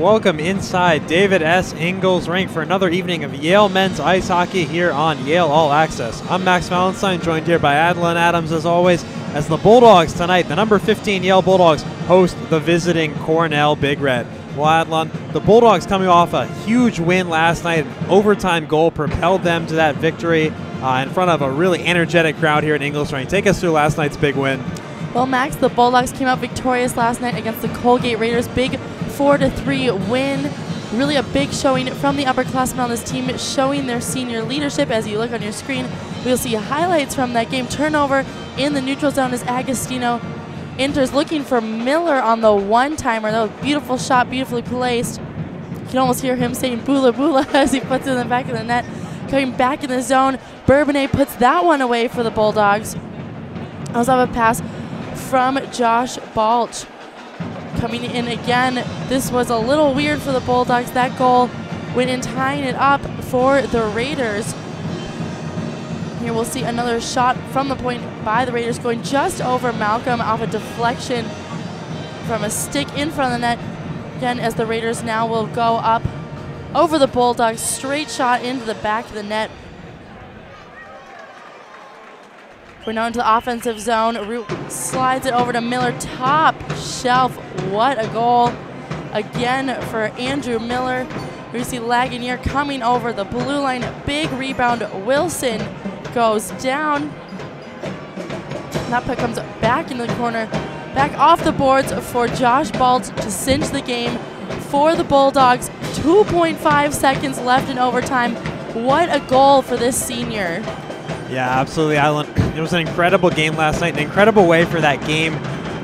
welcome inside David S. Ingles Rink for another evening of Yale men's ice hockey here on Yale All Access. I'm Max Valenstein, joined here by Adlon Adams as always, as the Bulldogs tonight, the number 15 Yale Bulldogs, host the visiting Cornell Big Red. Well, Adlon, the Bulldogs coming off a huge win last night, an overtime goal propelled them to that victory in front of a really energetic crowd here at Ingles Rink. Take us through last night's big win. Well, Max, the Bulldogs came out victorious last night against the Colgate Raiders. Big 4-3 win. Really a big showing from the upperclassmen on this team, showing their senior leadership. As you look on your screen, we'll see highlights from that game. Turnover in the neutral zone as Agostino enters looking for Miller on the one-timer. That was a beautiful shot, beautifully placed. You can almost hear him saying "Bula Bula" as he puts it in the back of the net. Coming back in the zone, Bourbonnais puts that one away for the Bulldogs. I also have a pass from Josh Balch. Coming in again, this was a little weird for the Bulldogs. That goal went in tying it up for the Raiders. Here we'll see another shot from the point by the Raiders going just over Malcolm off a deflection from a stick in front of the net. Again, as the Raiders now will go up over the Bulldogs, straight shot into the back of the net. We're now into the offensive zone. Root slides it over to Miller, top shelf. What a goal again for Andrew Miller. We see Lagunier coming over the blue line. Big rebound. Wilson goes down. That puck comes back into the corner. Back off the boards for Josh Balch to cinch the game for the Bulldogs. 2.5 seconds left in overtime. What a goal for this senior. Yeah, absolutely, Alan. It was an incredible game last night, an incredible way for that game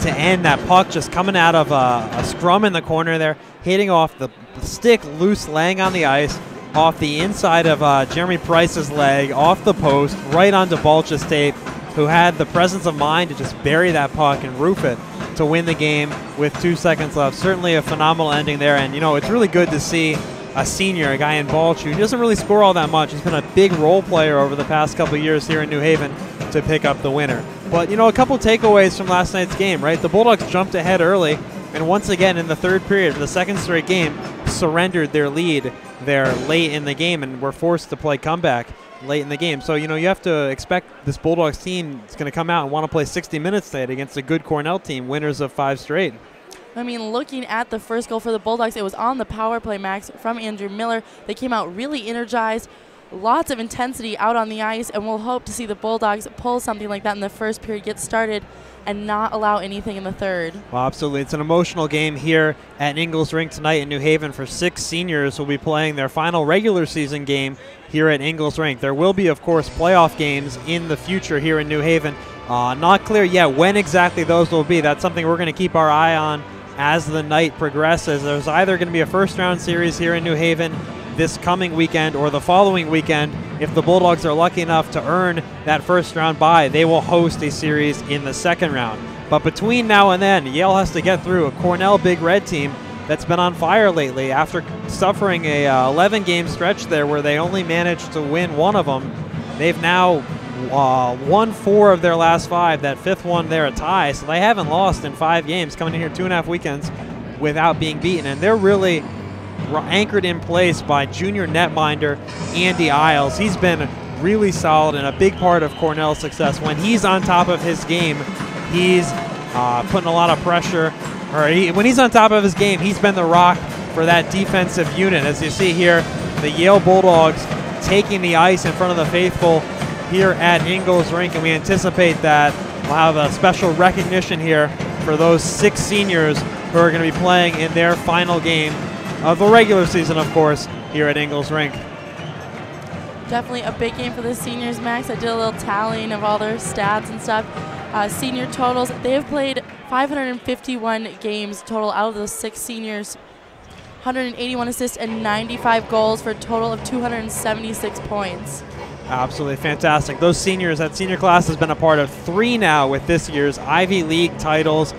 to end. That puck just coming out of a scrum in the corner there, hitting off the stick loose, laying on the ice, off the inside of Jeremy Price's leg, off the post, right onto Balch's tape, who had the presence of mind to just bury that puck and roof it to win the game with 2 seconds left. Certainly a phenomenal ending there, and, you know, it's really good to see a senior, a guy in Balch, who doesn't really score all that much. He's been a big role player over the past couple of years here in New Haven to pick up the winner. But, you know, a couple takeaways from last night's game, right? The Bulldogs jumped ahead early, and once again in the third period, for the second straight game, surrendered their lead there late in the game and were forced to play comeback late in the game. So, you know, you have to expect this Bulldogs team is going to come out and want to play 60 minutes tonight against a good Cornell team, winners of 5 straight. I mean, looking at the first goal for the Bulldogs, it was on the power play, Max, from Andrew Miller. They came out really energized, lots of intensity out on the ice, and we'll hope to see the Bulldogs pull something like that in the first period, get started, and not allow anything in the third. Well, absolutely. It's an emotional game here at Ingles Rink tonight in New Haven for 6 seniors who will be playing their final regular season game here at Ingles Rink. There will be, of course, playoff games in the future here in New Haven. Not clear yet when exactly those will be. That's something we're going to keep our eye on as the night progresses. There's either going to be a first-round series here in New Haven this coming weekend or the following weekend. If the Bulldogs are lucky enough to earn that first-round bye, they will host a series in the second round. But between now and then, Yale has to get through a Cornell Big Red team that's been on fire lately after suffering a 11-game stretch there where they only managed to win one of them. They've now won 4 of their last 5. That 5th one there a tie, so they haven't lost in 5 games, coming in here 2.5 weekends without being beaten, and they're really anchored in place by junior netminder Andy Isles. He's been really solid and a big part of Cornell's success. When he's on top of his game, he's putting a lot of pressure, when he's on top of his game, he's been the rock for that defensive unit. As you see here, the Yale Bulldogs taking the ice in front of the faithful here at Ingles Rink, and we anticipate that we'll have a special recognition here for those 6 seniors who are going to be playing in their final game of the regular season, of course, here at Ingles Rink. Definitely a big game for the seniors, Max. I did a little tallying of all their stats and stuff. Senior totals, they have played 551 games total out of those 6 seniors. 181 assists and 95 goals for a total of 276 points. Absolutely fantastic. Those seniors, that senior class has been a part of 3 now with this year's Ivy League titles,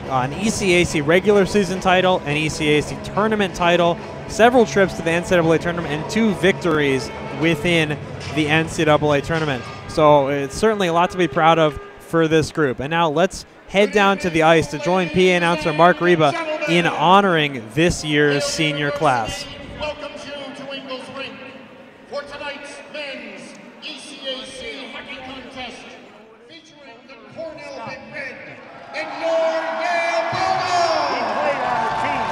an ECAC regular season title, an ECAC tournament title, several trips to the NCAA tournament, and 2 victories within the NCAA tournament. So it's certainly a lot to be proud of for this group. And now let's head down to the ice to join PA announcer Mark Reba in honoring this year's senior class. Welcomes you to Ingalls Rink for tonight's men's ECAC hockey contest featuring the Cornell Big Red and your Yale Bulldogs. He played on the team.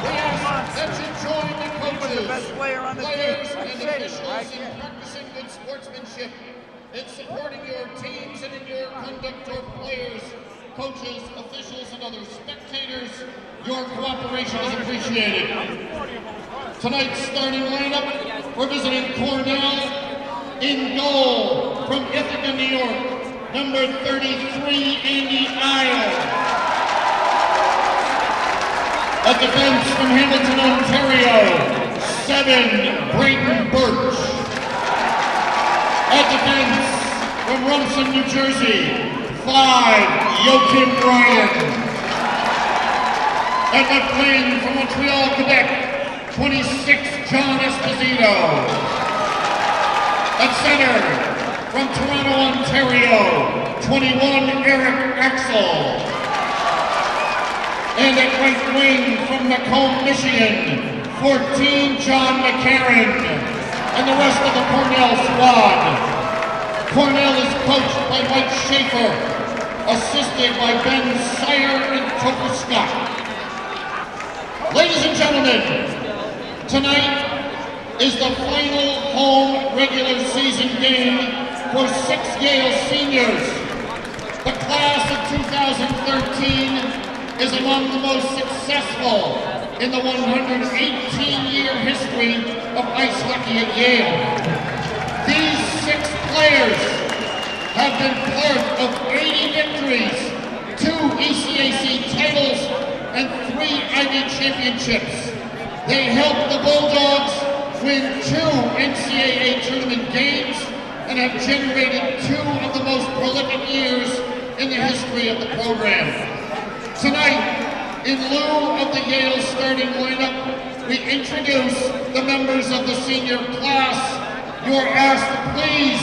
We ask that you join the coaches, the best player on the players, team. I and said it, officials right in there. practicing good sportsmanship, in supporting your teams and in your conduct toward players, coaches, officials, and other spectators. Your cooperation is appreciated. Tonight's starting lineup, we're visiting Cornell. In goal from Ithaca, New York, number 33, Andy Isle. At defense from Hamilton, Ontario, 7, Brayden Birch. At defense from Rumson, New Jersey, 5, Joachim Ryan. At left wing from Montreal, Quebec, 26, John Esposito. At center from Toronto, Ontario, 21, Eric Axel. And at right wing from Macomb, Michigan, 14, John McCarron. And the rest of the Cornell squad. Cornell is coached by Mike Schaefer, assisted by Ben Sire and Topher Scott. Ladies and gentlemen, tonight is the final home regular season game for 6 Yale seniors. The class of 2013 is among the most successful in the 118-year history of ice hockey at Yale. These 6 players have been part of 80 victories, 2 ECAC titles, and 3 Ivy championships. They helped the Bulldogs win 2 NCAA tournament games and have generated 2 of the most prolific years in the history of the program. Tonight, in lieu of the Yale starting lineup, we introduce the members of the senior class. You are asked to please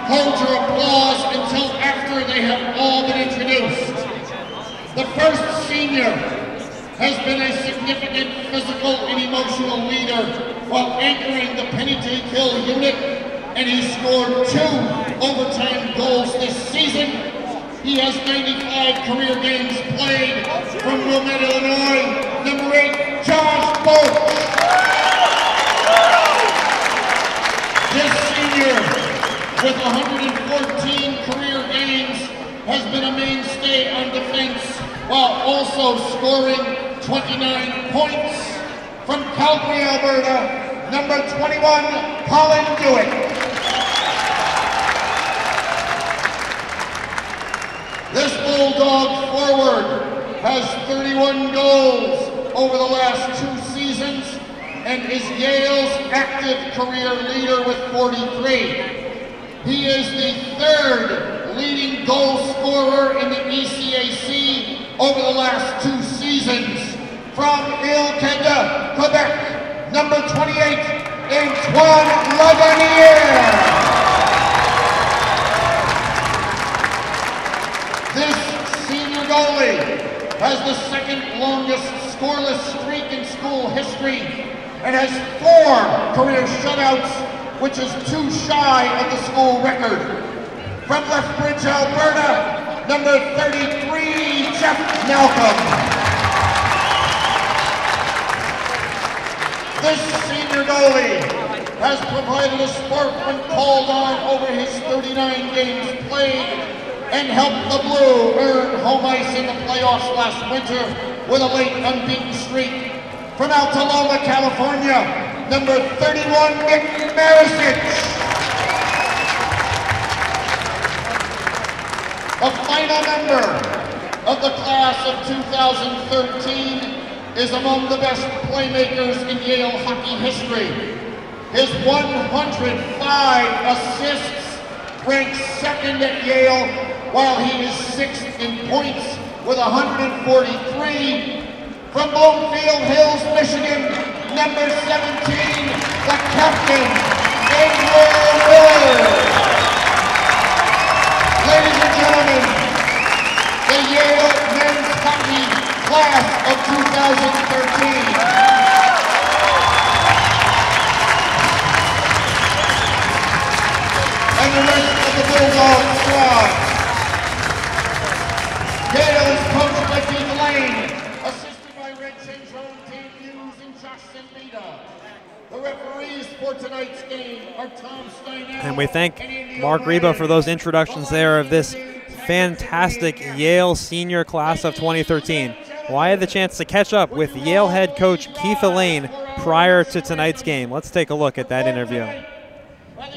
hold your applause until after they have all been introduced. The first senior has been a significant physical and emotional leader while anchoring the Pennington Hill unit, and he scored 2 overtime goals this season. He has 95 career games played from Wilmette, Illinois. Number 8, Josh Boach. This senior, with 114 career games, has been a mainstay on defense while also scoring 29 points. From Calgary, Alberta, number 21, Colin Dewitt. This Bulldog forward has 31 goals over the last 2 seasons and is Yale's active career leader with 43. He is the 3rd leading goal scorer in the ECAC over the last 2 seasons. From Île-Québec, Quebec, number 28, Antoine Laganière. This senior goalie has the 2nd longest scoreless streak in school history and has 4 career shutouts, which is 2 shy of the school record. From Lethbridge, Alberta, number 33, Jeff Malcolm. This senior goalie has provided a spark when called on over his 39 games played and helped the Blue earn home ice in the playoffs last winter with a late unbeaten streak. From Altaloma, California, number 31, Nick Marisic. The final member of the class of 2013 is among the best playmakers in Yale hockey history. His 105 assists ranks 2nd at Yale, while he is 6th in points with 143. From Bloomfield Hills, Michigan, number 17, the captain, Edward Miller. Ladies and gentlemen, the Yale men's hockey class of 2013 Keith Lane, assisted by Red Central, Dave Hughes, and Josh Sembita. The referees for tonight's game are Tom Steinell. And we thank Mark Reba for those introductions there of this fantastic Yale senior class of 2013. Well, I had the chance to catch up with Yale head coach Keith Lane prior to tonight's game. Let's take a look at that interview.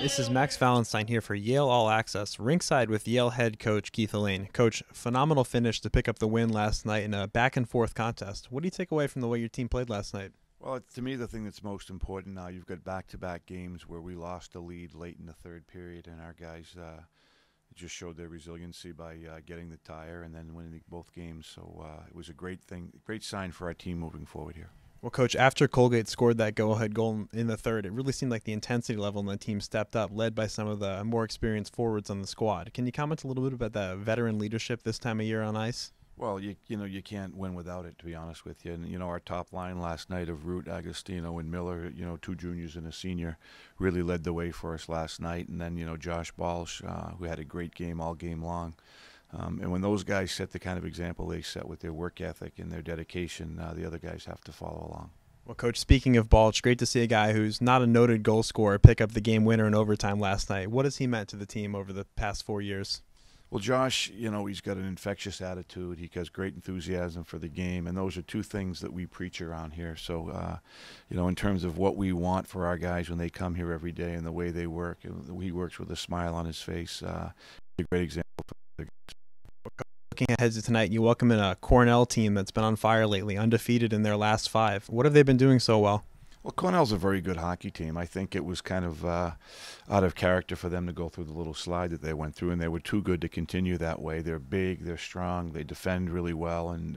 This is Max Valenstein here for Yale All Access, ringside with Yale head coach Keith Lane. Coach, phenomenal finish to pick up the win last night in a back-and-forth contest. What do you take away from the way your team played last night? Well, to me, the thing that's most important now, you've got back-to-back games where we lost a lead late in the third period, and our guys just showed their resiliency by getting the tire and then winning both games. So it was a great thing, great sign for our team moving forward here. Well, Coach, after Colgate scored that go-ahead goal in the third, it really seemed like the intensity level in the team stepped up, led by some of the more experienced forwards on the squad. Can you comment a little bit about the veteran leadership this time of year on ice? Well, you know, you can't win without it, to be honest with you. And, you know, our top line last night of Root, Agostino, and Miller, you know, 2 juniors and a senior, really led the way for us last night. And then, you know, Josh Balch, who had a great game all game long. And when those guys set the kind of example they set with their work ethic and their dedication, the other guys have to follow along. Well, Coach, speaking of Balch, great to see a guy who's not a noted goal scorer pick up the game winner in overtime last night. What has he meant to the team over the past 4 years? Well, Josh, you know, he's got an infectious attitude. He has great enthusiasm for the game, and those are 2 things that we preach around here. So, you know, in terms of what we want for our guys when they come here every day and the way they work, he works with a smile on his face. A great example for the guys. Looking ahead to tonight, you welcome in a Cornell team that's been on fire lately, undefeated in their last 5. What have they been doing so well? Well, Cornell's a very good hockey team. I think it was kind of out of character for them to go through the little slide that they went through, and they were too good to continue that way. They're big, they're strong, they defend really well, and,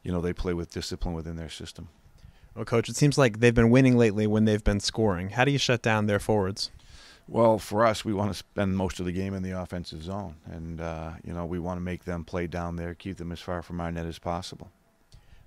you know, they play with discipline within their system. Well, Coach, it seems like they've been winning lately when they've been scoring. How do you shut down their forwards? Well, for us, we want to spend most of the game in the offensive zone, and, you know, we want to make them play down there, keep them as far from our net as possible.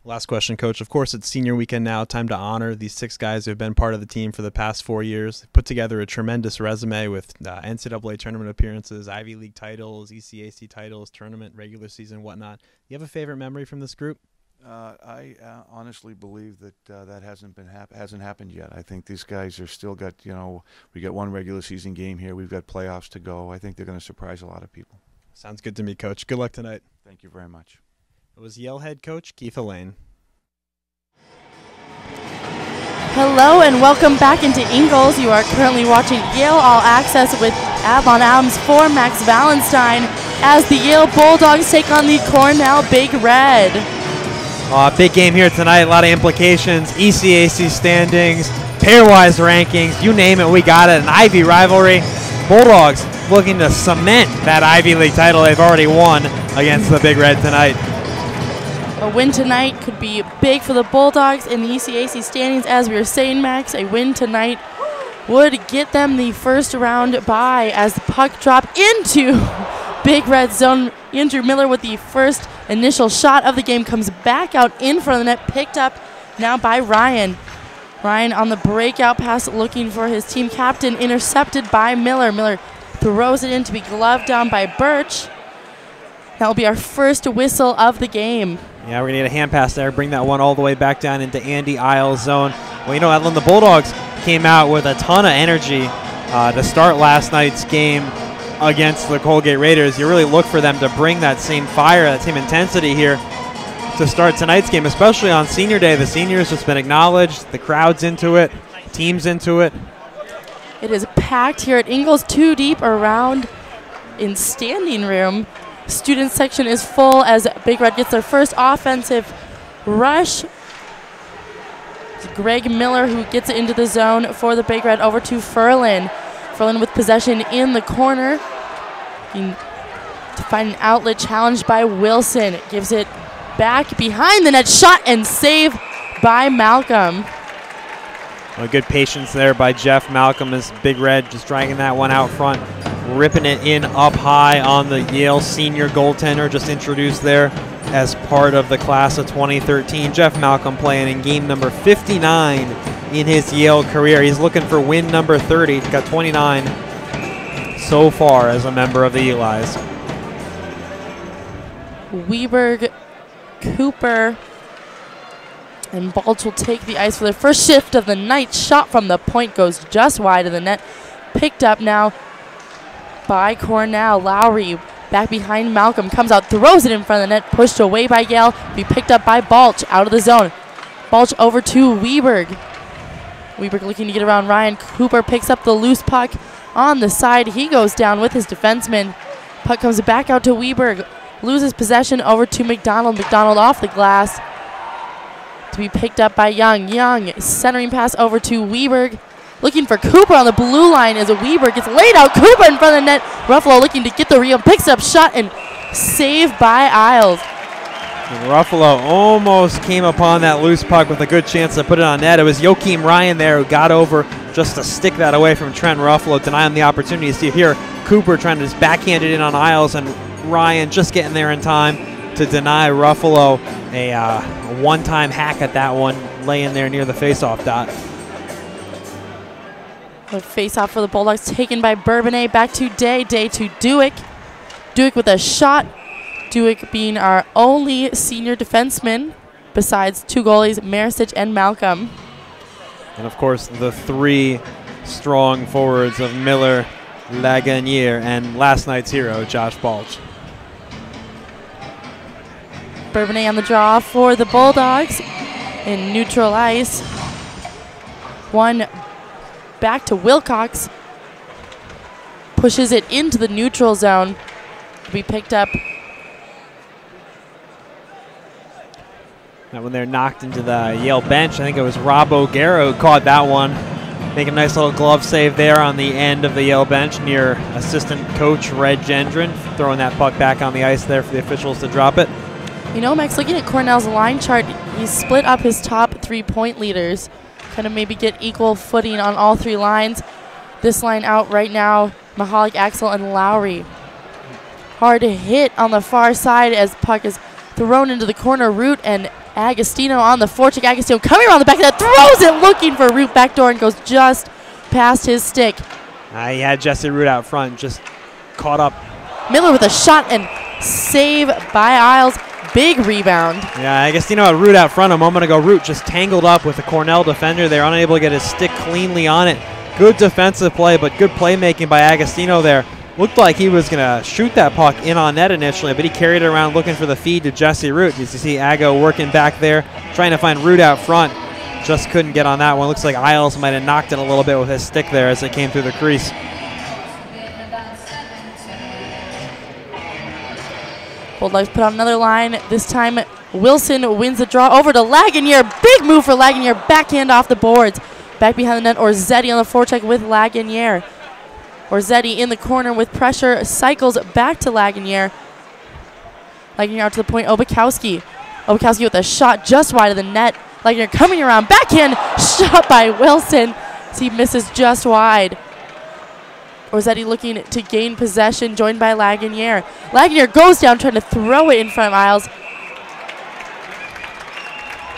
Last question, Coach. Of course, it's senior weekend now. Time to honor these 6 guys who have been part of the team for the past 4 years. They put together a tremendous resume with NCAA tournament appearances, Ivy League titles, ECAC titles, tournament, regular season, whatnot. Do you have a favorite memory from this group? I honestly believe that that hasn't happened yet. I think these guys are still got, you know, we got 1 regular season game here. We've got playoffs to go. I think they're going to surprise a lot of people. Sounds good to me, Coach. Good luck tonight. Thank you very much. It was Yale head coach Keith Lane. Hello and welcome back into Ingalls. You are currently watching Yale All Access with Avon Adams for Max Valenstein as the Yale Bulldogs take on the Cornell Big Red. Big game here tonight. A lot of implications. ECAC standings, pairwise rankings, you name it, we got it. An Ivy rivalry. Bulldogs looking to cement that Ivy League title they've already won against the Big Red tonight. A win tonight could be big for the Bulldogs in the ECAC standings. As we were saying, Max, a win tonight would get them the first round bye as the puck dropped into Big Red zone. Andrew Miller with the first initial shot of the game comes back out in front of the net, picked up now by Ryan. Ryan on the breakout pass looking for his team captain, intercepted by Miller. Miller throws it in to be gloved down by Birch. That will be our first whistle of the game. Yeah, we're going to get a hand pass there, bring that one all the way back down into Andy Isles' zone. Well, you know, Evelyn, the Bulldogs came out with a ton of energy to start last night's game against the Colgate Raiders. You really look for them to bring that same fire, that same intensity here to start tonight's game, especially on senior day. The seniors just been acknowledged, the crowd's into it, team's into it. It is packed here at Ingalls, 2 deep around in standing room. Student section is full as Big Red gets their first offensive rush. It's Greg Miller who gets it into the zone for the Big Red, over to Furlan. Furlan with possession in the corner. To find an outlet, challenged by Wilson. Gives it back behind the net, shot and save by Malcolm. Well, good patience there by Jeff Malcolm as Big Red just dragging that one out front, ripping it in up high on the Yale senior goaltender just introduced there as part of the class of 2013. Jeff Malcolm playing in game number 59 in his Yale career. He's looking for win number 30. He's got 29 so far as a member of the Elis. Weberg Cooper. And Balch will take the ice for their first shift of the night. Shot from the point goes just wide of the net. Picked up now by Cornell. Lowry back behind Malcolm. Comes out, throws it in front of the net. Pushed away by Yale. Be picked up by Balch out of the zone. Balch over to Weberg. Weberg looking to get around Ryan. Cooper picks up the loose puck on the side. He goes down with his defenseman. Puck comes back out to Weberg. Loses possession over to McDonald. McDonald off the glass. To be picked up by Young. Young centering pass over to Weberg. Looking for Cooper on the blue line as Weberg gets laid out. Cooper in front of the net. Ruffalo looking to get the rebound. Picks up shot and saved by Isles. And Ruffalo almost came upon that loose puck with a good chance to put it on net. It was Joakim Ryan there who got over just to stick that away from Trent Ruffalo, denying the opportunity. See here, Cooper trying to just backhand it in on Isles, and Ryan just getting there in time to deny Ruffalo a one-time hack at that one, laying there near the face-off dot. The face-off for the Bulldogs taken by Bourbonnais. Back to Day. Day to Dewick. Dewick with a shot. Dewick being our only senior defenseman besides two goalies, Marisic and Malcolm. And of course, the three strong forwards of Miller, Lagunier, and last night's hero, Josh Balch. Bourbonnais on the draw for the Bulldogs in neutral ice. One back to Wilcox. Pushes it into the neutral zone. To be picked up. That when they're knocked into the Yale bench, I think it was Rob O'Gara who caught that one. Make a nice little glove save there on the end of the Yale bench near assistant coach Red Gendron, throwing that puck back on the ice there for the officials to drop it. You know, Max, looking at Cornell's line chart, he's split up his top 3-point leaders. Kind of maybe get equal footing on all three lines. This line out right now, Mahalik, Axel, and Lowry. Hard to hit on the far side as puck is thrown into the corner. Root and Agostino on the forecheck. Agostino coming around the back of that, throws it, looking for Root backdoor, and goes just past his stick. He had Jesse Root out front, just caught up. Miller with a shot and save by Isles. Big rebound. Yeah, Agostino had Root out front a moment ago. Root just tangled up with the Cornell defender there, unable to get his stick cleanly on it. Good defensive play, but good playmaking by Agostino there. Looked like he was going to shoot that puck in on net initially, but he carried it around looking for the feed to Jesse Root. You see Ago working back there, trying to find Root out front. Just couldn't get on that one. Looks like Isles might have knocked it a little bit with his stick there as it came through the crease. Bulldogs put on another line. This time Wilson wins the draw over to Lagunier. Big move for Lagunier. Backhand off the boards. Back behind the net, Orzetti on the forecheck with Lagunier. Orzetti in the corner with pressure. Cycles back to Lagunier. Lagunier out to the point. Obakowski. Obakowski with a shot just wide of the net. Lagunier coming around. Backhand shot by Wilson as he misses just wide. Orzetti looking to gain possession, joined by Lagunier. Lagunier goes down trying to throw it in front of Isles.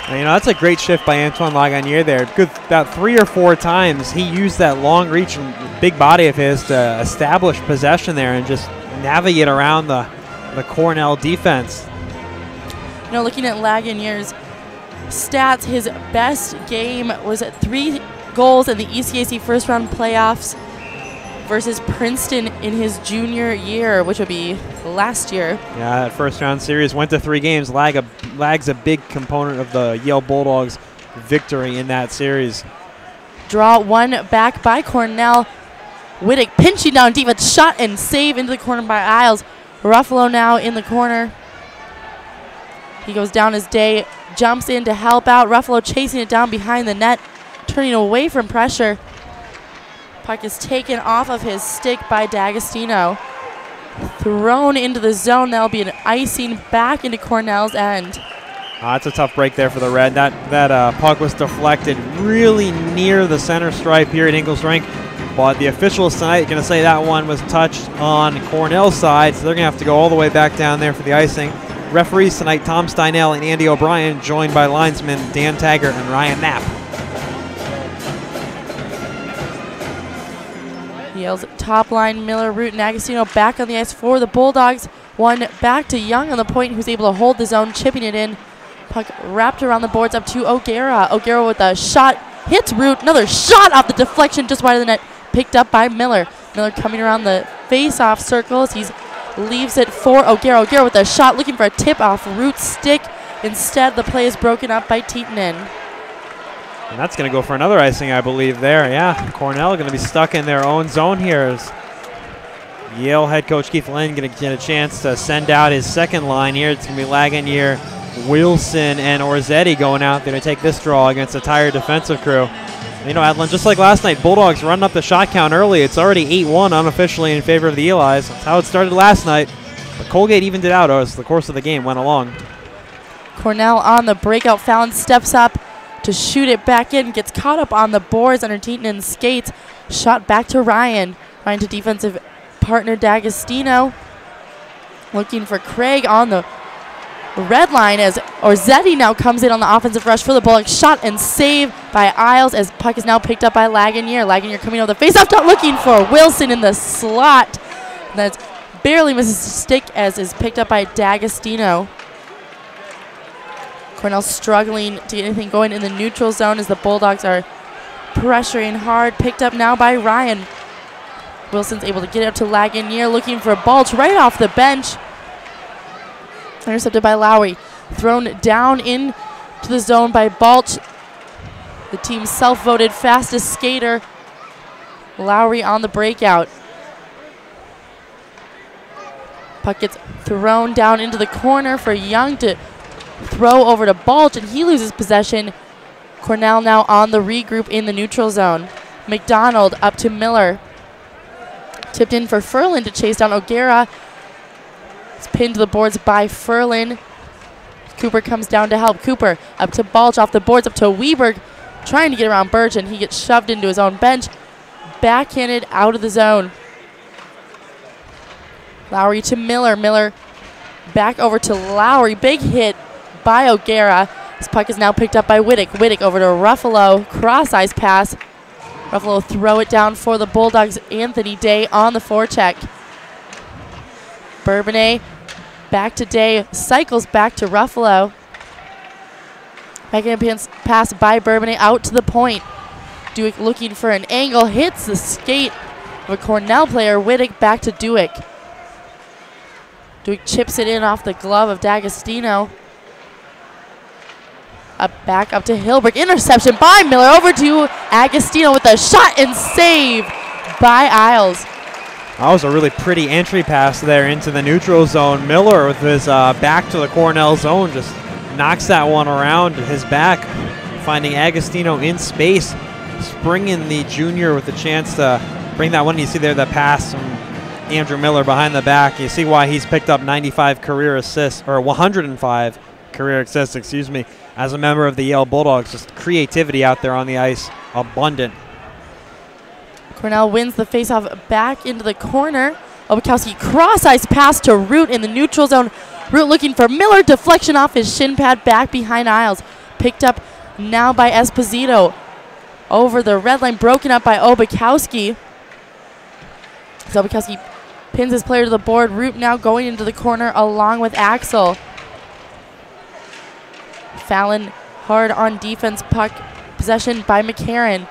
You know, that's a great shift by Antoine Lagunier there. Good, about 3 or 4 times he used that long reach and big body of his to establish possession there and just navigate around the Cornell defense. You know, looking at Lagunier's stats, his best game was 3 goals in the ECAC first round playoffs versus Princeton in his junior year, which would be last year. Yeah, that first round series went to 3 games. Lag's a big component of the Yale Bulldogs' victory in that series. Draw one back by Cornell. Wittick pinching down deep, a shot and save into the corner by Isles. Ruffalo now in the corner. He goes down as Day jumps in to help out. Ruffalo chasing it down behind the net, turning away from pressure. Puck is taken off of his stick by D'Agostino. Thrown into the zone. That'll be an icing back into Cornell's end. That's a tough break there for the Red. That puck was deflected really near the center stripe here at Ingles Rink. But the officials tonight are going to say that one was touched on Cornell's side, so they're going to have to go all the way back down there for the icing. Referees tonight, Tom Steinell and Andy O'Brien, joined by linesmen Dan Taggart and Ryan Knapp. Yale's top line, Miller, Root, and Agostino back on the ice for the Bulldogs. one back to Young on the point, who's able to hold the zone, chipping it in. Puck wrapped around the boards up to O'Gara. O'Gara with a shot, hits Root. Another shot off the deflection just wide of the net, picked up by Miller. Miller coming around the face-off circles. He leaves it for O'Gara. O'Gara with a shot, looking for a tip off Root's stick. Instead, the play is broken up by Tietinen. And that's going to go for another icing, I believe, there. Yeah, Cornell going to be stuck in their own zone here as Yale head coach Keith Lynn going to get a chance to send out his second line here. It's going to be Lagunier, Wilson, and Orzetti going out there to take this draw against a tired defensive crew. You know, Adlin, just like last night, Bulldogs running up the shot count early. It's already 8-1 unofficially in favor of the Elis. That's how it started last night. But Colgate evened it out as the course of the game went along. Cornell on the breakout. Fallon steps up to shoot it back in. Gets caught up on the boards under Tietinen's skates. Shot back to Ryan. Ryan to defensive partner D'Agostino. Looking for Craig on the red line as Orzetti now comes in on the offensive rush for the Bulldogs. Shot and save by Isles as puck is now picked up by Lagunier. Lagunier coming over the face-off, looking for Wilson in the slot. That's barely misses the stick as is picked up by D'Agostino. Cornell struggling to get anything going in the neutral zone as the Bulldogs are pressuring hard. Picked up now by Ryan. Wilson's able to get it up to Lagunier, looking for Balch right off the bench. Intercepted by Lowry. Thrown down into the zone by Balch. The team's self-voted fastest skater. Lowry on the breakout. Puck gets thrown down into the corner for Young to throw over to Balch, and he loses possession. Cornell now on the regroup in the neutral zone. McDonald up to Miller. Tipped in for Ferlin to chase down O'Gara. It's pinned to the boards by Ferlin. Cooper comes down to help. Cooper up to Balch, off the boards, up to Weberg, trying to get around Birch, and he gets shoved into his own bench. Backhanded out of the zone. Lowry to Miller. Miller back over to Lowry. Big hit by O'Gara. This puck is now picked up by Wittick. Wittick over to Ruffalo. Cross-ice pass. Ruffalo throw it down for the Bulldogs. Anthony Day on the forecheck. Bourbonnais back to Day. Cycles back to Ruffalo. Backhand pass by Bourbonnais out to the point. Duick looking for an angle. Hits the skate of a Cornell player. Wittick back to Duick. Duick chips it in off the glove of D'Agostino. Back up to Hilberg. Interception by Miller. Over to Agostino with a shot and save by Isles. That was a really pretty entry pass there into the neutral zone. Miller with his back to the Cornell zone just knocks that one around his back, finding Agostino in space, springing the junior with a chance to bring that one. You see there the pass from Andrew Miller behind the back. You see why he's picked up 95 career assists, or 105 career assists, excuse me, as a member of the Yale Bulldogs. Just creativity out there on the ice, abundant. Cornell wins the faceoff back into the corner. Obakowski cross-ice pass to Root in the neutral zone. Root looking for Miller. Deflection off his shin pad back behind Isles. Picked up now by Esposito. Over the red line, broken up by Obakowski. So Obakowski pins his player to the board. Root now going into the corner along with Axel. Fallon hard on defense. Puck possession by McCarron.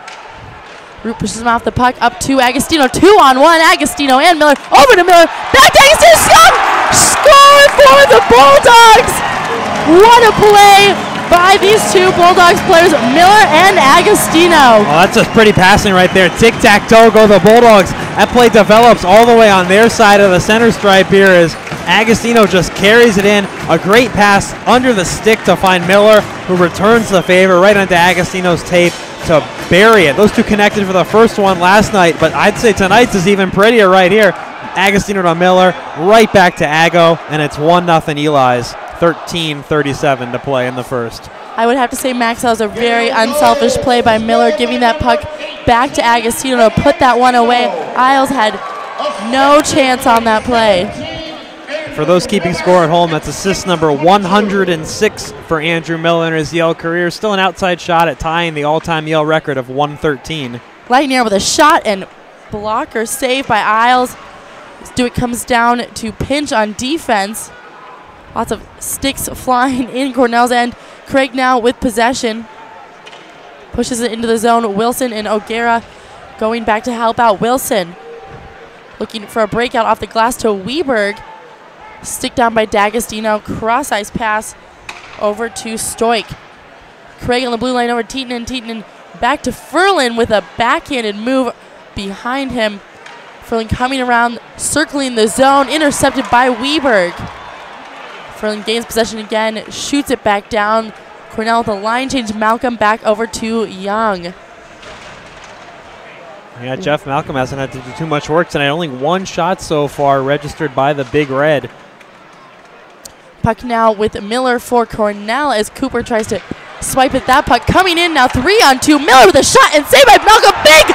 Root pushes him off the puck up to Agostino. 2-on-1. Agostino and Miller. Over to Miller. Back to Agostino. Score for the Bulldogs. What a play by these two Bulldogs players, Miller and Agostino. Well, that's just pretty passing right there. Tic-tac-toe go the Bulldogs. That play develops all the way on their side of the center stripe here as Agostino just carries it in. A great pass under the stick to find Miller, who returns the favor right onto Agostino's tape to bury it. Those two connected for the first one last night, but I'd say tonight's is even prettier right here. Agostino to Miller, right back to Ago, and it's 1-0 Eli's. 13:37 to play in the first. I would have to say, Max, that was a very unselfish play by Miller, giving that puck back to Agostino to put that one away. Isles had no chance on that play. For those keeping score at home, that's assist number 106 for Andrew Miller in his Yale career. Still an outside shot at tying the all-time Yale record of 113. Lightning with a shot and blocker save by Isles. Stewart comes down to pinch on defense. Lots of sticks flying in Cornell's end. Craig now with possession. Pushes it into the zone. Wilson and O'Gara going back to help out. Wilson looking for a breakout off the glass to Weberg. Stick down by D'Agostino. Cross-ice pass over to Stoik. Craig on the blue line over Tietinen. Tietinen back to Ferlin with a backhanded move behind him. Ferlin coming around, circling the zone, intercepted by Weberg. Ferlin gains possession again, shoots it back down. Cornell with a line change. Malcolm back over to Young. Yeah, Jeff Malcolm hasn't had to do too much work tonight. Only one shot so far registered by the Big Red. Puck now with Miller for Cornell as Cooper tries to swipe at that puck. Coming in now, 3-on-2. Miller with a shot and saved by Malcolm. Big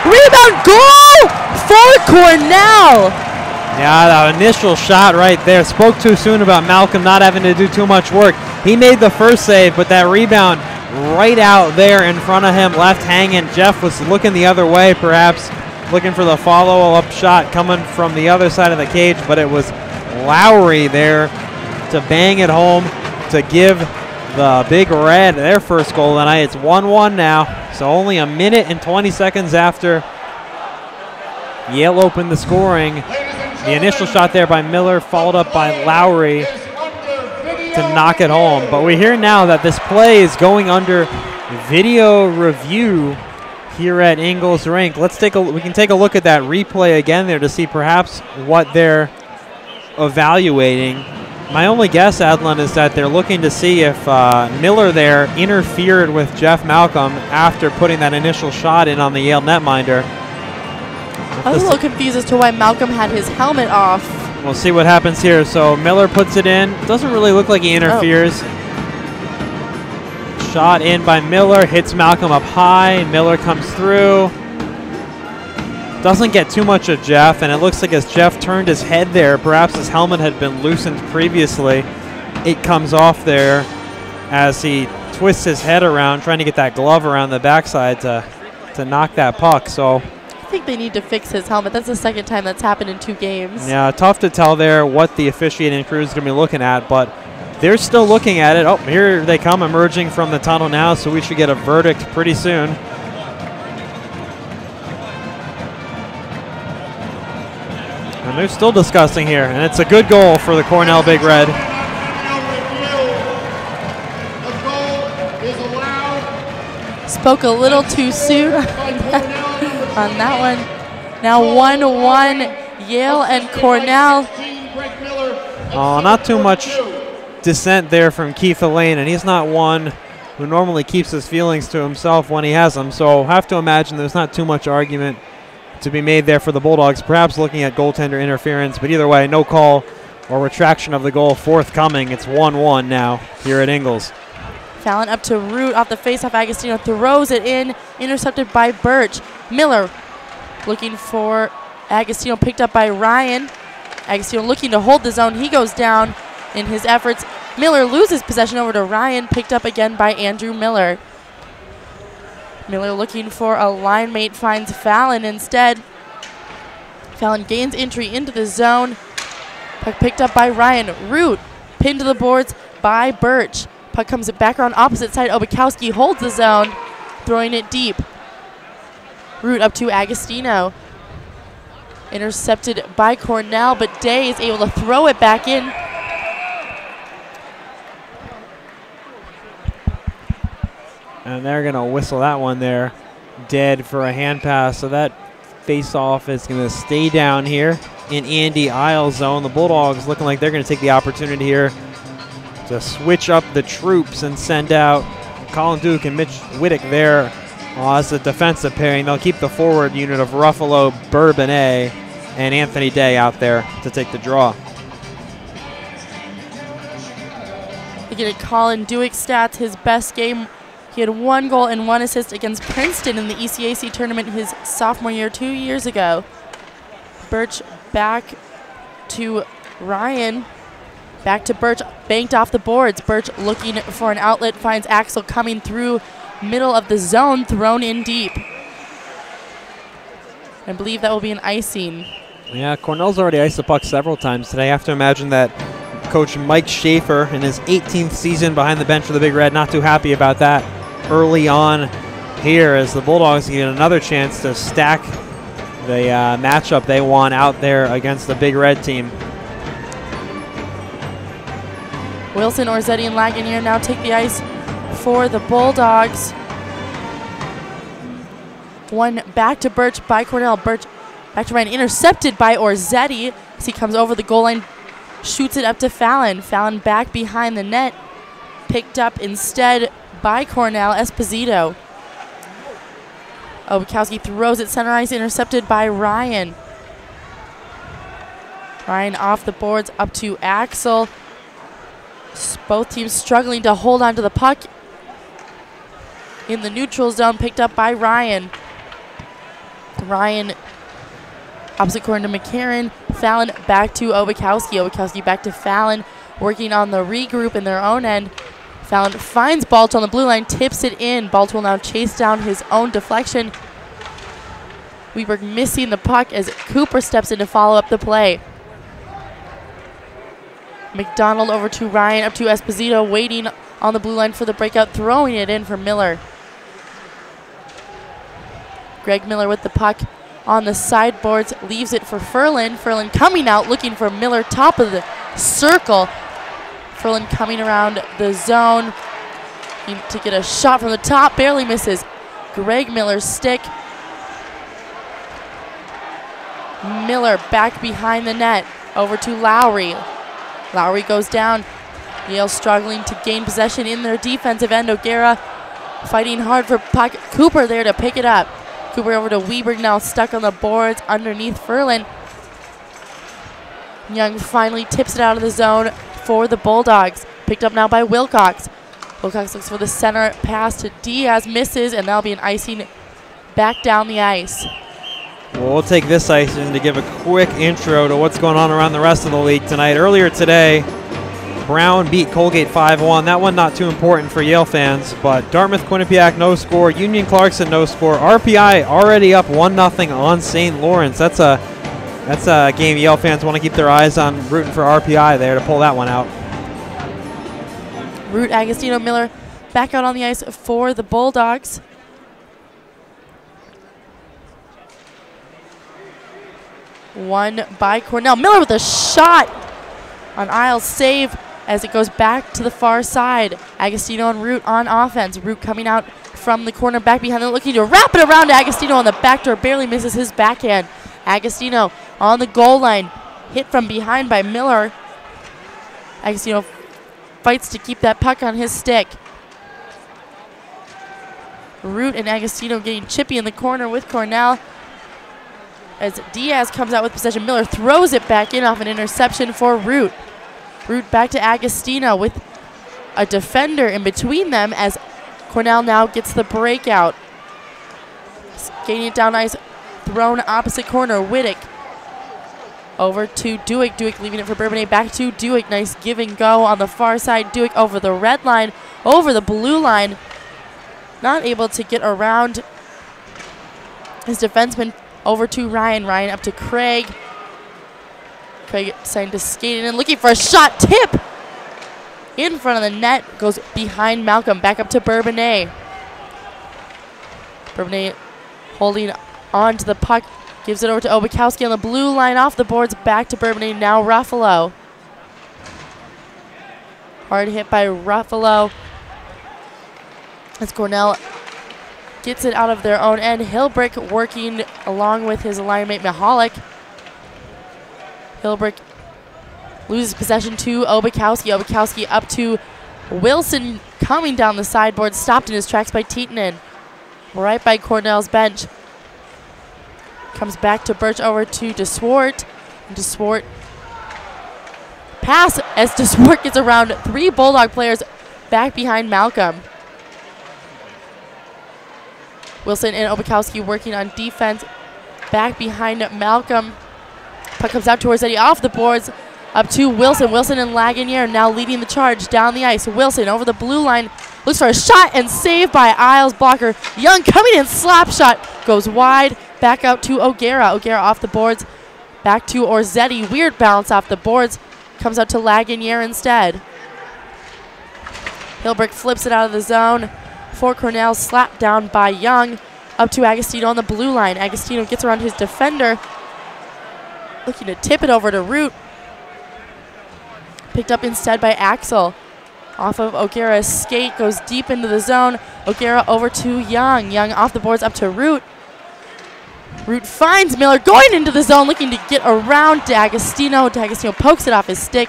rebound goal for Cornell. Yeah, the initial shot right there. Spoke too soon about Malcolm not having to do too much work. He made the first save, but that rebound right out there in front of him, left hanging. Jeff was looking the other way, perhaps looking for the follow-up shot coming from the other side of the cage, but it was Lowry there to bang it home to give the Big Red their first goal tonight. It's 1-1 now, so only a minute and 20 seconds after Yale opened the scoring. The initial shot there by Miller, followed up by Lowry to knock it home. But we hear now that this play is going under video review here at Ingles Rink. We can take a look at that replay again there to see perhaps what they're evaluating. My only guess, Adlon, is that they're looking to see if Miller there interfered with Jeff Malcolm after putting that initial shot in on the Yale netminder. I was a little confused as to why Malcolm had his helmet off. We'll see what happens here. So Miller puts it in. Doesn't really look like he interferes. Shot in by Miller, hits Malcolm up high. Miller comes through. Doesn't get too much of Jeff, and it looks like as Jeff turned his head there, perhaps his helmet had been loosened previously. It comes off there as he twists his head around, trying to get that glove around the backside to knock that puck. So I think they need to fix his helmet. That's the second time that's happened in 2 games. yeah, tough to tell there what the officiating crew is going to be looking at, but they're still looking at it. Oh, here they come emerging from the tunnel now, so we should get a verdict pretty soon. And they're still discussing here, and it's a good goal for the Cornell Big Red. Spoke a little too soon on that one. Now 1-1, Yale and Cornell. Oh, not too much dissent there from Keith Elaine, and he's not one who normally keeps his feelings to himself when he has them, so have to imagine there's not too much argument to be made there for the Bulldogs, perhaps looking at goaltender interference, but either way, no call or retraction of the goal forthcoming. It's 1-1 now here at Ingles. Fallon up to Root off the faceoff. Agostino throws it in, intercepted by Birch. Miller looking for Agostino, picked up by Ryan. Agostino looking to hold the zone. He goes down in his efforts. Miller loses possession over to Ryan, picked up again by Andrew Miller. Miller looking for a line mate, finds Fallon instead. Fallon gains entry into the zone. Puck picked up by Ryan. Root pinned to the boards by Birch. Puck comes back around opposite side. Obakowski holds the zone, throwing it deep. Root up to Agostino. Intercepted by Cornell, but Day is able to throw it back in. And they're going to whistle that one there dead for a hand pass. So that face-off is going to stay down here in Andy Isles' zone. The Bulldogs looking like they're going to take the opportunity here to switch up the troops and send out Colin Duke and Mitch Whittick there as a defensive pairing. They'll keep the forward unit of Ruffalo, Bourbonnais, and Anthony Day out there to take the draw. Looking at Colin Duick's stats, his best game, he had 1 goal and 1 assist against Princeton in the ECAC tournament his sophomore year 2 years ago. Birch back to Ryan. Back to Birch, banked off the boards. Birch looking for an outlet, finds Axel coming through middle of the zone, thrown in deep. I believe that will be an icing. Yeah, Cornell's already iced the puck several times today. I have to imagine that Coach Mike Schaefer in his 18th season behind the bench for the Big Red, not too happy about that early on here as the Bulldogs get another chance to stack the matchup they won out there against the Big Red team. Wilson, Orzetti, and Lagunier now take the ice for the Bulldogs. One back to Birch by Cornell. Birch back to Ryan, intercepted by Orzetti as he comes over the goal line, shoots it up to Fallon. Fallon back behind the net, picked up instead by Cornell. Esposito. Obukowski throws it center ice, intercepted by Ryan. Ryan off the boards up to Axel. Both teams struggling to hold on to the puck in the neutral zone, picked up by Ryan. Ryan opposite corner to McCarron. Fallon back to Obukowski. Obukowski back to Fallon, working on the regroup in their own end. Fallon finds Balch on the blue line, tips it in. Balch will now chase down his own deflection. Weberg missing the puck as Cooper steps in to follow up the play. McDonald over to Ryan, up to Esposito, waiting on the blue line for the breakout, throwing it in for Miller. Greg Miller with the puck on the sideboards, leaves it for Ferland. Ferland coming out, looking for Miller, top of the circle. Ferland coming around the zone to get a shot from the top, barely misses. Greg Miller's stick. Miller back behind the net, over to Lowry. Lowry goes down. Yale struggling to gain possession in their defensive end. O'Gara fighting hard for puck. Cooper there to pick it up. Cooper over to Weberg, now stuck on the boards underneath Ferland. Young finally tips it out of the zone for the Bulldogs. Picked up now by Wilcox. Wilcox looks for the center pass to Diaz, misses, and that'll be an icing back down the ice. Well, we'll take this icing to give a quick intro to what's going on around the rest of the league tonight. Earlier today, Brown beat Colgate 5-1. That one not too important for Yale fans, but Dartmouth Quinnipiac no score, Union Clarkson no score. RPI already up 1-0 on St. Lawrence. That's a game Yale fans want to keep their eyes on, rooting for RPI there to pull that one out. Root, Agostino, Miller back out on the ice for the Bulldogs. One by Cornell. Miller with a shot on Isles, save as it goes back to the far side. Agostino and Root on offense. Root coming out from the corner, back behind them, looking to wrap it around Agostino on the back door, barely misses his backhand. Agostino on the goal line, hit from behind by Miller. Agostino fights to keep that puck on his stick. Root and Agostino getting chippy in the corner with Cornell. As Diaz comes out with possession, Miller throws it back in off an interception for Root. Root back to Agostino with a defender in between them as Cornell now gets the breakout. Skating it down ice, thrown opposite corner, Wittick. Over to Dewick. Dewick leaving it for Bourbonnais, back to Dewick. Nice give and go on the far side. Dewick over the red line, over the blue line. Not able to get around his defenseman. Over to Ryan. Ryan up to Craig. Craig deciding to skate in, looking for a shot. Tip in front of the net. Goes behind Malcolm. Back up to Bourbonnais. Bourbonnais holding on to the puck. Gives it over to Obukowski on the blue line. Off the boards. Back to Bourbonnais. Now Ruffalo. Hard hit by Ruffalo. As Cornell gets it out of their own end. Hilbrick working along with his line mate Mahalik. Hilbrick loses possession to Obukowski. Obukowski up to Wilson, coming down the sideboard, stopped in his tracks by Tietinen. Right by Cornell's bench. Comes back to Birch, over to DeSwart. DeSwart pass as DeSwart gets around three Bulldog players back behind Malcolm. Wilson and Obukowski working on defense back behind Malcolm. Puck comes out towards Eddie, off the boards, up to Wilson. Wilson and Lagunier now leading the charge down the ice. Wilson over the blue line, looks for a shot and saved by Isles blocker. Young coming in, slap shot, goes wide, back out to O'Gara. O'Gara off the boards, Back to Orzetti. Weird bounce off the boards. Comes out to Lagunier instead. Hilbrick flips it out of the zone for Cornell. Slapped down by Young. Up to Agostino on the blue line. Agostino gets around his defender. Looking to tip it over to Root. Picked up instead by Axel. Off of O'Gara's skate, goes deep into the zone. O'Gara over to Young. Young off the boards up to Root. Root finds Miller going into the zone, looking to get around D'Agostino. D'Agostino pokes it off his stick.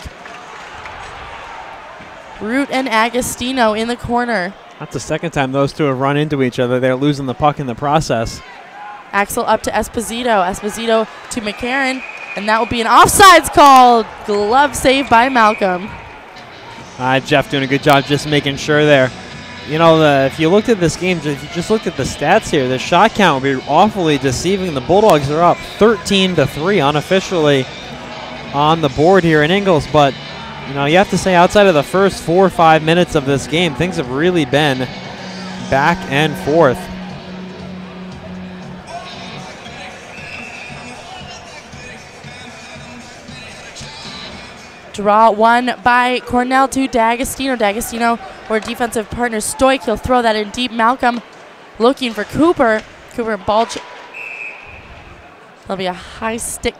Root and Agostino in the corner. That's the second time those two have run into each other. They're losing the puck in the process. Axel up to Esposito. Esposito to McCarron. And that will be an offsides call. Glove save by Malcolm. Jeff doing a good job just making sure there. You know, if you looked at this game, if you just looked at the stats here, the shot count would be awfully deceiving. The Bulldogs are up 13-3 unofficially on the board here in Ingles. But, you know, you have to say outside of the first 4 or 5 minutes of this game, things have really been back and forth. Draw one by Cornell to D'Agostino. D'Agostino or defensive partner Stoik. He'll throw that in deep. Malcolm looking for Cooper. Cooper Balch. That'll be a high stick.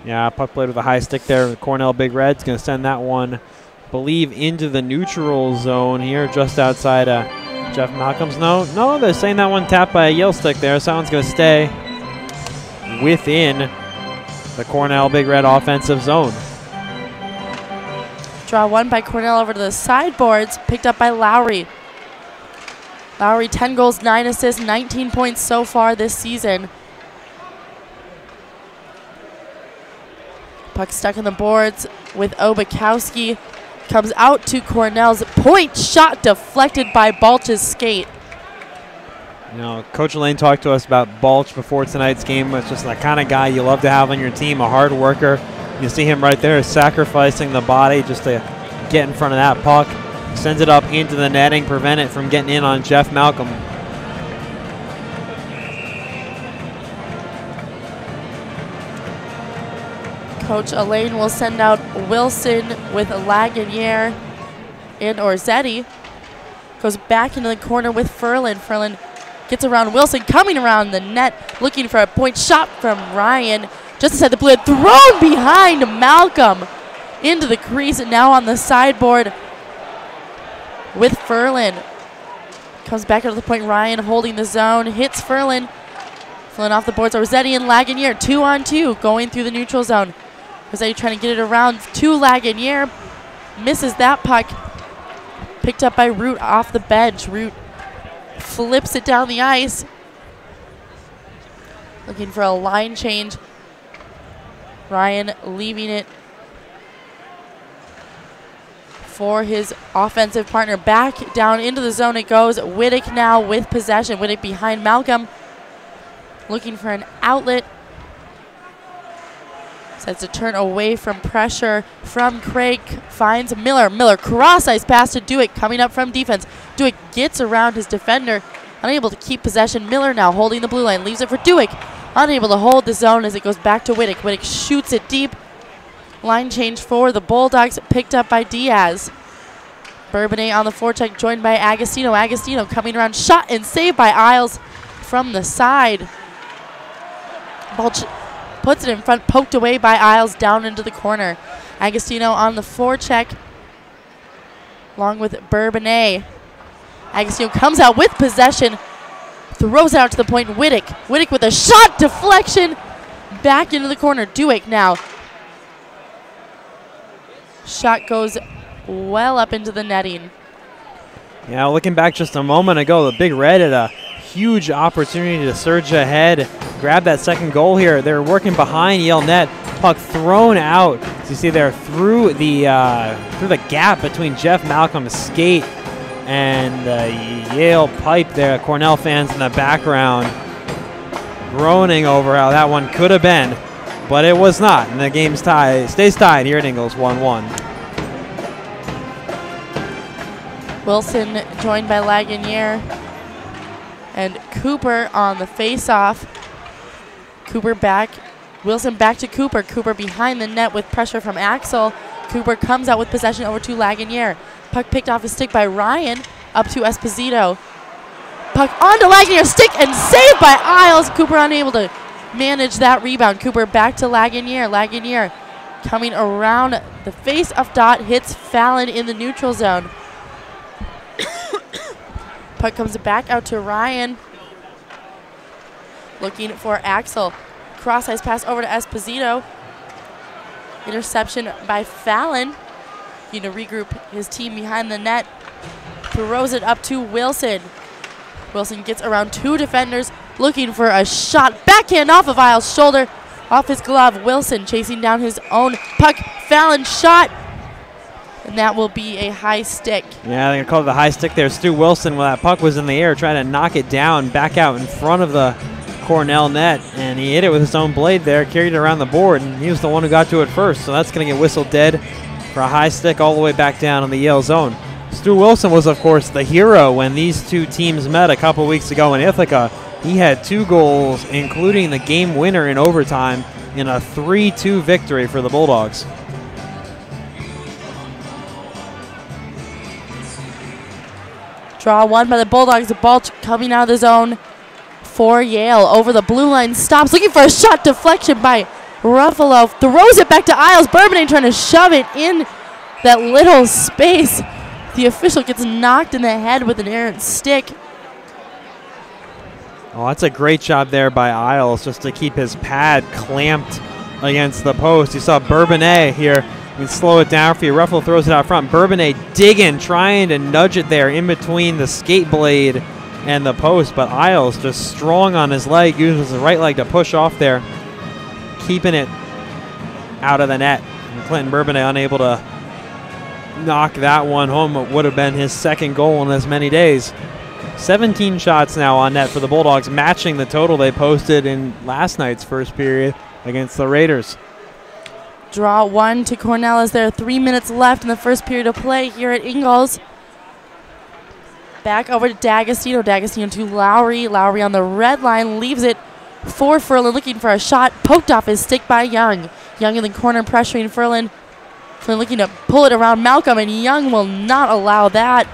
Yeah, puck played with a high stick there. Cornell Big Red's going to send that one, I believe, into the neutral zone here just outside Jeff Malcolm's. No, they're saying that one tapped by a Yale stick there, so that one's going to stay within the Cornell Big Red offensive zone. Draw one by Cornell over to the sideboards, picked up by Lowry. Lowry, 10 goals, 9 assists, 19 points so far this season. Puck stuck on the boards with Obakowski. Comes out to Cornell's point shot deflected by Balch's skate. You know, Coach Lane talked to us about Balch before tonight's game. It's just the kind of guy you love to have on your team, a hard worker. You see him right there sacrificing the body just to get in front of that puck. Sends it up into the netting, prevent it from getting in on Jeff Malcolm. Coach Elaine will send out Wilson with Lagunier and Orzetti. Goes back into the corner with Ferland. Ferland gets around Wilson, coming around the net, looking for a point shot from Ryan. Just inside the blue, thrown behind Malcolm into the crease, and now on the sideboard with Ferland. Comes back out to the point, Ryan holding the zone, hits Ferland. Ferland off the boards, Orzetti and Lagunier, 2-on-2, going through the neutral zone. Orzetti trying to get it around to Lagunier, misses that puck. Picked up by Root off the bench. Root flips it down the ice. Looking for a line change. Ryan leaving it for his offensive partner. Back down into the zone it goes. Wittick now with possession. Wittick behind Malcolm. Looking for an outlet. Sets a turn away from pressure from Craig. Finds Miller. Miller cross-ice pass to Dewick coming up from defense. Dewick gets around his defender. Unable to keep possession. Miller now holding the blue line. Leaves it for Dewick. Unable to hold the zone as it goes back to Wittick. Wittick shoots it deep. Line change for the Bulldogs, picked up by Diaz. Bourbonnais on the forecheck, joined by Agostino. Agostino coming around, shot and saved by Isles from the side. Balch puts it in front, poked away by Isles down into the corner. Agostino on the forecheck, along with Bourbonnais. Agostino comes out with possession, throws it out to the point. Wittick. Wittick with a shot deflection. Back into the corner. Dewick now. Shot goes well up into the netting. Yeah, looking back just a moment ago, the Big Red had a huge opportunity to surge ahead, grab that second goal here. They're working behind Yale net. Puck thrown out, as you see there, through the gap between Jeff Malcolm's skate and the Yale pipe there. Cornell fans in the background groaning over how that one could have been, but it was not. And the game's tied, stays tied here at Ingles, 1-1. Wilson joined by Lagunier and Cooper on the face-off. Cooper back Wilson back to Cooper. Cooper behind the net with pressure from Axel. Cooper comes out with possession over to Lagunier. Puck picked off his stick by Ryan, up to Esposito. Puck onto Lagunier, stick and saved by Isles. Cooper unable to manage that rebound. Cooper back to Lagunier. Lagunier coming around the face of Dot, hits Fallon in the neutral zone. Puck comes back out to Ryan. Looking for Axel. Cross-ice pass over to Esposito. Interception by Fallon. Going to regroup his team behind the net. Throws it up to Wilson. Wilson gets around 2 defenders, looking for a shot. Backhand off of Isles' shoulder, off his glove. Wilson chasing down his own puck. Fallon shot, and that will be a high stick. Yeah, they're going to call it the high stick there. Stu Wilson, when that puck was in the air, trying to knock it down back out in front of the Cornell net, and he hit it with his own blade there, carried it around the board, and he was the one who got to it first. So that's going to get whistled dead for a high stick all the way back down in the Yale zone. Stu Wilson was, of course, the hero when these two teams met a couple weeks ago in Ithaca. He had 2 goals, including the game winner in overtime, in a 3-2 victory for the Bulldogs. Draw one by the Bulldogs. The ball coming out of the zone for Yale. Over the blue line, stops, looking for a shot. Deflection by Ruffalo. Throws it back to Isles. Bourbonnais trying to shove it in that little space. The official gets knocked in the head with an errant stick. Oh, that's a great job there by Isles just to keep his pad clamped against the post. You saw Bourbonnais here. You can slow it down for you. Ruffalo throws it out front. Bourbonnais digging, trying to nudge it there in between the skate blade and the post, but Isles just strong on his leg, uses his right leg to push off there, keeping it out of the net. And Clinton Bourbonnais unable to knock that one home. It would have been his 2nd goal in as many days. 17 shots now on net for the Bulldogs, matching the total they posted in last night's first period against the Raiders. Draw one to Cornell as there are 3 minutes left in the first period of play here at Ingalls. Back over to D'Agostino. D'Agostino to Lowry. Lowry on the red line leaves it for Furlan, looking for a shot. Poked off his stick by Young. Young in the corner pressuring Furlan. Furlan looking to pull it around Malcolm, and Young will not allow that.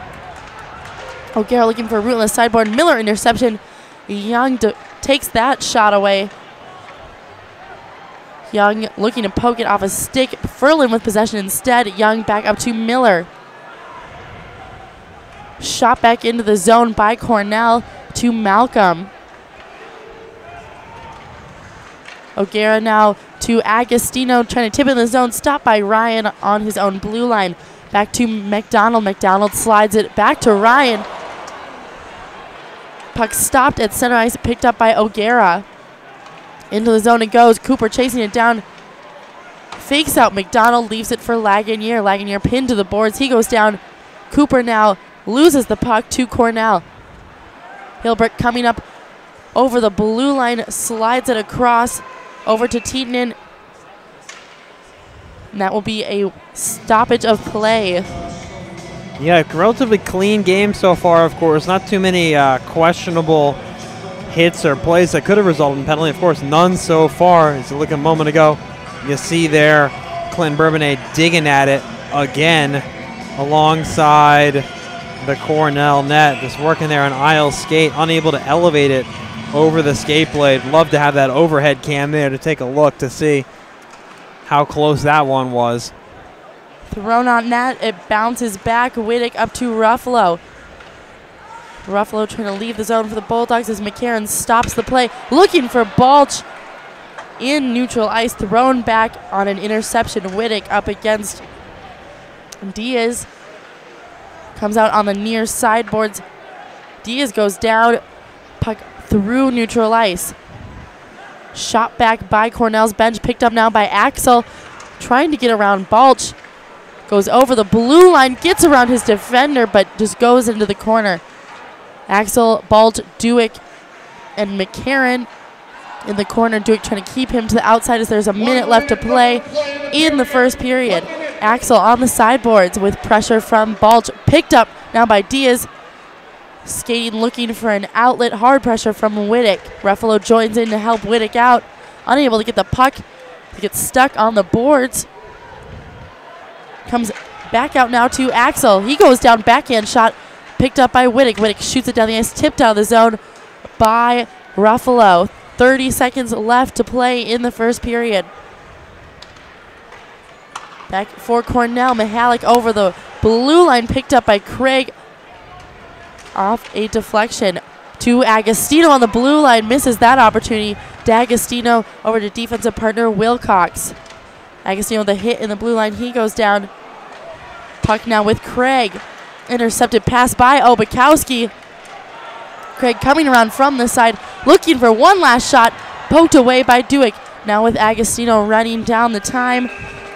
O'Gara looking for a route on the sideboard. Miller interception. Young takes that shot away. Young looking to poke it off a stick. Furlan with possession instead. Young back up to Miller. Shot back into the zone by Cornell to Malcolm. O'Gara now to Agostino, trying to tip in the zone. Stopped by Ryan on his own blue line. Back to McDonald. McDonald slides it back to Ryan. Puck stopped at center ice, picked up by O'Gara. Into the zone it goes. Cooper chasing it down. Fakes out McDonald, leaves it for Lagunier. Lagunier pinned to the boards. He goes down. Cooper now loses the puck to Cornell. Hilbert coming up over the blue line, slides it across over to Tietinen. And that will be a stoppage of play. Yeah, relatively clean game so far, of course. Not too many questionable hits or plays that could have resulted in penalty. Of course, none so far. As you look a moment ago, you see there Clinton Bourbonnais digging at it again alongside the Cornell net. Just working there on Isles' skate, unable to elevate it over the skate blade. Love to have that overhead cam there to take a look to see how close that one was. Thrown on net, it bounces back. Wittick up to Ruffalo. Ruffalo trying to leave the zone for the Bulldogs as McCarron stops the play. Looking for Balch in neutral ice. Thrown back on an interception. Wittick up against Diaz. Comes out on the near sideboards. Diaz goes down. Puck through neutral ice. Shot back by Cornell's bench. Picked up now by Axel. Trying to get around Balch. Goes over the blue line. Gets around his defender, but just goes into the corner. Axel, Balch, Dewick, and McCarron in the corner. Dewick trying to keep him to the outside as there's a minute left to play in the first period. Axel on the sideboards with pressure from Balch. Picked up now by Diaz. Skating, looking for an outlet. Hard pressure from Wittick. Ruffalo joins in to help Wittick out. unable to get the puck to get stuck on the boards. Comes back out now to Axel. He goes down, backhand shot picked up by Wittick. Wittick shoots it down the ice, tipped out of the zone by Ruffalo. 30 seconds left to play in the first period. Back for Cornell. Mihalik over the blue line, picked up by Craig off a deflection to Agostino on the blue line, misses that opportunity. D'Agostino over to defensive partner Wilcox. Agostino with a hit in the blue line, he goes down. Puck now with Craig. Intercepted pass by Obakowski. Craig coming around from the side, looking for one last shot, poked away by Dewick. Now with Agostino running down the time.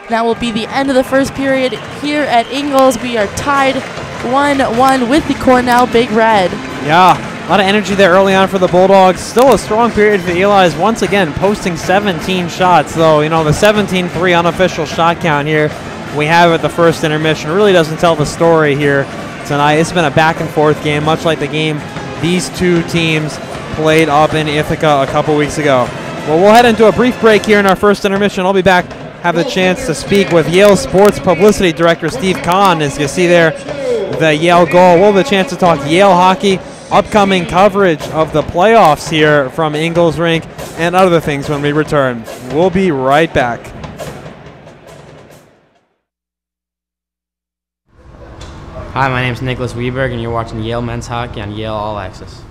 That will be the end of the first period here at Ingles. We are tied 1-1 with the Cornell Big Red. Yeah, a lot of energy there early on for the Bulldogs. Still a strong period for the Eli's, once again posting 17 shots, though, you know, the 17-3 unofficial shot count here we have at the first intermission really doesn't tell the story here tonight. It's been a back and forth game, much like the game these two teams played up in Ithaca a couple weeks ago. Well, we'll head into a brief break here in our first intermission. I'll be back, have the chance to speak with Yale Sports Publicity Director Steve Kahn. As you see there, the Yale goal. We'll have the chance to talk Yale hockey, upcoming coverage of the playoffs here from Ingles Rink, and other things when we return. We'll be right back. Hi, my name is Nicholas Weberg, and you're watching Yale Men's Hockey on Yale All Access.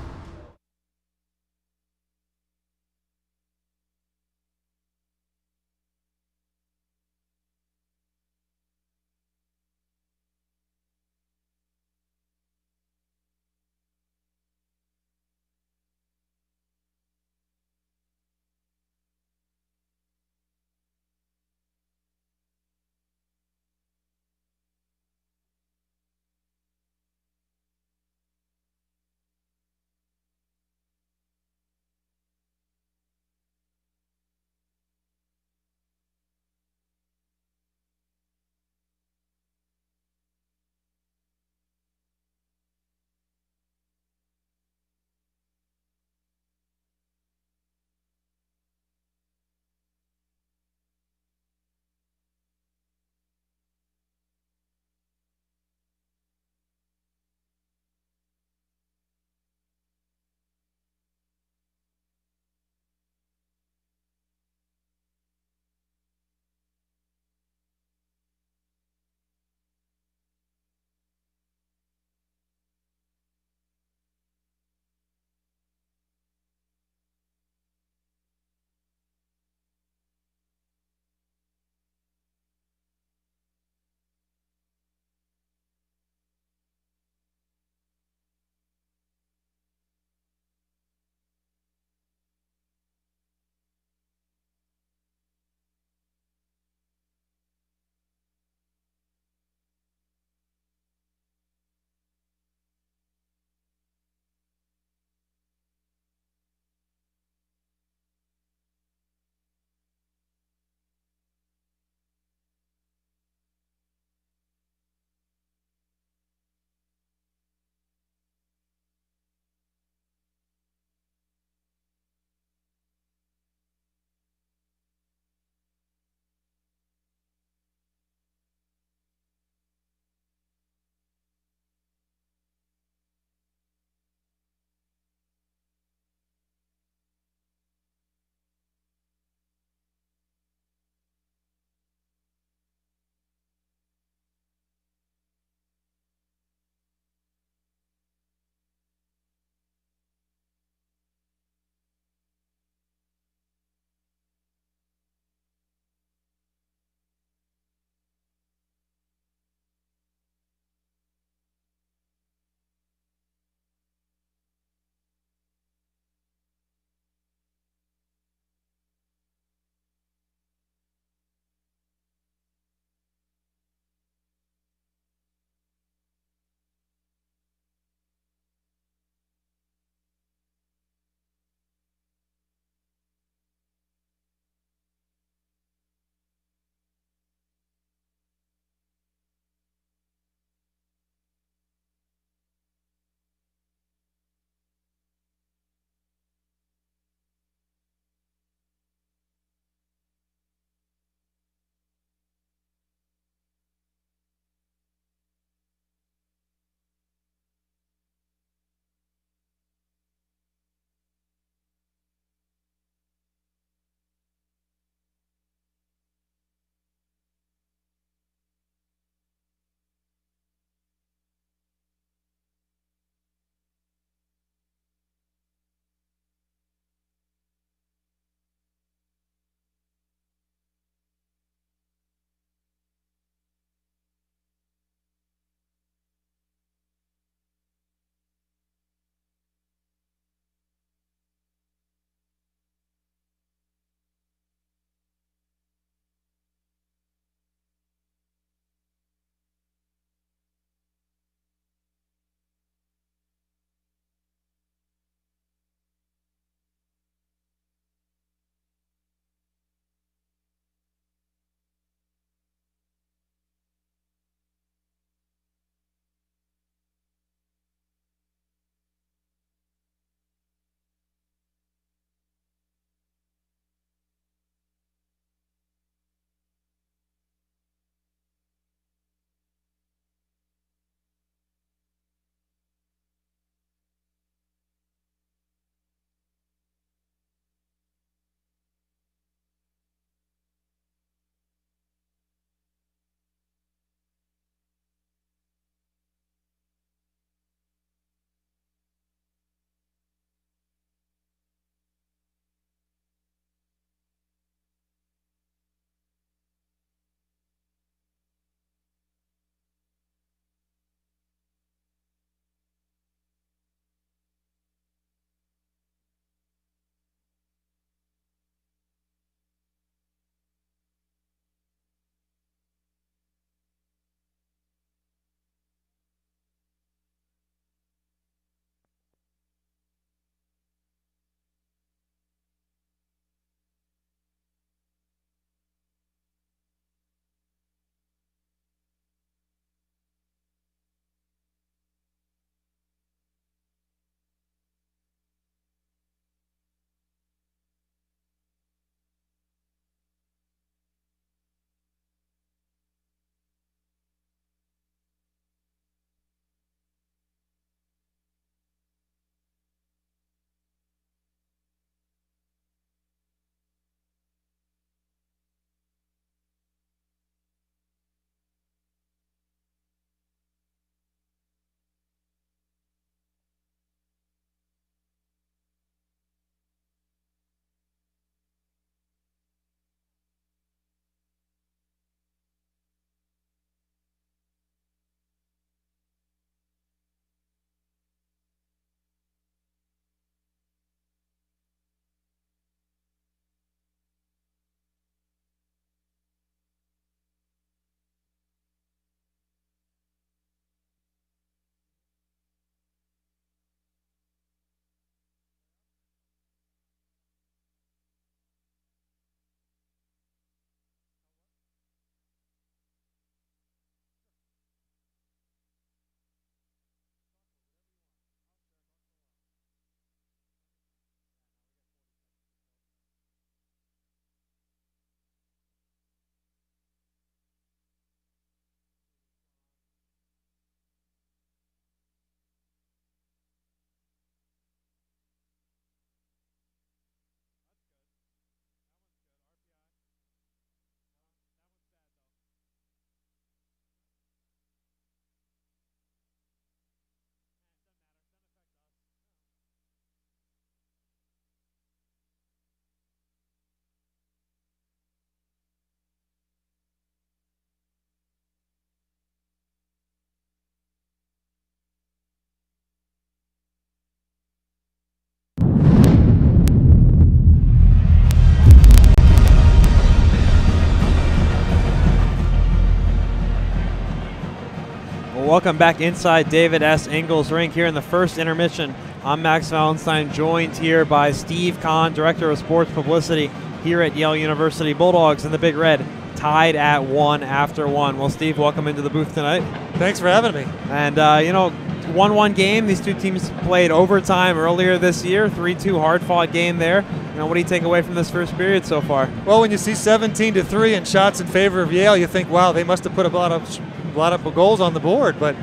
Welcome back inside David S. Ingles Rink here in the first intermission. I'm Max Valenstein, joined here by Steve Kahn, Director of Sports Publicity here at Yale University. Bulldogs in the Big Red tied at 1 after 1. Well, Steve, welcome into the booth tonight. Thanks for having me. And, 1-1 game. These two teams played overtime earlier this year. 3-2 hard-fought game there. What do you take away from this first period so far? Well, when you see 17-3 and shots in favor of Yale, you think, wow, they must have put a lot of goals on the board. But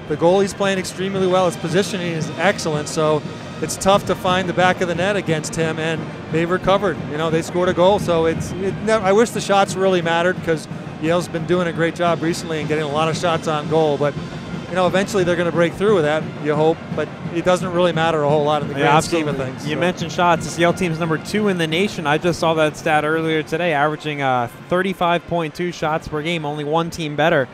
the goalie's playing extremely well. His positioning is excellent. So it's tough to find the back of the net against him, and they've recovered. They scored a goal. So I wish the shots really mattered, because Yale's been doing a great job recently and getting a lot of shots on goal. But eventually they're going to break through with that, you hope, but it doesn't really matter a whole lot in the grand scheme of things. You mentioned shots. This Yale team's number 2 in the nation. I just saw that stat earlier today, averaging 35.2 shots per game, only one team better.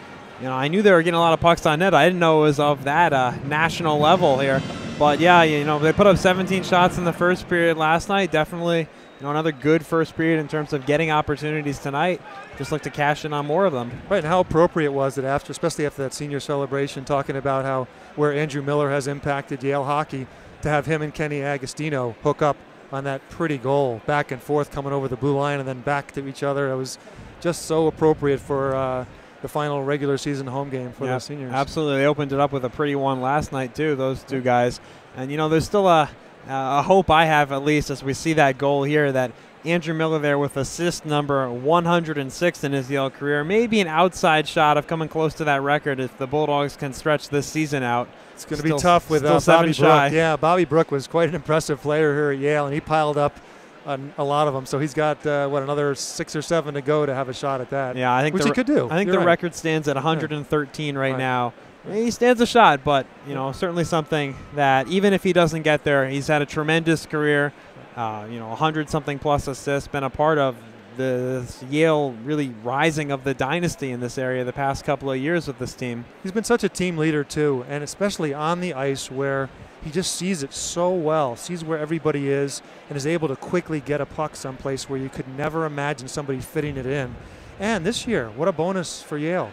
I knew they were getting a lot of pucks on net. I didn't know it was of that national level here. But, yeah, they put up 17 shots in the first period last night. Definitely another good first period in terms of getting opportunities tonight. Just look to cash in on more of them. Right, and how appropriate was it especially after that senior celebration, talking about where Andrew Miller has impacted Yale hockey, to have him and Kenny Agostino hook up on that pretty goal, back and forth coming over the blue line and then back to each other. It was just so appropriate for the final regular season home game for the seniors. Absolutely. They opened it up with a pretty one last night, too, those two guys. And, there's still a hope I have, at least, as we see that goal here, that Andrew Miller there with assist number 106 in his Yale career. Maybe an outside shot of coming close to that record if the Bulldogs can stretch this season out. It's going to be tough with Bobby Brook. Yeah, Bobby Brook was quite an impressive player here at Yale, and he piled up a lot of them. So he's got, another 6 or 7 to go to have a shot at that. Yeah, I think which he could do. I think the record stands at 113 right now. He stands a shot, but, certainly something that even if he doesn't get there, he's had a tremendous career. 100-something plus assists, been a part of the Yale really rising of the dynasty in this area the past couple of years with this team. He's been such a team leader, too, and especially on the ice, where he just sees it so well, sees where everybody is, and is able to quickly get a puck someplace where you could never imagine somebody fitting it in. And this year, what a bonus for Yale.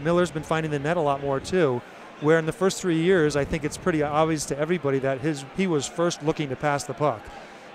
Miller's been finding the net a lot more, too, where in the first 3 years, I think it's pretty obvious to everybody that he was first looking to pass the puck.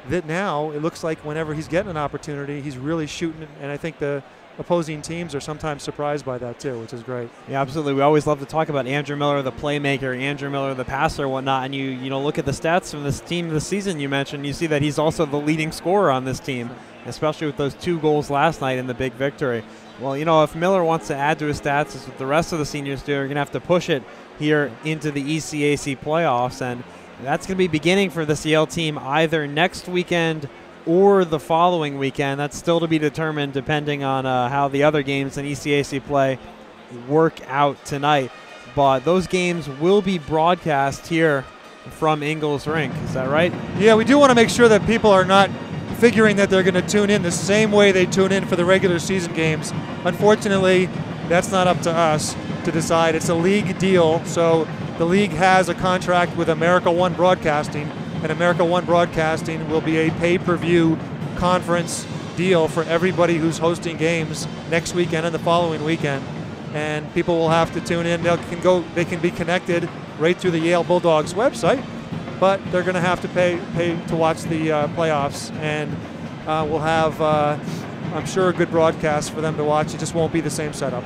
That now it looks like whenever he's getting an opportunity, he's really shooting it, and I think the opposing teams are sometimes surprised by that too, which is great. Yeah, absolutely. We always love to talk about Andrew Miller, the playmaker, Andrew Miller, the passer, whatnot, and you look at the stats from this team this season you mentioned, you see that he's also the leading scorer on this team, especially with those 2 goals last night in the big victory. Well, if Miller wants to add to his stats, as what the rest of the seniors do, are going to have to push it here into the ECAC playoffs, and that's going to be beginning for this Yale team either next weekend or the following weekend. That's still to be determined depending on how the other games in ECAC play work out tonight. But those games will be broadcast here from Ingles Rink. Is that right? Yeah, we do want to make sure that people are not figuring that they're going to tune in the same way they tune in for the regular season games. Unfortunately, that's not up to us to decide. It's a league deal, so the league has a contract with America One Broadcasting, and America One Broadcasting will be a pay-per-view conference deal for everybody who's hosting games next weekend and the following weekend. And people will have to tune in. They can be connected right through the Yale Bulldogs website, but they're going to have to pay to watch the playoffs, and we'll have, I'm sure, a good broadcast for them to watch. It just won't be the same setup.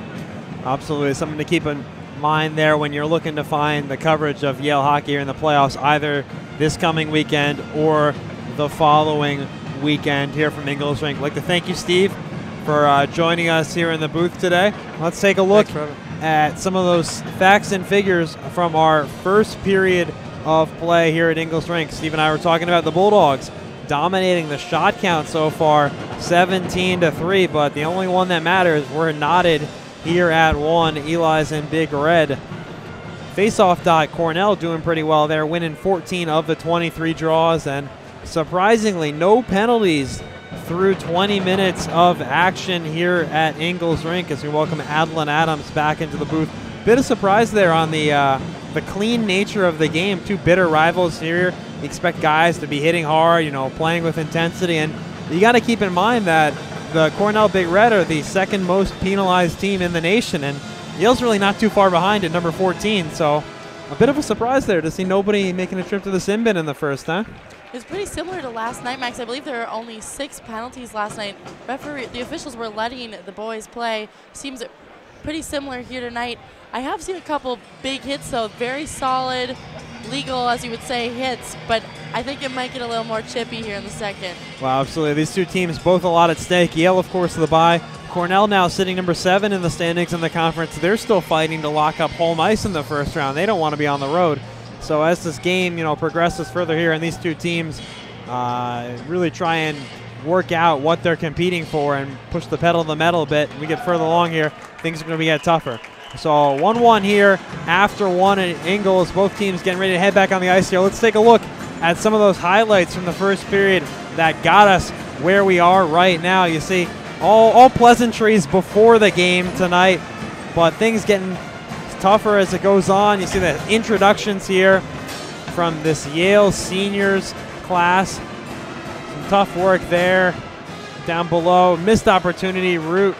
Absolutely. Something to keep in mind there when you're looking to find the coverage of Yale hockey in the playoffs, either this coming weekend or the following weekend here from Ingles Rink. I'd like to thank you, Steve, for joining us here in the booth today. Let's take a look at some of those facts and figures from our first period of play here at Ingles Rink. Steve and I were talking about the Bulldogs dominating the shot count so far, 17-3, but the only one that matters, we're knotted here at 1. Eli's in Big Red. Faceoff dot Cornell doing pretty well there, winning 14 of the 23 draws, and surprisingly no penalties through 20 minutes of action here at Ingles Rink as we welcome Adeline Adams back into the booth. Bit of surprise there on the clean nature of the game. 2 bitter rivals here. You expect guys to be hitting hard, playing with intensity, and you got to keep in mind that the Cornell Big Red are the second most penalized team in the nation, and Yale's really not too far behind at number 14, so a bit of a surprise there to see nobody making a trip to the sin bin in the first, huh? It was pretty similar to last night, Max. I believe there were only 6 penalties last night. The officials were letting the boys play. Seems pretty similar here tonight. I have seen a couple big hits, though. Very solid, legal, as you would say, hits. But I think it might get a little more chippy here in the second. Wow, absolutely. These two teams both a lot at stake. Yale, of course, to the bye. Cornell now sitting number 7 in the standings in the conference. They're still fighting to lock up home ice in the first round. They don't want to be on the road. So as this game, progresses further here, and these two teams really try and work out what they're competing for and push the pedal to the metal a bit, and we get further along here, things are going to get tougher. So 1-1 here after 1 at Ingles. Both teams getting ready to head back on the ice here. Let's take a look at some of those highlights from the first period that got us where we are right now. You see all pleasantries before the game tonight, but things getting tougher as it goes on. You see the introductions here from this Yale seniors class. Some tough work there. Down below, missed opportunity. Root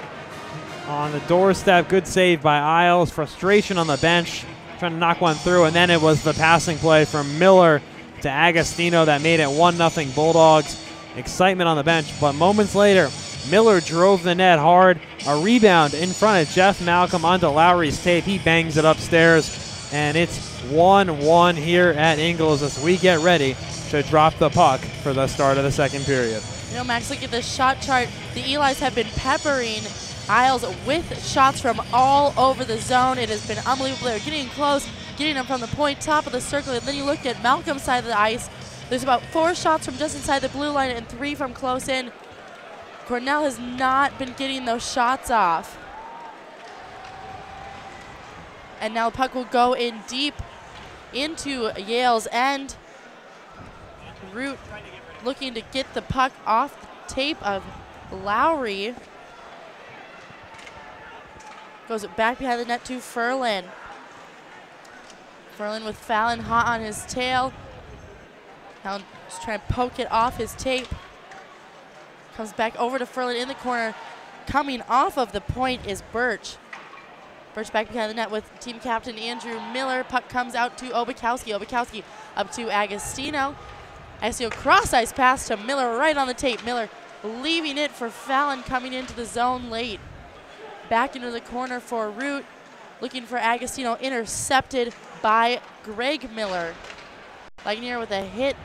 on the doorstep. Good save by Isles. Frustration on the bench, trying to knock one through, and then it was the passing play from Miller to Agostino that made it 1-0 Bulldogs. Excitement on the bench, but moments later, Miller drove the net hard. A rebound in front of Jeff Malcolm onto Lowry's tape. He bangs it upstairs, and it's 1-1 here at Ingles as we get ready to drop the puck for the start of the second period. Max, look at this shot chart. The Elis have been peppering Isles with shots from all over the zone. It has been unbelievable. They're getting close, getting them from the point, top of the circle, and then you look at Malcolm's side of the ice. There's about 4 shots from just inside the blue line and 3 from close in. Cornell has not been getting those shots off. And now the puck will go in deep into Yale's end. Root looking to get the puck off the tape of Lowry. Goes back behind the net to Ferlin. Ferlin with Fallon hot on his tail. Now just trying to poke it off his tape. Comes back over to Ferlin in the corner. Coming off of the point is Birch. Birch back behind the net with team captain Andrew Miller. Puck comes out to Obakowski. Obakowski up to Agostino. Agostino cross ice pass to Miller right on the tape. Miller leaving it for Fallon coming into the zone late. Back into the corner for Root. Looking for Agostino, intercepted by Greg Miller. Lagunier with a hit.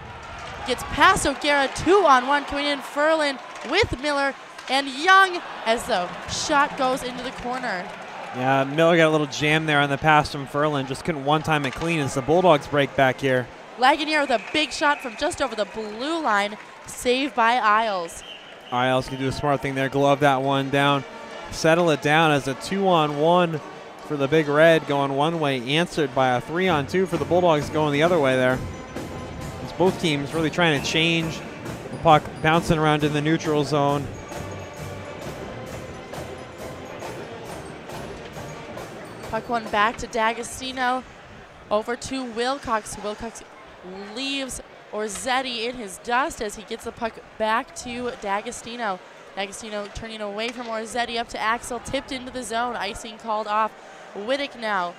Gets past O'Gara, 2-on-1 coming in. Ferlin with Miller and Young as the shot goes into the corner. Yeah, Miller got a little jam there on the pass from Ferlin. Just couldn't one-time it clean as the Bulldogs break back here. Lagunier with a big shot from just over the blue line. Saved by Isles. Isles can do a smart thing there. Glove that one down. Settle it down as a 2-on-1 for the Big Red going one way. Answered by a 3-on-2 for the Bulldogs going the other way there. Both teams really trying to change the puck, bouncing around in the neutral zone. Puck one back to D'Agostino. Over to Wilcox. Wilcox leaves Orzetti in his dust as he gets the puck back to D'Agostino. D'Agostino turning away from Orzetti up to Axel, tipped into the zone. Icing called off. Wittick now.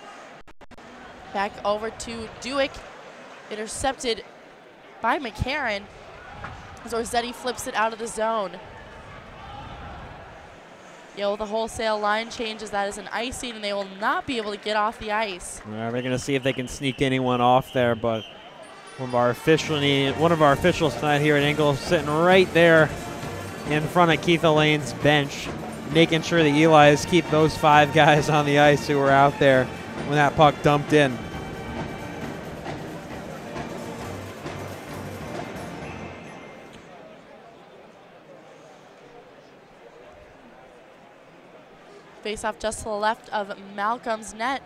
Back over to Dewick. Intercepted by McCarron as Orzetti flips it out of the zone. The wholesale line changes. That is an icing, and they will not be able to get off the ice. We're going to see if they can sneak anyone off there, but one of our officials tonight here at Ingles sitting right there in front of Keith Elaine's bench, making sure the Elis keep those 5 guys on the ice who were out there when that puck dumped in. Face off just to the left of Malcolm's net.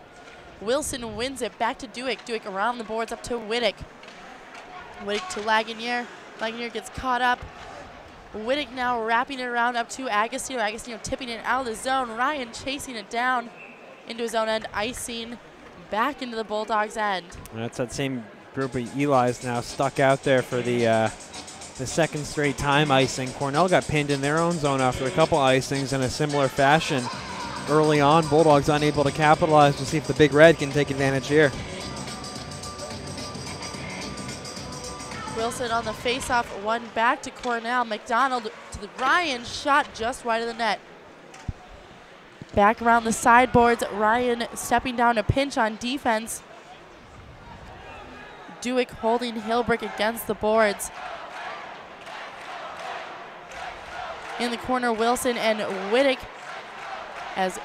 Wilson wins it back to Dewick. Dewick around the boards up to Wittick. Wittick to Lagunier. Lagunier gets caught up. Wittick now wrapping it around up to Agostino. Agostino tipping it out of the zone. Ryan chasing it down into his own end. Icing back into the Bulldogs' end. That's that same group of Elis now stuck out there for the second straight time icing. Cornell got pinned in their own zone after a couple icings in a similar fashion early on. Bulldogs unable to capitalize. We'll see if the Big Red can take advantage here. Wilson on the face-off, one back to Cornell. McDonald to the Ryan, shot just wide of the net. Back around the sideboards, Ryan stepping down to pinch on defense. Dewick holding Hilbrick against the boards. In the corner, Wilson and Wittick as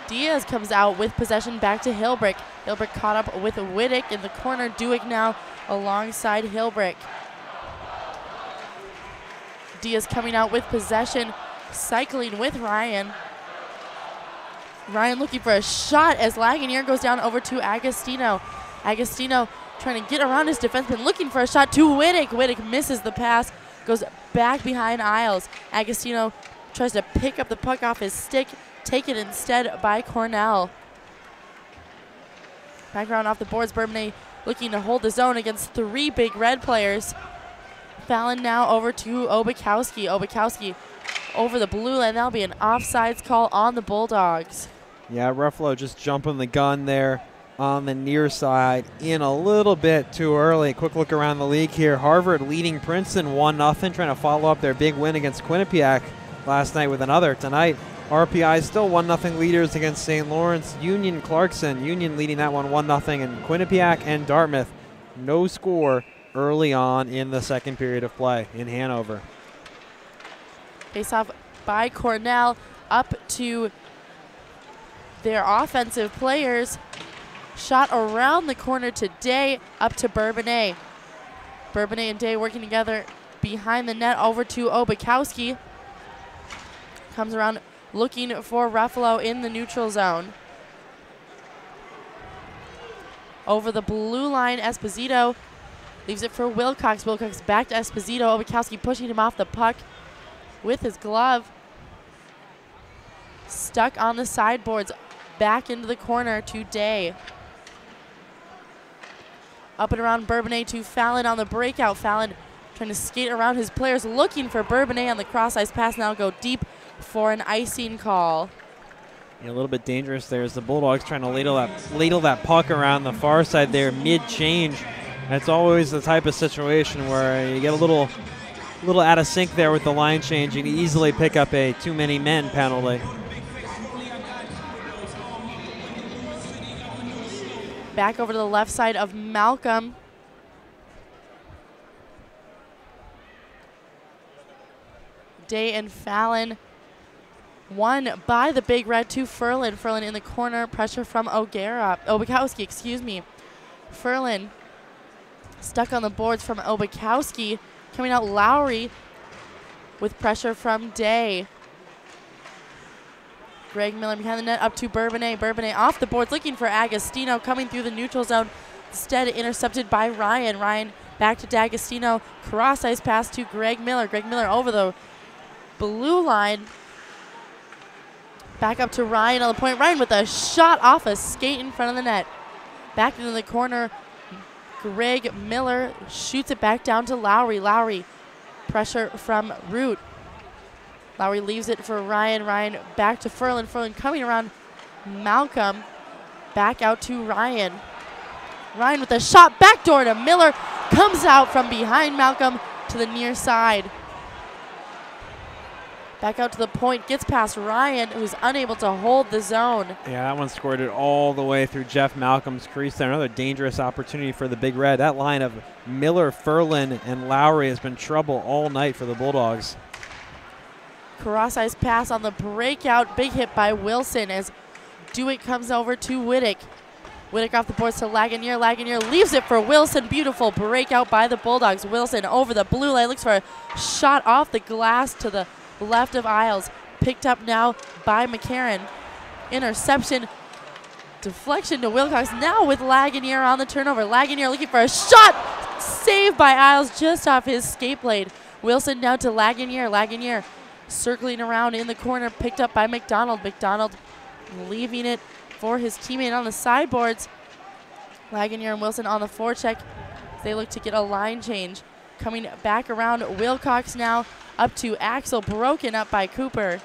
Diaz comes out with possession back to Hilbrick. Hilbrick caught up with Wittick in the corner. Dewick now alongside Hilbrick. Diaz coming out with possession, cycling with Ryan. Ryan looking for a shot as Lagunier goes down over to Agostino. Agostino trying to get around his defenseman, looking for a shot to Wittick. Wittick misses the pass, goes back behind Isles. Agostino tries to pick up the puck off his stick, taken instead by Cornell. Back around off the boards, Bourbonnais looking to hold the zone against 3 Big Red players. Fallon now over to Obakowski. Obakowski over the blue line. That'll be an offsides call on the Bulldogs. Yeah, Ruffalo just jumping the gun there on the near side in a little bit too early. Quick look around the league here. Harvard leading Princeton 1-0, trying to follow up their big win against Quinnipiac last night with another. Tonight, RPI still 1-0 leaders against St. Lawrence. Union Clarkson, Union leading that one 1-0, and Quinnipiac and Dartmouth, no score early on in the second period of play in Hanover. Face off by Cornell up to their offensive players. Shot around the corner to Day, up to Bourbonnais. Bourbonnais and Day working together behind the net over to Obakowski. Comes around looking for Ruffalo in the neutral zone. Over the blue line, Esposito leaves it for Wilcox. Wilcox back to Esposito. Obakowski pushing him off the puck with his glove. Stuck on the sideboards. Back into the corner to Day. Up and around Bourbonnais to Fallon on the breakout. Fallon trying to skate around his players, looking for Bourbonnais on the cross-ice pass. Now go deep for an icing call. Yeah, a little bit dangerous there as the Bulldogs trying to ladle that puck around the far side there mid-change. That's always the type of situation where you get a little out of sync there with the line change. You can easily pick up a too many men penalty. Back over to the left side of Malcolm. Day and Fallon. One by the Big Red to Furlan. Furlan in the corner. Pressure from Obakowski, excuse me. Furlan stuck on the boards from Obakowski. Coming out Lowry with pressure from Day. Greg Miller behind the net up to Bourbonnais. Bourbonnais off the boards looking for Agostino, coming through the neutral zone. Instead intercepted by Ryan. Ryan back to D'Agostino. Cross-ice pass to Greg Miller. Greg Miller over the blue line. Back up to Ryan on the point. Ryan with a shot off a skate in front of the net. Back into the corner. Greg Miller shoots it back down to Lowry. Lowry pressure from Root. Lowry leaves it for Ryan. Ryan back to Furlan. Furlan coming around Malcolm. Back out to Ryan. Ryan with a shot backdoor to Miller. Comes out from behind Malcolm to the near side. Back out to the point. Gets past Ryan, who's unable to hold the zone. Yeah, that one scored it all the way through Jeff Malcolm's crease there. Another dangerous opportunity for the Big Red. That line of Miller, Furlan, and Lowry has been trouble all night for the Bulldogs. Cross-ice pass on the breakout. Big hit by Wilson as Dewitt comes over to Wittick. Wittick off the boards to Lagunier. Lagunier leaves it for Wilson. Beautiful breakout by the Bulldogs. Wilson over the blue line. Looks for a shot off the glass to the left of Isles. Picked up now by McCarron. Interception. Deflection to Wilcox. Now with Lagunier on the turnover. Lagunier looking for a shot. Saved by Isles just off his skate blade. Wilson now to Lagunier. Lagunier circling around in the corner, picked up by McDonald. McDonald leaving it for his teammate on the sideboards. Lagunier and Wilson on the forecheck. They look to get a line change. Coming back around, Wilcox now up to Axel, broken up by Cooper.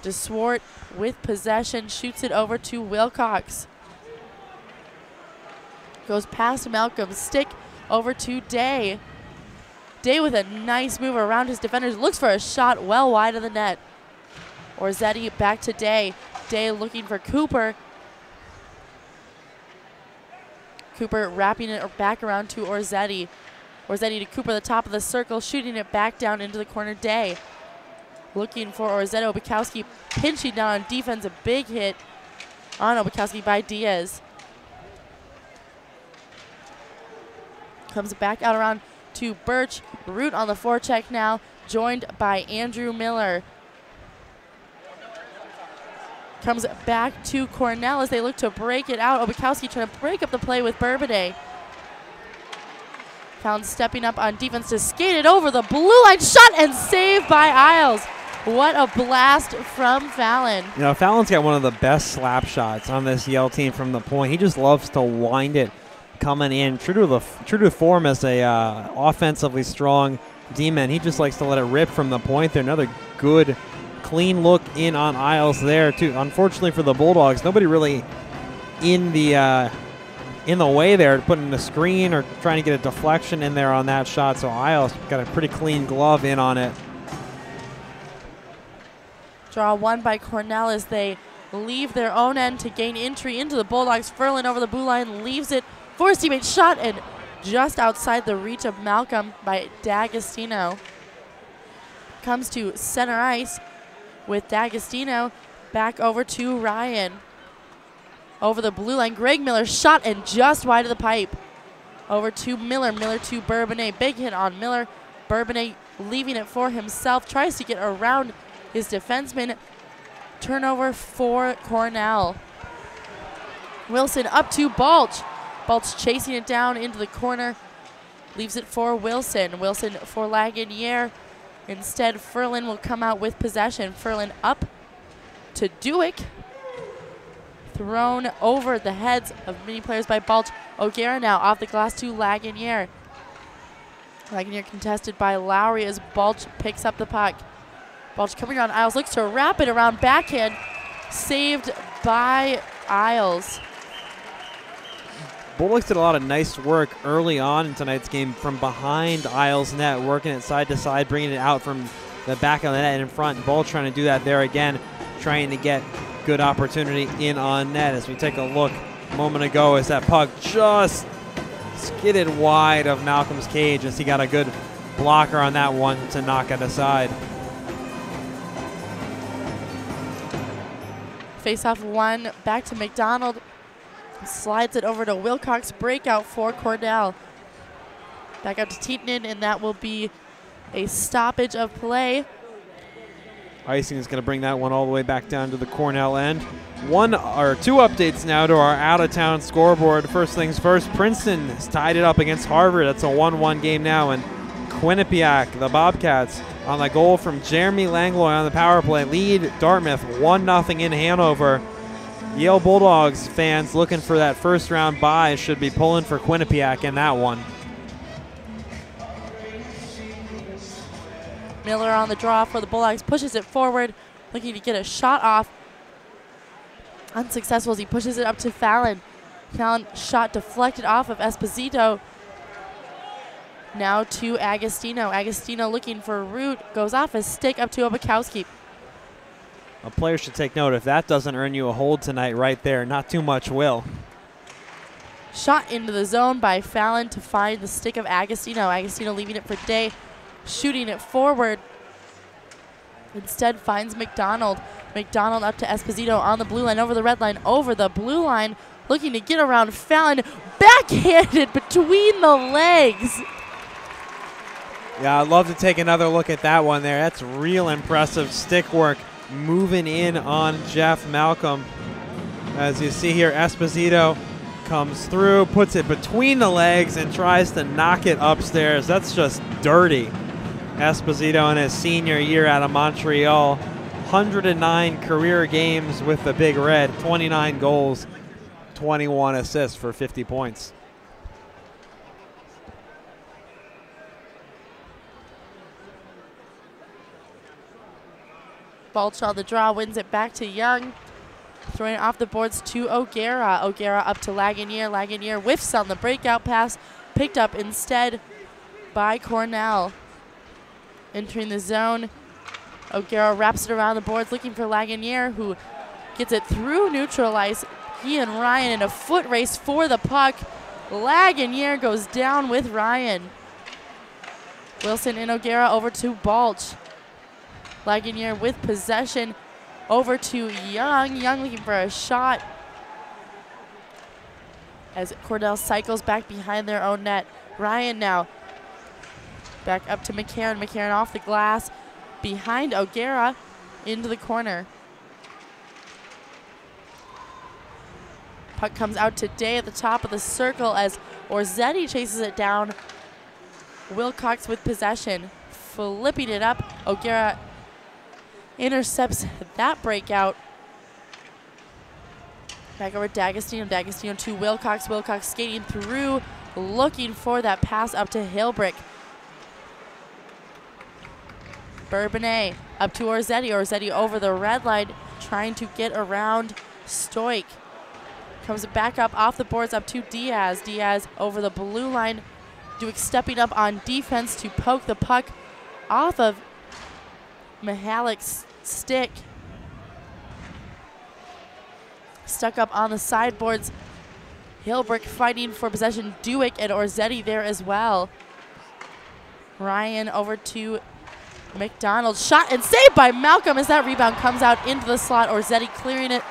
DeSwart with possession, shoots it over to Wilcox. Goes past Malcolm, stick over to Day. Day with a nice move around his defenders, looks for a shot well wide of the net. Orzetti back to Day. Day looking for Cooper. Cooper wrapping it back around to Orzetti. Orzetti to Cooper, the top of the circle, shooting it back down into the corner. Day looking for Orzetti. Obukowski pinching down on defense, a big hit on Obukowski by Diaz. Comes back out around to Birch. Root on the forecheck now, joined by Andrew Miller. Comes back to Cornell as they look to break it out. Obukowski trying to break up the play with Bourbonnais. Found stepping up on defense to skate it over the blue line. Shot and saved by Isles. What a blast from Fallon. You know, Fallon's got one of the best slap shots on this Yale team from the point. He just loves to wind it coming in. True to form as a offensively strong D-man. He just likes to let it rip from the point there. Another good, clean look in on Isles there, too. Unfortunately for the Bulldogs, nobody really in the way there, putting the screen or trying to get a deflection in there on that shot. So Isles got a pretty clean glove in on it. Draw one by Cornell as they leave their own end to gain entry into the Bulldogs. Ferlin over the blue line leaves it for his teammate. Shot and just outside the reach of Malcolm by D'Agostino. Comes to center ice with D'Agostino back over to Ryan. Over the blue line, Greg Miller shot and just wide of the pipe. Over to Miller, Miller to Bourbonnais. Big hit on Miller. Bourbonnais leaving it for himself, tries to get around his defenseman. Turnover for Cornell. Wilson up to Balch. Balch chasing it down into the corner. Leaves it for Wilson. Wilson for Lagunier. Instead, Ferlin will come out with possession. Ferlin up to Dewick. Thrown over the heads of many players by Balch. O'Gara now off the glass to Lagunier. Lagunier contested by Lowry as Balch picks up the puck. Balch coming around Isles, looks to wrap it around backhand. Saved by Isles. Bulldogs did a lot of nice work early on in tonight's game from behind Isles' net, working it side to side, bringing it out from the back of the net in front. Ball trying to do that there again, trying to get good opportunity in on net. As we take a look a moment ago as that puck just skidded wide of Malcolm's cage as he got a good blocker on that one to knock it aside. Face-off one, back to McDonald. Slides it over to Wilcox, breakout for Cornell. Back out to Tietinen, and that will be a stoppage of play. Icing is going to bring that one all the way back down to the Cornell end. Two updates now to our out-of-town scoreboard. First things first, Princeton has tied it up against Harvard. That's a 1-1 game now, and Quinnipiac, the Bobcats, on the goal from Jeremy Langlois on the power play, lead Dartmouth 1-0 in Hanover. Yale Bulldogs fans looking for that first round bye should be pulling for Quinnipiac in that one. Miller on the draw for the Bulldogs, pushes it forward, looking to get a shot off. Unsuccessful as he pushes it up to Fallon. Fallon shot deflected off of Esposito. Now to Agostino. Agostino looking for Root, goes off his stick up to Obukowski. A player should take note, if that doesn't earn you a hold tonight right there, not too much will. Shot into the zone by Fallon to find the stick of Agostino. Agostino leaving it for Day, shooting it forward. Instead finds McDonald. McDonald up to Esposito on the blue line, over the red line, over the blue line, looking to get around Fallon. Backhanded between the legs. Yeah, I'd love to take another look at that one there. That's real impressive stick work. Moving in on Jeff Malcolm. As you see here, Esposito comes through, puts it between the legs, and tries to knock it upstairs. That's just dirty. Esposito in his senior year out of Montreal. 109 career games with the Big Red, 29 goals, 21 assists for 50 points. Balch on the draw, wins it back to Young. Throwing it off the boards to O'Gara. O'Gara up to Lagunier. Lagunier whiffs on the breakout pass. Picked up instead by Cornell. Entering the zone. O'Gara wraps it around the boards looking for Lagunier, who gets it through neutral ice. He and Ryan in a foot race for the puck. Lagunier goes down with Ryan. Wilson and O'Gara over to Balch. Lagunier with possession over to Young. Young looking for a shot as Cornell cycles back behind their own net. Ryan now back up to McCarron. McCarron off the glass behind O'Gara into the corner. Puck comes out to Day at the top of the circle as Orzetti chases it down. Wilcox with possession, flipping it up. O'Gara intercepts that breakout. Back over D'Agostino. D'Agostino to Wilcox. Wilcox skating through, looking for that pass up to Hilbrick. Bourbonnais up to Orzetti. Orzetti over the red line, trying to get around Stoik. Comes back up off the boards up to Diaz. Diaz over the blue line. Duick stepping up on defense to poke the puck off of Mihalik's stick. Stuck up on the sideboards. Hilbrick fighting for possession. Duick and Orzetti there as well. Ryan over to McDonald. Shot and saved by Malcolm as that rebound comes out into the slot. Orzetti clearing it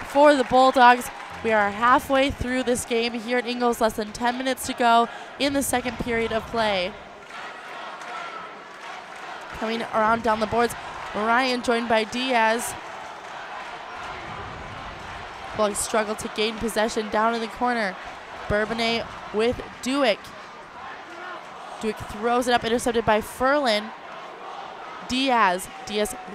for the Bulldogs. We are halfway through this game here at Ingles, less than 10 minutes to go in the second period of play. Coming around down the boards, Ryan joined by Diaz. Bulldogs struggle to gain possession down in the corner. Bourbonnais with Duick. Duick throws it up, intercepted by Ferlin. Diaz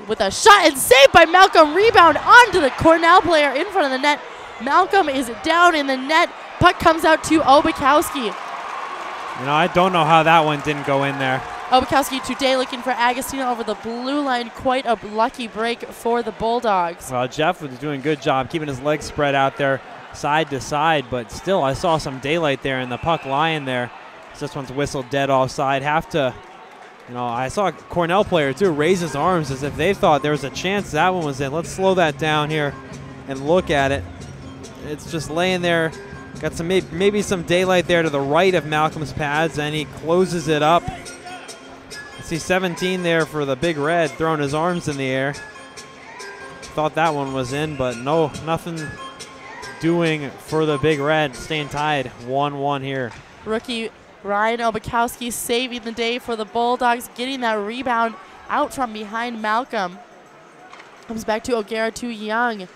with a shot and saved by Malcolm. Rebound onto the Cornell player in front of the net. Malcolm is down in the net. Puck comes out to Obakowski. You know, I don't know how that one didn't go in there. Obakowski today looking for Agostino over the blue line. Quite a lucky break for the Bulldogs. Well, Jeff was doing a good job keeping his legs spread out there side to side, but still I saw some daylight there and the puck lying there. So this one's whistled dead offside. Have to, you know, I saw a Cornell player too raise his arms as if they thought there was a chance that one was in. Let's slow that down here and look at it. It's just laying there. Got some maybe some daylight there to the right of Malcolm's pads, and he closes it up. I see 17 there for the Big Red throwing his arms in the air. Thought that one was in, but no, nothing doing for the Big Red. Staying tied 1-1 here. Rookie Ryan Obakowski saving the day for the Bulldogs, getting that rebound out from behind Malcolm. Comes back to O'Gara to Young.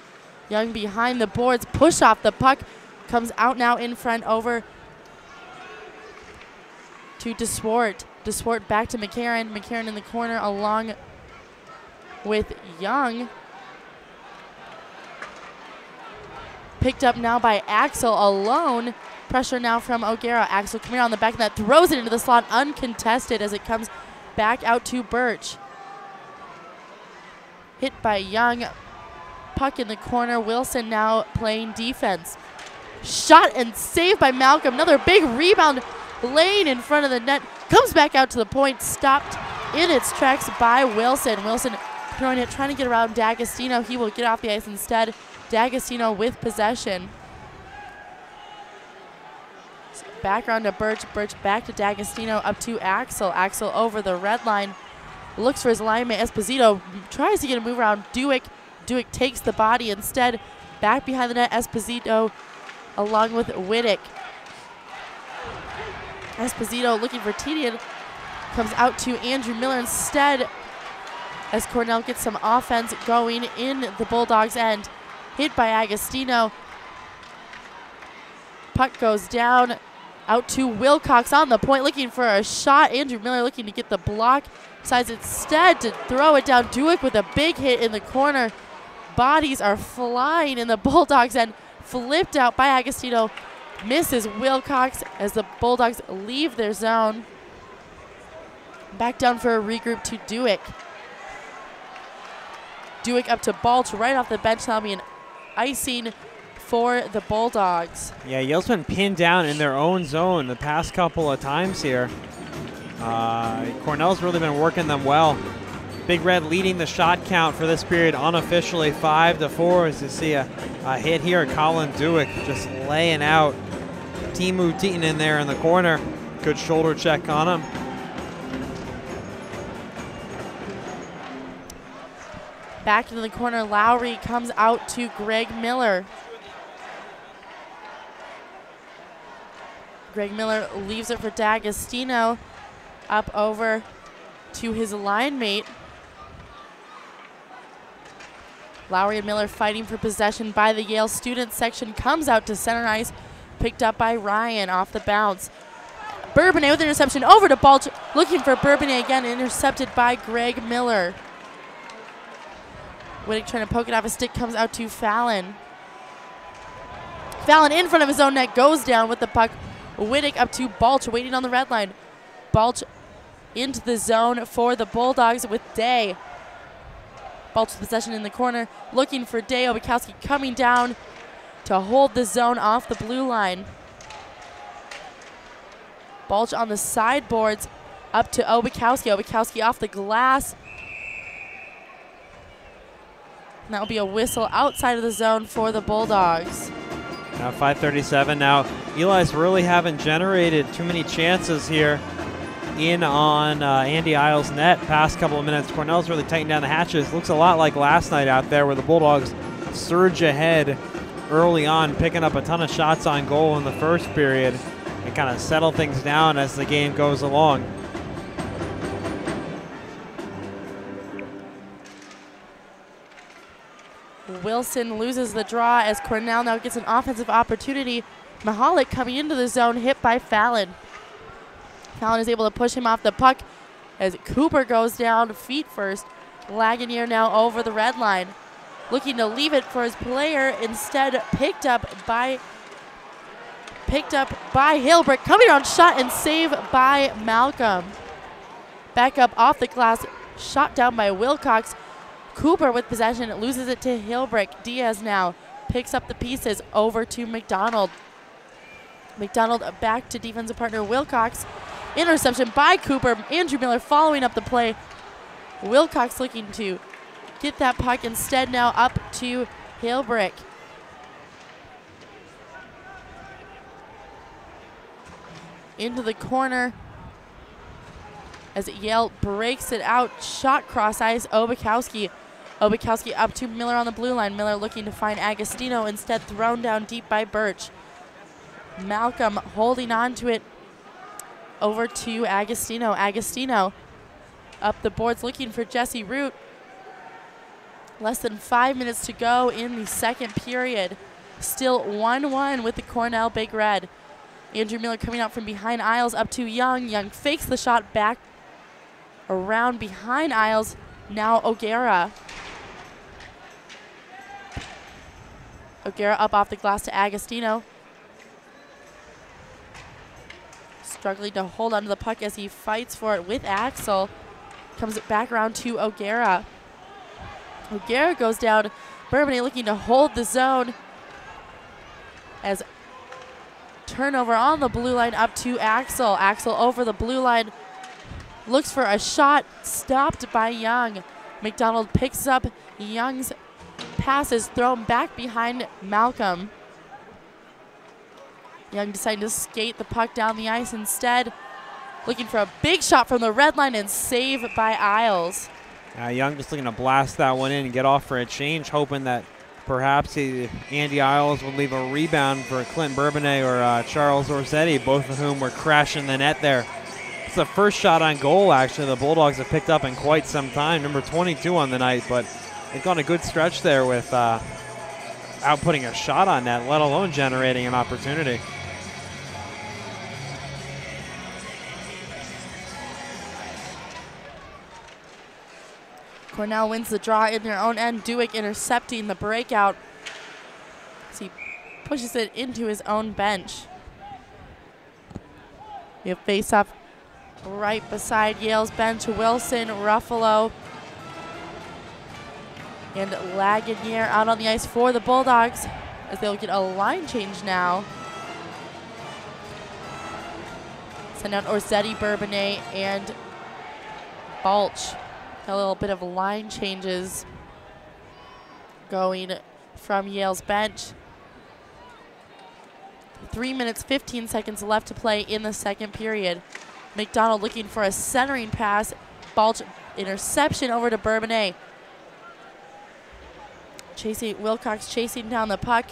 Young behind the boards, push off the puck, comes out now in front over to DeSwart. DeSwart back to McCarron. McCarron in the corner along with Young. Picked up now by Axel alone. Pressure now from O'Gara. Axel coming on the back of that, throws it into the slot uncontested as it comes back out to Birch. Hit by Young. Puck in the corner. Wilson now playing defense. Shot and saved by Malcolm. Another big rebound laying in front of the net. Comes back out to the point. Stopped in its tracks by Wilson. Wilson throwing it, trying to get around D'Agostino. He will get off the ice instead. D'Agostino with possession. Back around to Birch. Birch back to D'Agostino, up to Axel. Axel over the red line. Looks for his lineman. Esposito tries to get a move around Duick. Duick takes the body instead. Back behind the net, Esposito along with Wittick. Esposito looking for Tedian. Comes out to Andrew Miller instead as Cornell gets some offense going in the Bulldogs' end. Hit by Agostino. Puck goes down. Out to Wilcox on the point, looking for a shot. Andrew Miller looking to get the block. Decides instead to throw it down. Duick with a big hit in the corner. Bodies are flying in the Bulldogs end. Flipped out by Agostino. Misses Wilcox as the Bulldogs leave their zone. Back down for a regroup to Duick. Duick up to Balch right off the bench. That'll be an icing for the Bulldogs. Yeah, Yale's been pinned down in their own zone the past couple of times here. Cornell's really been working them well. Big Red leading the shot count for this period unofficially 5-4 as you see a hit here. Colin Duick just laying out Timu Teaton in there in the corner. Good shoulder check on him. Back into the corner, Lowry comes out to Greg Miller. Greg Miller leaves it for D'Agostino. Up over to his line mate. Lowry and Miller fighting for possession by the Yale student section. Comes out to center ice, picked up by Ryan off the bounce. Bourbonnais with interception over to Balch, looking for Bourbonnais again, intercepted by Greg Miller. Wittig trying to poke it off a stick, comes out to Fallon. Fallon in front of his own net, goes down with the puck. Wittig up to Balch, waiting on the red line. Balch into the zone for the Bulldogs with Day. Balch possession in the corner, looking for Day. Obakowski coming down to hold the zone off the blue line. Balch on the sideboards, up to Obakowski. Obakowski off the glass. And that will be a whistle outside of the zone for the Bulldogs. Now 5:37. Now Eli's really haven't generated too many chances here in on Andy Isles' net past couple of minutes. Cornell's really tightened down the hatches. Looks a lot like last night out there where the Bulldogs surge ahead early on, picking up a ton of shots on goal in the first period and kind of settle things down as the game goes along. Wilson loses the draw as Cornell now gets an offensive opportunity. Mahalik coming into the zone, hit by Fallon. Fallon is able to push him off the puck as Cooper goes down feet first. Lagunier now over the red line, looking to leave it for his player. Instead, picked up by Hilbrick. Coming on shot and save by Malcolm. Back up off the glass, shot down by Wilcox. Cooper with possession, loses it to Hilbrick. Diaz now picks up the pieces over to McDonald. McDonald back to defensive partner Wilcox. Interception by Cooper. Andrew Miller following up the play. Wilcox looking to get that puck instead, now up to Hilbrick. Into the corner as Yale breaks it out. Shot cross ice, Obakowski. Obakowski up to Miller on the blue line. Miller looking to find Agostino, instead thrown down deep by Birch. Malcolm holding on to it over to Agostino. Agostino up the boards looking for Jesse Root. Less than 5 minutes to go in the second period. Still 1-1 with the Cornell Big Red. Andrew Miller coming out from behind Isles up to Young. Young fakes the shot back around behind Isles. Now O'Gara. O'Gara up off the glass to Agostino. Struggling to hold onto the puck as he fights for it with Axel. Comes back around to O'Gara. O'Gara goes down. Bourbonnais looking to hold the zone as turnover on the blue line up to Axel. Axel over the blue line. Looks for a shot, stopped by Young. McDonald picks up Young's passes, thrown back behind Malcolm. Young deciding to skate the puck down the ice instead. Looking for a big shot from the red line and save by Isles. Young just looking to blast that one in and get off for a change, hoping that perhaps Andy Isles would leave a rebound for Clint Bourbonnais or Charles Orsetti, both of whom were crashing the net there. It's the first shot on goal, actually, the Bulldogs have picked up in quite some time, number 22 on the night, but they've gone a good stretch there with outputting a shot on net, let alone generating an opportunity. Cornell wins the draw in their own end. Duick intercepting the breakout as he pushes it into his own bench. We have face-off right beside Yale's bench. Wilson, Ruffalo. And Lagunier out on the ice for the Bulldogs as they'll get a line change now. Send out Orzetti, Bourbonnais, and Balch. A little bit of line changes going from Yale's bench. 3 minutes, 15 seconds left to play in the second period. McDonald looking for a centering pass. Balch interception over to Bourbonnais. Wilcox chasing down the puck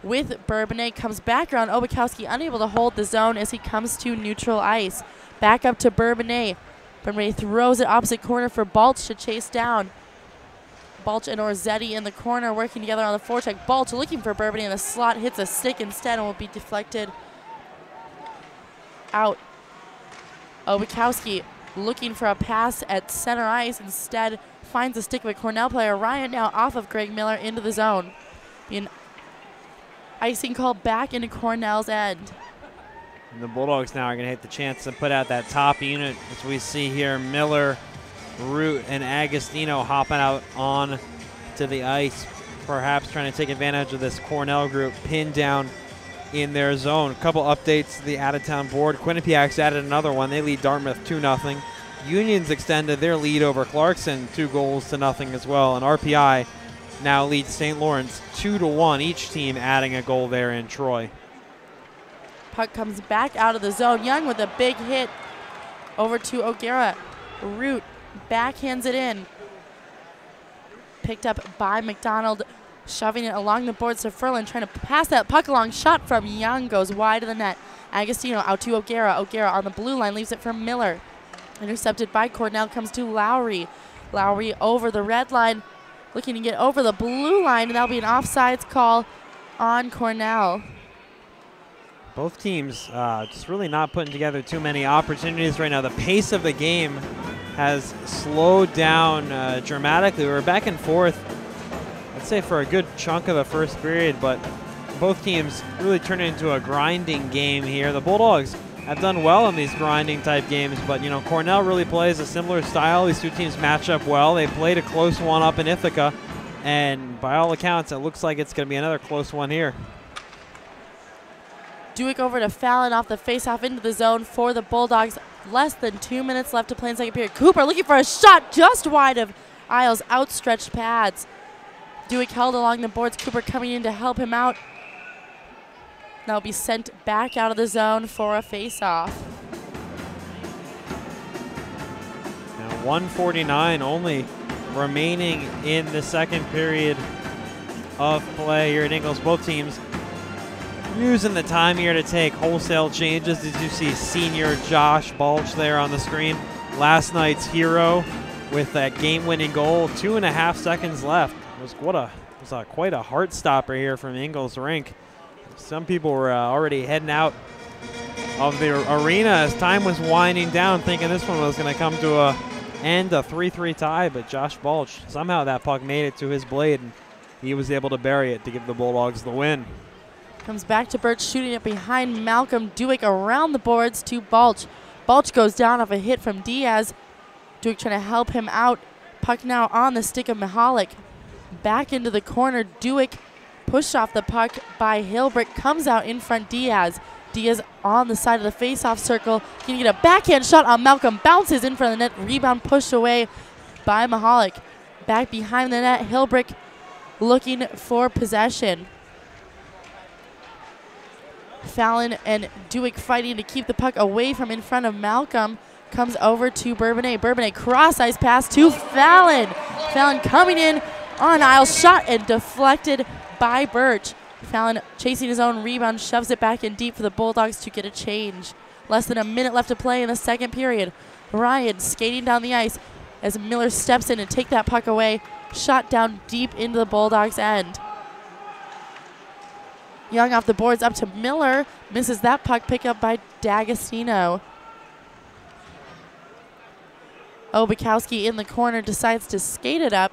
with Bourbonnais. Comes back around. Obakowski unable to hold the zone as he comes to neutral ice. Back up to Bourbonnais. Bourbonnais throws it opposite corner for Balch to chase down. Balch and Orzetti in the corner working together on the forecheck. Balch looking for Bourbonnais in the slot. Hits a stick instead and will be deflected out. Obakowski looking for a pass at center ice. Instead finds the stick of a Cornell player. Ryan now off of Greg Miller into the zone. An icing call back into Cornell's end. And the Bulldogs now are going to hit the chance to put out that top unit, as we see here. Miller, Root, and Agostino hopping out on to the ice, perhaps trying to take advantage of this Cornell group pinned down in their zone. A couple updates to the out-of-town board. Quinnipiac's added another one. They lead Dartmouth 2-0. Union's extended their lead over Clarkson 2-0 as well. And RPI now leads St. Lawrence 2-1, each team adding a goal there in Troy. Puck comes back out of the zone. Young with a big hit over to O'Gara. Root backhands it in. Picked up by McDonald, shoving it along the boards to Furlan, trying to pass that puck along. Shot from Young goes wide of the net. Agostino out to O'Gara. O'Gara on the blue line leaves it for Miller. Intercepted by Cornell, comes to Lowry. Lowry over the red line, looking to get over the blue line, and that'll be an offsides call on Cornell. Both teams just really not putting together too many opportunities right now. The pace of the game has slowed down dramatically. We're back and forth, I'd say, for a good chunk of the first period, but both teams really turn it into a grinding game here. The Bulldogs have done well in these grinding type games, but you know, Cornell really plays a similar style. These two teams match up well. They played a close one up in Ithaca, and by all accounts, it looks like it's going to be another close one here. Dewick over to Fallon off the faceoff into the zone for the Bulldogs. Less than 2 minutes left to play in second period. Cooper looking for a shot just wide of Isles' outstretched pads. Dewick held along the boards. Cooper coming in to help him out. Now be sent back out of the zone for a faceoff. Now 1:49 only remaining in the second period of play here at Ingles. Both teams using the time here to take wholesale changes. As you see senior Josh Balch there on the screen, last night's hero with that game-winning goal. 2.5 seconds left. It was quite a heart stopper here from Ingles Rink. Some people were already heading out of the arena as time was winding down, thinking this one was going to come to a 3-3 tie, but Josh Balch, somehow that puck made it to his blade, and he was able to bury it to give the Bulldogs the win. Comes back to Birch, shooting it behind Malcolm. Dewick around the boards to Balch. Balch goes down off a hit from Diaz. Dewick trying to help him out. Puck now on the stick of Mihalik. Back into the corner. Dewick pushed off the puck by Hilbrick. Comes out in front Diaz. Diaz on the side of the face-off circle. Can get a backhand shot on Malcolm. Bounces in front of the net. Rebound pushed away by Mihalik. Back behind the net. Hilbrick looking for possession. Fallon and Dewick fighting to keep the puck away from in front of Malcolm. Comes over to Bourbonnais. Bourbonnais cross-ice pass to Fallon. Fallon coming in on Isles. Shot and deflected by Birch. Fallon chasing his own rebound, shoves it back in deep for the Bulldogs to get a change. Less than a minute left to play in the second period. Ryan skating down the ice as Miller steps in and take that puck away. Shot down deep into the Bulldogs' end. Young off the boards up to Miller. Misses that puck, pick up by D'Agostino. Obakowski in the corner decides to skate it up.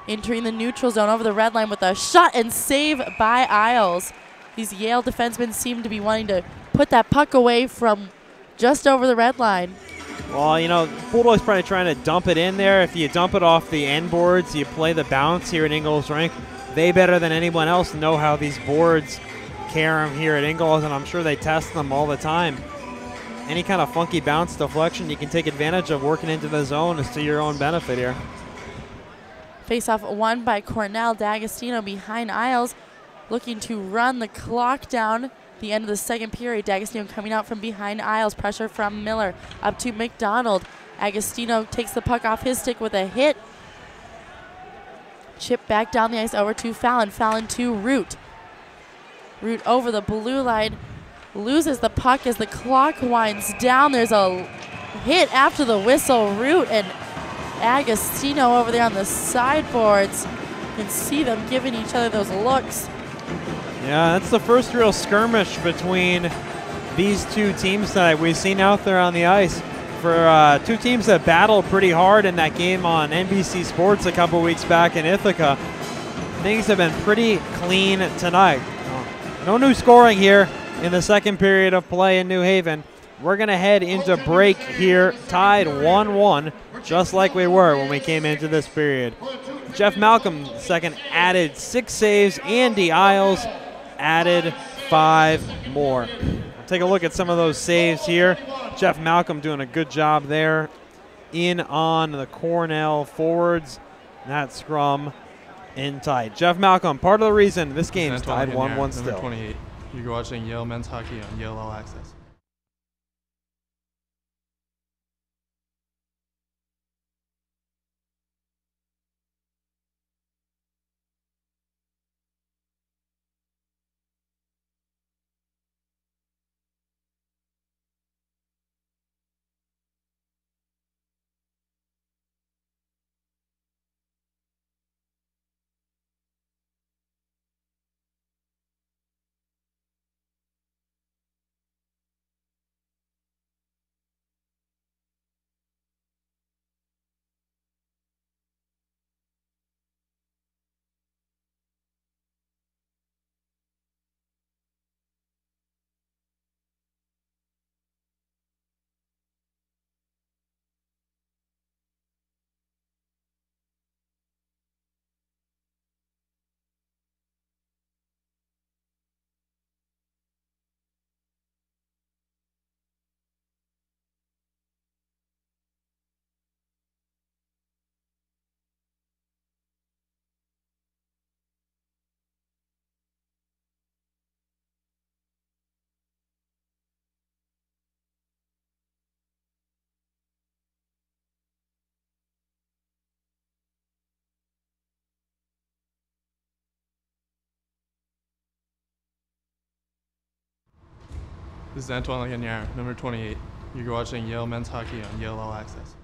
Entering the neutral zone over the red line with a shot and save by Isles. These Yale defensemen seem to be wanting to put that puck away from just over the red line. Well, you know, Bulldogs probably trying to dump it in there. If you dump it off the end boards, you play the bounce here at Ingalls Rink. They, better than anyone else, know how these boards carry them here at Ingalls, and I'm sure they test them all the time. Any kind of funky bounce deflection you can take advantage of working into the zone is to your own benefit here. Face-off won by Cornell. D'Agostino behind Isles, looking to run the clock down. The end of the second period. D'Agostino coming out from behind Isles. Pressure from Miller. Up to McDonald. Agostino takes the puck off his stick with a hit. Chip back down the ice over to Fallon. Fallon to Root. Root over the blue line. Loses the puck as the clock winds down. There's a hit after the whistle. Root and Agostino over there on the sideboards. You can see them giving each other those looks. Yeah, that's the first real skirmish between these two teams that we've seen out there on the ice. For two teams that battled pretty hard in that game on NBC Sports a couple weeks back in Ithaca, things have been pretty clean tonight. No new scoring here in the second period of play in New Haven. We're going to head into break here, tied 1-1, just like we were when we came into this period. Jeff Malcolm, second, added 6 saves. Andy Isles added 5 more. We'll take a look at some of those saves here. Jeff Malcolm doing a good job there in on the Cornell forwards. That scrum in tight. Jeff Malcolm, part of the reason this game's tied 1-1 still. Number 28. You're watching Yale Men's Hockey on Yale All Access. This is Antoine Lagagnère, number 28. You're watching Yale Men's Hockey on Yale All Access.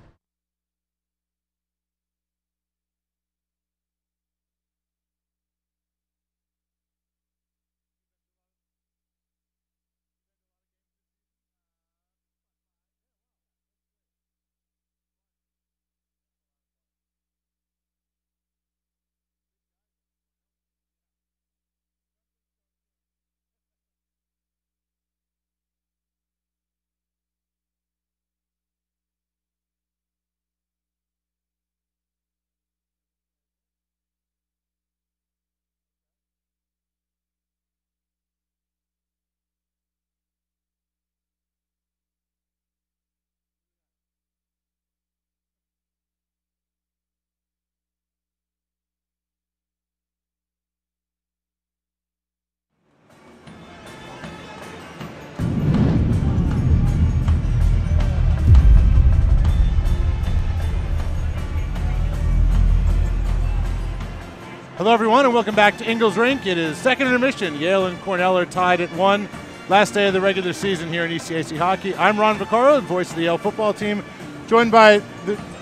Hello, everyone, and welcome back to Ingalls Rink. It is second intermission. Yale and Cornell are tied at 1. Last day of the regular season here in ECAC hockey. I'm Ron Vaccaro, the voice of the Yale football team, joined by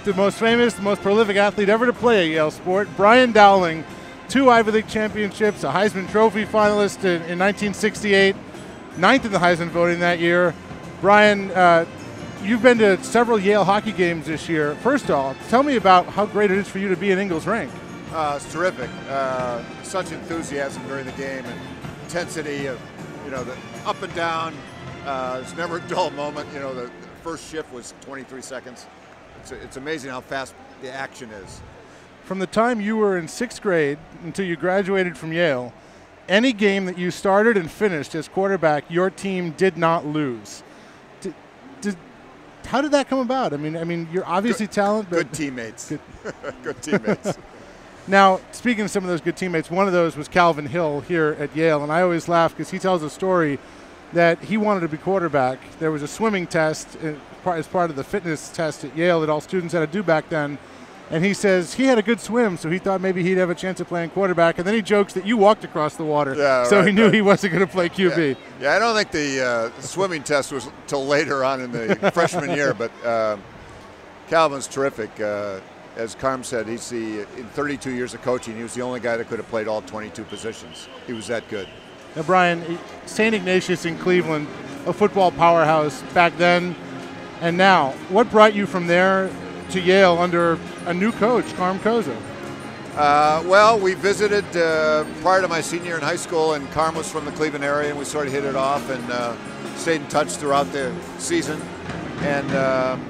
the most famous, the most prolific athlete ever to play a Yale sport, Brian Dowling. 2 Ivy League championships, a Heisman Trophy finalist in 1968, 9th in the Heisman voting that year. Brian, you've been to several Yale hockey games this year. First of all, tell me about how great it is for you to be in Ingalls Rink. It's terrific. Such enthusiasm during the game and intensity of, the up and down. There's never a dull moment. The first shift was 23 seconds. It's amazing how fast the action is. From the time you were in 6th grade until you graduated from Yale, any game that you started and finished as quarterback, your team did not lose. How did that come about? I mean, you're obviously talented. Good teammates. Good teammates. Now, speaking of some of those good teammates, one of those was Calvin Hill here at Yale, and I always laugh because he tells a story that he wanted to be quarterback. There was a swimming test as part of the fitness test at Yale that all students had to do back then. And he says he had a good swim, so he thought maybe he'd have a chance of playing quarterback. And then he jokes that you walked across the water, so he knew he wasn't going to play QB. Yeah, I don't think the swimming test was till later on in the freshman year, but Calvin's terrific. As Carm said, in 32 years of coaching, he was the only guy that could have played all 22 positions. He was that good. Now, Brian, St. Ignatius in Cleveland, a football powerhouse back then and now. What brought you from there to Yale under a new coach, Carm Koza? Well, we visited prior to my senior year in high school, and Carm was from the Cleveland area, and we sort of hit it off and stayed in touch throughout the season. And,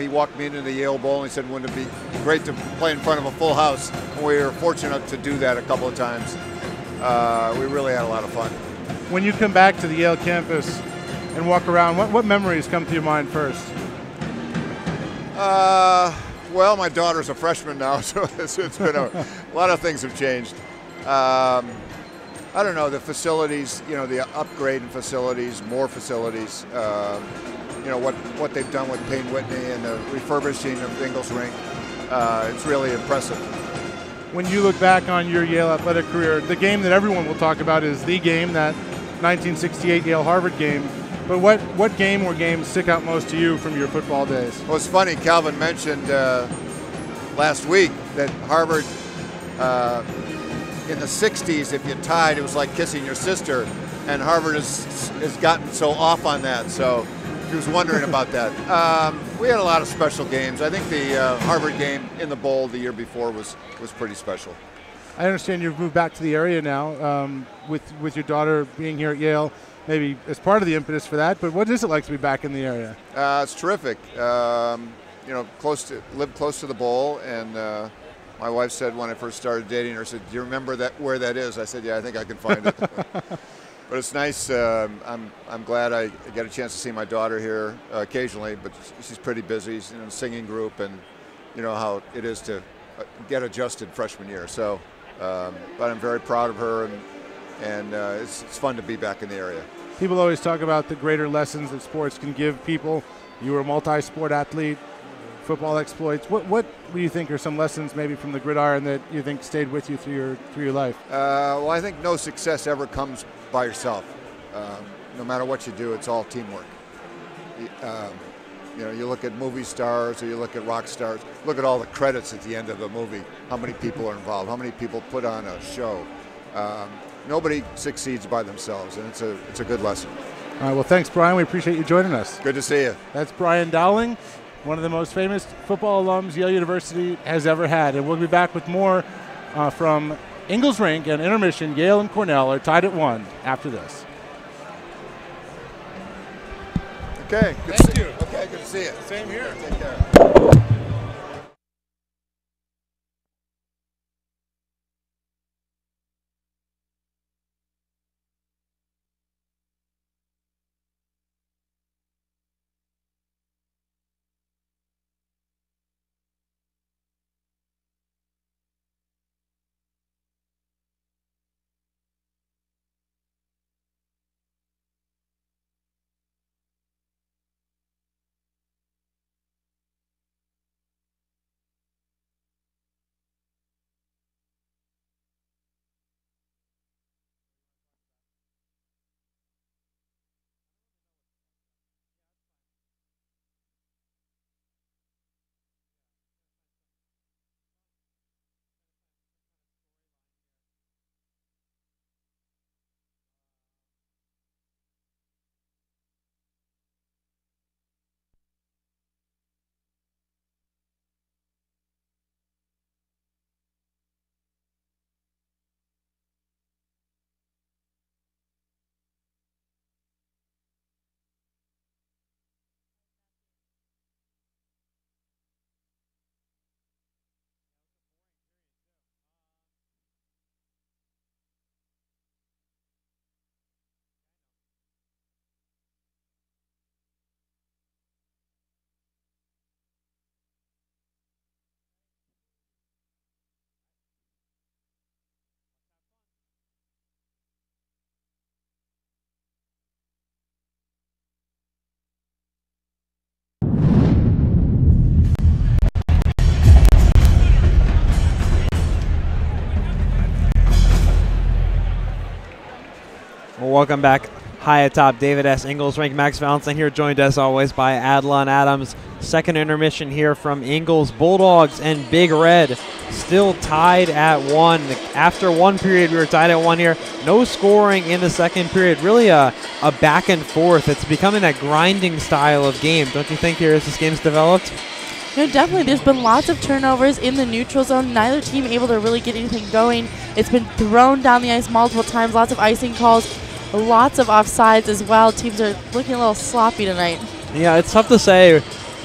he walked me into the Yale Bowl, and he said, wouldn't it be great to play in front of a full house? And we were fortunate to do that a couple of times. We really had a lot of fun. When you come back to the Yale campus and walk around, what memories come to your mind first? Well, my daughter's a freshman now, so it's been a lot of things have changed. I don't know, the facilities, the upgrade in facilities, more facilities, what they've done with Payne Whitney and the refurbishing of Ingalls Rink. It's really impressive. When you look back on your Yale athletic career, the game that everyone will talk about is the game, that 1968 Yale-Harvard game. But what game or games stick out most to you from your football days? Well, it's funny, Calvin mentioned last week that Harvard, in the 60s, if you tied, it was like kissing your sister, and Harvard has gotten so off on that, so he was wondering about that. We had a lot of special games. I think the Harvard game in the bowl the year before was pretty special. I understand you've moved back to the area now with your daughter being here at Yale, maybe as part of the impetus for that, but what is it like to be back in the area? It's terrific. Live close to the bowl, and my wife said when I first started dating her, said, "Do you remember where that is?" I said, "Yeah, I think I can find it." But it's nice. I'm glad I get a chance to see my daughter here occasionally, but she's pretty busy. She's in a singing group, and you know how it is to get adjusted freshman year. So, but I'm very proud of her, and it's fun to be back in the area. People always talk about the greater lessons that sports can give people. You were a multi-sport athlete, football exploits. What do you think are some lessons maybe from the gridiron that you think stayed with you through your life? Well, I think no success ever comes by yourself. No matter what you do, it's all teamwork. You look at movie stars or you look at rock stars, look at all the credits at the end of the movie, how many people are involved, how many people put on a show. Nobody succeeds by themselves, and it's a good lesson. All right, well, thanks, Brian. We appreciate you joining us. Good to see you. That's Brian Dowling, one of the most famous football alums Yale University has ever had. And we'll be back with more from Ingalls Rink and intermission. Yale and Cornell are tied at 1 after this. Okay, good Thank to you. Okay, good to see you. Same here. Take care. Welcome back. High atop David S. Ingles Rink. Max Valentine here, joined as always by Adlon Adams. Second intermission here from Ingles. Bulldogs and Big Red still tied at 1. After one period, we were tied at 1 here. No scoring in the second period. Really a back and forth. It's becoming that grinding style of game. Don't you think here as this game's developed? Definitely. There's been lots of turnovers in the neutral zone. Neither team able to really get anything going. It's been thrown down the ice multiple times. Lots of icing calls. Lots of offsides as well. Teams are looking a little sloppy tonight. Yeah, it's tough to say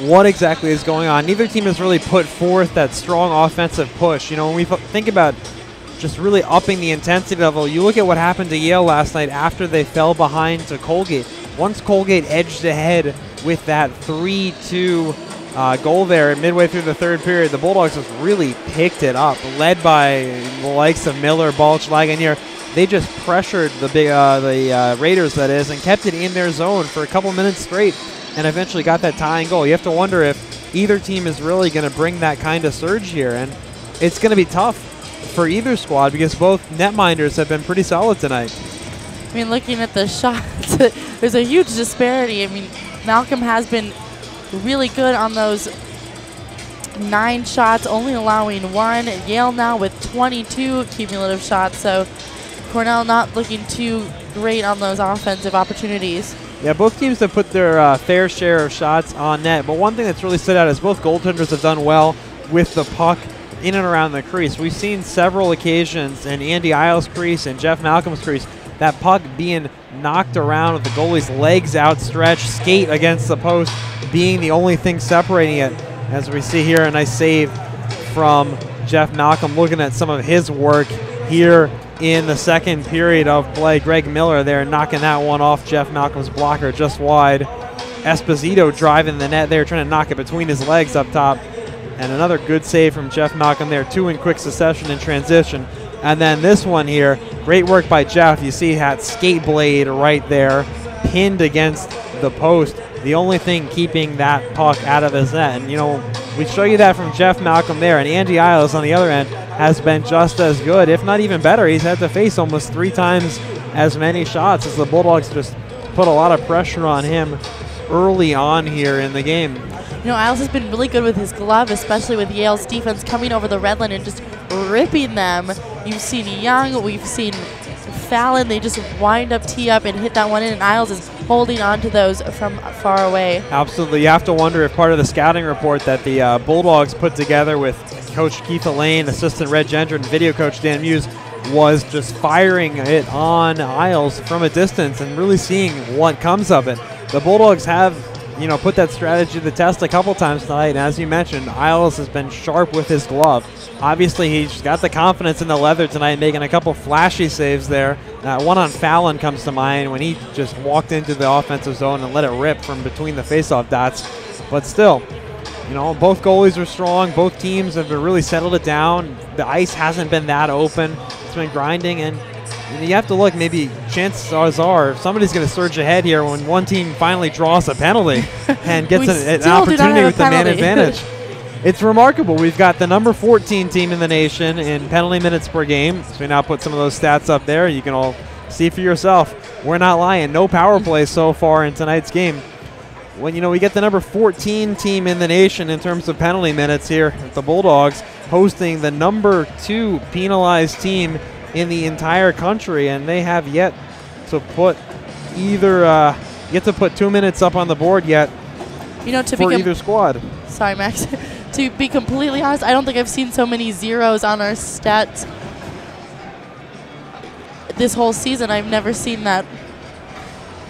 what exactly is going on. Neither team has really put forth that strong offensive push. When we think about just really upping the intensity level, you look at what happened to Yale last night after they fell behind to Colgate. Once Colgate edged ahead with that 3-2 goal there midway through the third period, the Bulldogs just really picked it up, led by the likes of Miller, Balch, Lagunier. They just pressured the Raiders, that is, and kept it in their zone for a couple minutes straight and eventually got that tying goal. You have to wonder if either team is really going to bring that kind of surge here, and it's going to be tough for either squad because both netminders have been pretty solid tonight. I mean, looking at the shots, there's a huge disparity. I mean, Malcolm has been really good on those 9 shots, only allowing 1. Yale now with 22 cumulative shots, so Cornell not looking too great on those offensive opportunities. Yeah, both teams have put their fair share of shots on net, but one thing that's really stood out is both goaltenders have done well with the puck in and around the crease. We've seen several occasions in Andy Isles' crease and Jeff Malcolm's crease, that puck being knocked around with the goalie's legs outstretched, skate against the post being the only thing separating it. As we see here, a nice save from Jeff Malcolm, looking at some of his work here in the second period of play. Greg Miller there knocking that one off Jeff Malcolm's blocker just wide. Esposito driving the net there, trying to knock it between his legs up top. And another good save from Jeff Malcolm there, 2 in quick succession in transition. And then this one here, great work by Jeff. You see that skate blade right there, pinned against the post. The only thing keeping that puck out of his net. And, we show you that from Jeff Malcolm there. And Andy Isles on the other end has been just as good, if not even better. He's had to face almost 3 times as many shots as the Bulldogs just put a lot of pressure on him early on here in the game. Isles has been really good with his glove, especially with Yale's defense coming over the red line and just ripping them. You've seen Young, we've seen Fallon. They just wind up, tee up, and hit that one in, and Isles is holding on to those from far away. Absolutely. You have to wonder if part of the scouting report that the Bulldogs put together with Coach Keith Elaine, assistant Red Gender, and video coach Dan Muse was just firing it on Isles from a distance and really seeing what comes of it. The Bulldogs have put that strategy to the test a couple times tonight, and as you mentioned, Isles has been sharp with his glove. Obviously, he's got the confidence in the leather tonight, making a couple flashy saves there. One on Fallon comes to mind when he just walked into the offensive zone and let it rip from between the faceoff dots. But still, both goalies are strong. Both teams have really settled it down. The ice hasn't been that open. It's been grinding, and you have to look, maybe chances are somebody's going to surge ahead here when one team finally draws a penalty and gets an opportunity with the man advantage. It's remarkable. We've got the number 14 team in the nation in penalty minutes per game. So we now put some of those stats up there. You can all see for yourself. We're not lying. No power play so far in tonight's game. When we get the number 14 team in the nation in terms of penalty minutes here at the Bulldogs, hosting the number 2 penalized team in the entire country, and they have yet to put put 2 minutes up on the board yet for either squad. Sorry, Max. To be completely honest, I don't think I've seen so many zeros on our stats this whole season. I've never seen that.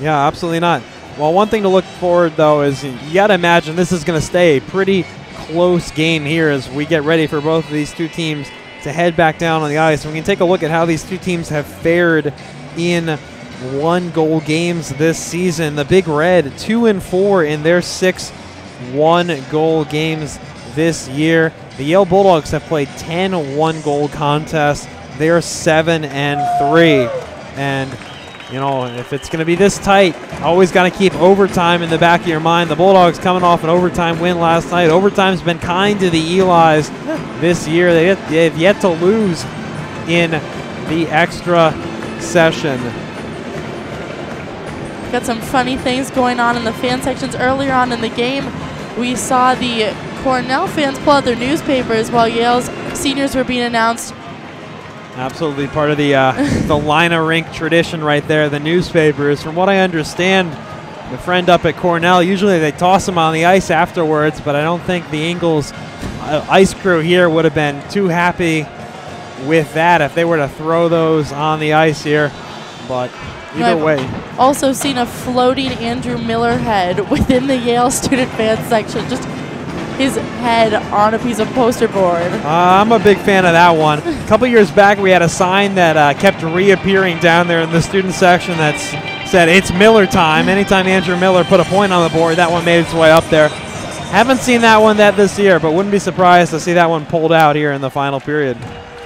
Yeah, absolutely not. Well, one thing to look forward, though, is you got to imagine this is going to stay a pretty close game here as we get ready for both of these two teams to head back down on the ice. And we can take a look at how these two teams have fared in 1-goal games this season. The Big Red 2-4 in their 6 1-goal games this year. The Yale Bulldogs have played 10 1-goal contests. They're 7-3. And if it's going to be this tight, always got to keep overtime in the back of your mind. The Bulldogs coming off an overtime win last night. Overtime's been kind to the Elis this year. They've yet to lose in the extra session. Got some funny things going on in the fan sections. Earlier on in the game, we saw the Cornell fans pull out their newspapers while Yale's seniors were being announced. Absolutely part of the the Lina Rink tradition right there, the newspapers. From what I understand, the friend up at Cornell, usually they toss them on the ice afterwards, but I don't think the Ingles ice crew here would have been too happy with that if they were to throw those on the ice here. But either way. Also seen a floating Andrew Miller head within the Yale student fan section. Just his head on a piece of poster board. I'm a big fan of that one. A couple years back, we had a sign that kept reappearing down there in the student section that said, "It's Miller time." Anytime Andrew Miller put a point on the board, that one made its way up there. Haven't seen that one this year, but wouldn't be surprised to see that one pulled out here in the final period.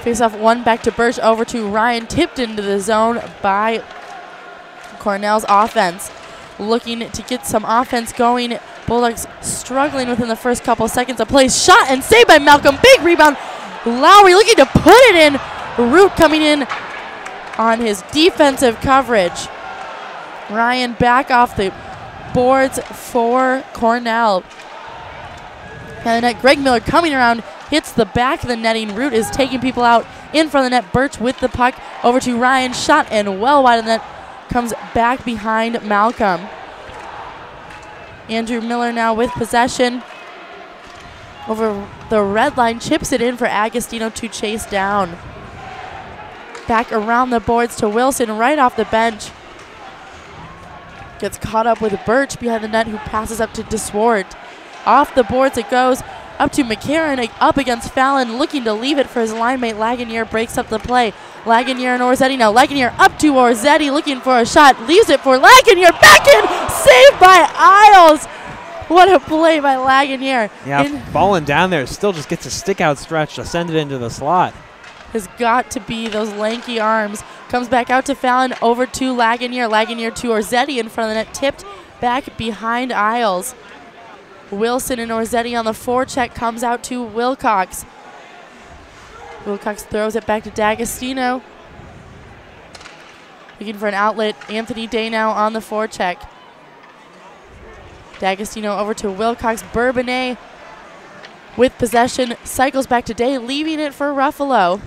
Face-off one back to Birch, over to Ryan, tipped into the zone by Cornell's offense. Looking to get some offense going. Bulldogs struggling within the first couple seconds of play. Shot and saved by Malcolm. Big rebound. Lowry looking to put it in. Root coming in on his defensive coverage. Ryan back off the boards for Cornell. And the net, Greg Miller coming around, hits the back of the netting. Root is taking people out in front of the net. Birch with the puck over to Ryan. Shot and well wide of the net. Comes back behind Malcolm. Andrew Miller now with possession. Over the red line, chips it in for Agostino to chase down. Back around the boards to Wilson right off the bench. Gets caught up with Birch behind the net, who passes up to DeSwart. Off the boards it goes, up to McCarron, up against Fallon, looking to leave it for his line mate. Lagunier breaks up the play. Lagunier and Orzetti now. Lagunier up to Orzetti, looking for a shot. Leaves it for Lagunier. Back in! Saved by Isles! What a play by Lagunier. Yeah, falling down there, still just gets a stick out stretch to send it into the slot. Has got to be those lanky arms. Comes back out to Fallon, over to Lagunier. Lagunier to Orzetti in front of the net, tipped back behind Isles. Wilson and Orzetti on the forecheck, comes out to Wilcox. Wilcox throws it back to D'Agostino. Looking for an outlet. Anthony Day now on the forecheck. D'Agostino over to Wilcox. Bourbonnais with possession. Cycles back to Day, leaving it for Ruffalo.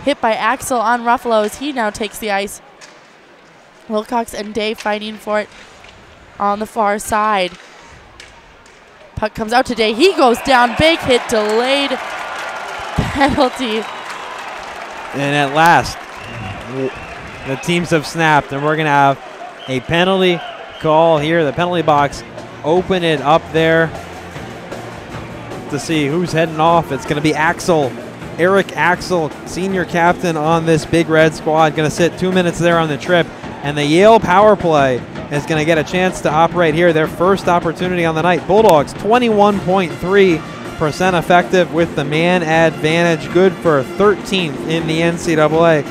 Hit by Axel on Ruffalo as he now takes the ice. Wilcox and Day fighting for it on the far side. Puck comes out to Day. He goes down. Big hit, delayed penalty. And at last, the teams have snapped, and we're going to have a penalty call here. The penalty box, open it up there to see who's heading off. It's going to be Axel. Eric Axel, senior captain on this Big Red squad, going to sit 2 minutes there on the trip. And the Yale power play is going to get a chance to operate here. Their first opportunity on the night. Bulldogs 21.3% effective with the man advantage. Good for 13th in the NCAA.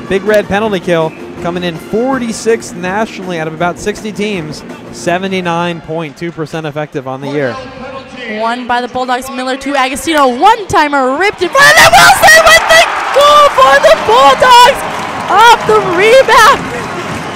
Big Red penalty kill coming in 46th nationally out of about 60 teams. 79.2% effective on the year. Won by the Bulldogs. Miller to Agostino. One-timer ripped in front of the Wilson with the goal for the Bulldogs. Off the rebound.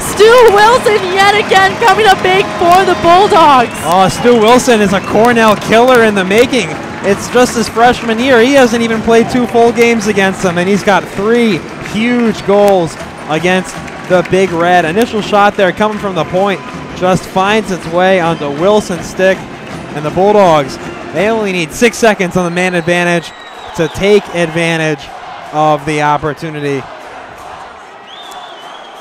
Stu Wilson yet again coming up big for the Bulldogs. Oh, Stu Wilson is a Cornell killer in the making. It's just his freshman year. He hasn't even played 2 full games against them, and he's got 3 huge goals against the Big Red. Initial shot there coming from the point just finds its way onto Wilson's stick, and the Bulldogs, they only need 6 seconds on the man advantage to take advantage of the opportunity.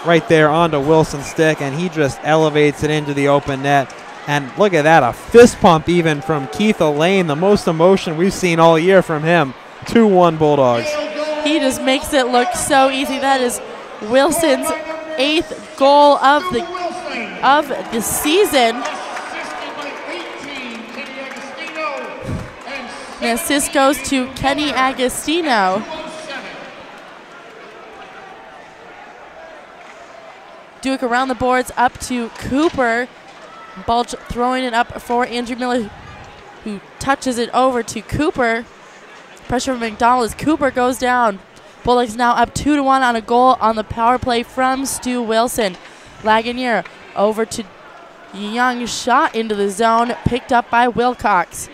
Right there onto Wilson's stick, and he just elevates it into the open net. And look at that, a fist pump even from Keith Elaine, the most emotion we've seen all year from him. 2-1 Bulldogs. He just makes it look so easy. That is Wilson's 8th goal of the season. The assist goes to Kenny Agostino. Duke around the boards, up to Cooper. Bulge throwing it up for Andrew Miller, who touches it over to Cooper. Pressure from McDonald as Cooper goes down. Bulldogs now up 2-1 on a goal on the power play from Stu Wilson. Lagunier Over to Young, shot into the zone, picked up by Wilcox.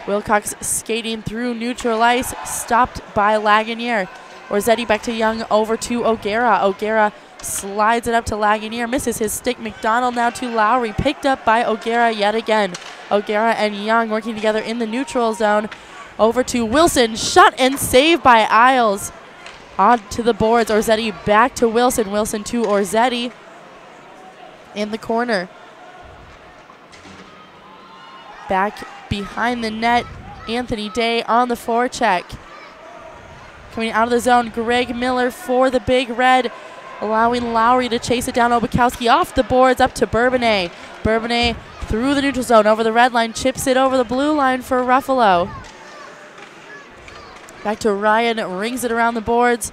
Wilcox skating through neutral ice, stopped by Lagunier. Orzetti back to Young, over to O'Gara. O'Gara slides it up to Lagunier, misses his stick. McDonald now to Lowry, picked up by O'Gara yet again. O'Gara and Young working together in the neutral zone. Over to Wilson, shot and save by Isles. On to the boards, Orzetti back to Wilson. Wilson to Orzetti in the corner. Back behind the net, Anthony Day on the forecheck. Coming out of the zone, Greg Miller for the Big Red, allowing Lowry to chase it down. Obukowski off the boards, up to Bourbonnais. Bourbonnais through the neutral zone, over the red line, chips it over the blue line for Ruffalo. Back to Ryan, rings it around the boards.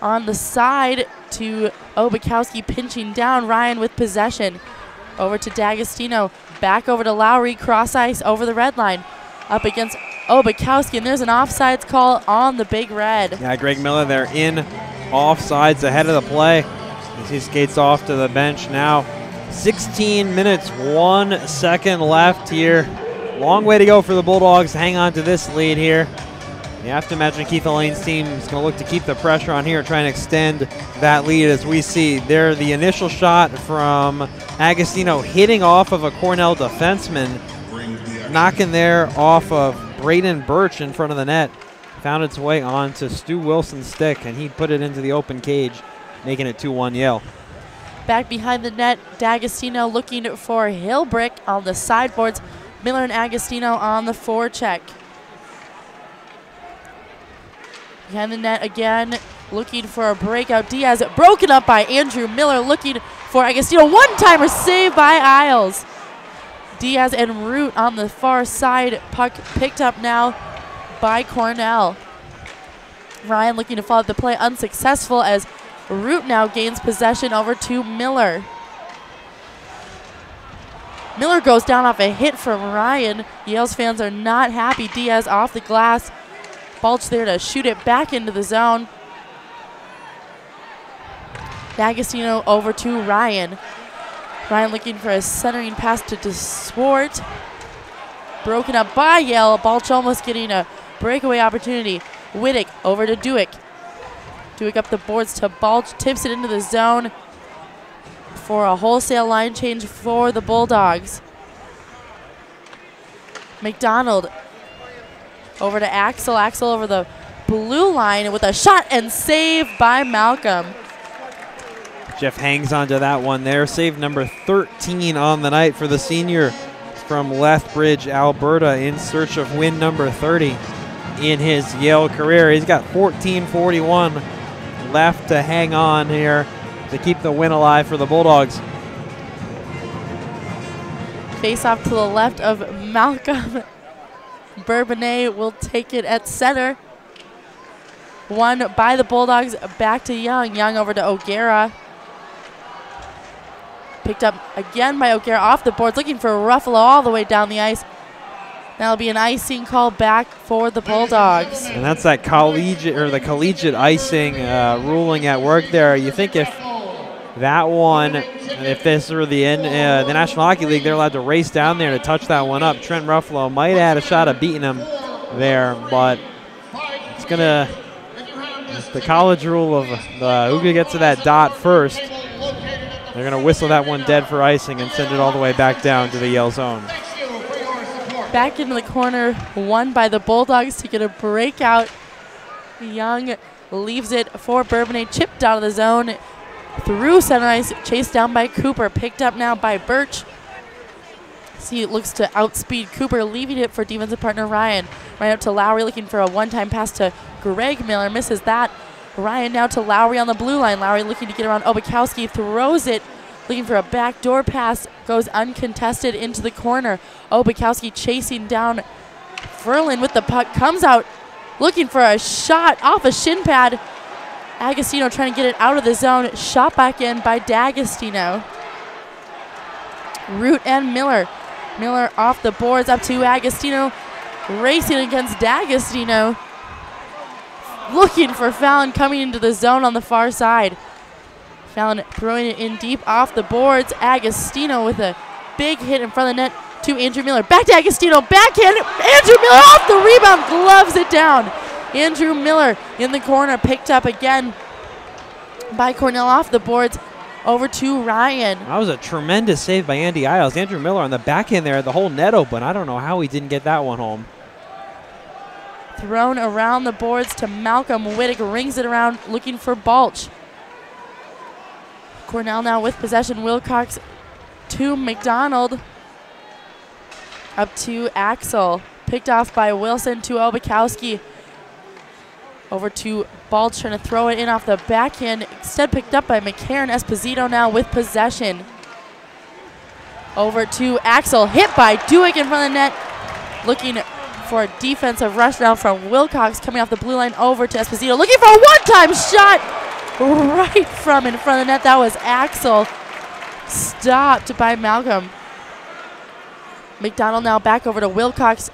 On the side to Obukowski, pinching down. Ryan with possession. Over to D'Agostino, back over to Lowry, cross ice over the red line. Up against Obukowski, and there's an offsides call on the Big Red. Yeah, Greg Miller there in offsides ahead of the play as he skates off to the bench now. 16 minutes, 1 second left here. Long way to go for the Bulldogs to hang on to this lead here. You have to imagine Keith Elaine's team is going to look to keep the pressure on here, try and extend that lead. As we see there, the initial shot from Agostino hitting off of a Cornell defenseman, knocking there off of Braden Birch in front of the net. Found its way onto Stu Wilson's stick, and he put it into the open cage, making it 2-1 Yale. Back behind the net, D'Agostino looking for Hilbrick on the sideboards. Miller and Agostino on the forecheck. Behind the net again, looking for a breakout. Diaz broken up by Andrew Miller, looking for Agostino. One-timer save by Isles. Diaz and Root on the far side. Puck picked up now by Cornell. Ryan looking to follow up the play, unsuccessful as Root now gains possession over to Miller. Miller goes down off a hit from Ryan. Yale's fans are not happy. Diaz off the glass. Balch there to shoot it back into the zone. D'Agostino over to Ryan. Ryan looking for a centering pass to DeSwart. Broken up by Yale. Balch almost getting a breakaway opportunity. Wittick over to Dewick. Dewick up the boards to Balch. Tips it into the zone for a wholesale line change for the Bulldogs. McDonald over to Axel. Axel over the blue line with a shot and save by Malcolm. Jeff hangs onto that one there. Save number 13 on the night for the senior from Lethbridge, Alberta, in search of win number 30 in his Yale career. He's got 14:41 left to hang on here to keep the win alive for the Bulldogs. Face off to the left of Malcolm. Bourbonnais will take it at center. Won by the Bulldogs, back to Young. Young over to O'Gara. Picked up again by O'Gara off the boards, looking for Ruffalo all the way down the ice. That'll be an icing call back for the Bulldogs. And that's that collegiate icing ruling at work there. You think if that one, if this were the end, the National Hockey League, they're allowed to race down there to touch that one up. Trent Ruffalo might have had a shot at beating him there, but it's gonna. It's the college rule of who gets to that dot first. They're gonna whistle that one dead for icing and send it all the way back down to the Yale zone. Back into the corner, won by the Bulldogs to get a breakout. Young leaves it for Bourbonnais, chipped out of the zone. Through center ice, chased down by Cooper, picked up now by Birch. See, it looks to outspeed Cooper, leaving it for defensive partner Ryan. Ryan up to Lowry, looking for a one-time pass to Greg Miller, misses that. Ryan now to Lowry on the blue line. Lowry looking to get around Obukowski, throws it, looking for a backdoor pass, goes uncontested into the corner. Obukowski chasing down Ferlin with the puck, comes out looking for a shot off a shin pad. Agostino trying to get it out of the zone. Shot back in by D'Agostino. Root and Miller. Miller off the boards up to Agostino. Racing against D'Agostino. Looking for Fallon coming into the zone on the far side. Fallon throwing it in deep off the boards. Agostino with a big hit in front of the net to Andrew Miller. Back to Agostino, backhand. Andrew Miller off the rebound, gloves it down. Andrew Miller in the corner, picked up again by Cornell off the boards. Over to Ryan. That was a tremendous save by Andy Isles. Andrew Miller on the back end there, the whole net open. I don't know how he didn't get that one home. Thrown around the boards to Malcolm. Wittick rings it around, looking for Balch. Cornell now with possession. Wilcox to McDonald. Up to Axel. Picked off by Wilson to Obakowski. Over to Balch, trying to throw it in off the backhand. Instead picked up by McCarron. Esposito now with possession. Over to Axel. Hit by Duick in front of the net. Looking for a defensive rush now from Wilcox, coming off the blue line over to Esposito. Looking for a one-time shot right from in front of the net. That was Axel. Stopped by Malcolm. McDonald now back over to Wilcox.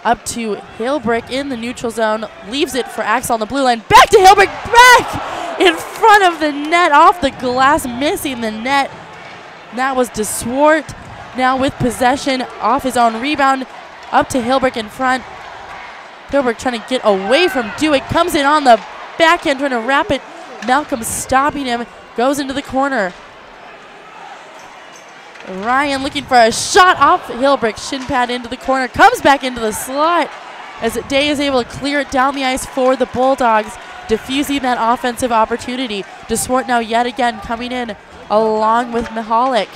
Up to Hilbrick in the neutral zone. Leaves it for Axel on the blue line. Back to Hilbrick. Back in front of the net. Off the glass. Missing the net. That was DeSwart. Now with possession. Off his own rebound. Up to Hilbrick in front. Hilbrick trying to get away from Dewitt. Comes in on the backhand trying to wrap it. Malcolm stopping him. Goes into the corner. Ryan looking for a shot off Hilbrick. Shin pad into the corner. Comes back into the slot as Day is able to clear it down the ice for the Bulldogs, diffusing that offensive opportunity. DeSwart now yet again coming in along with Mihalik.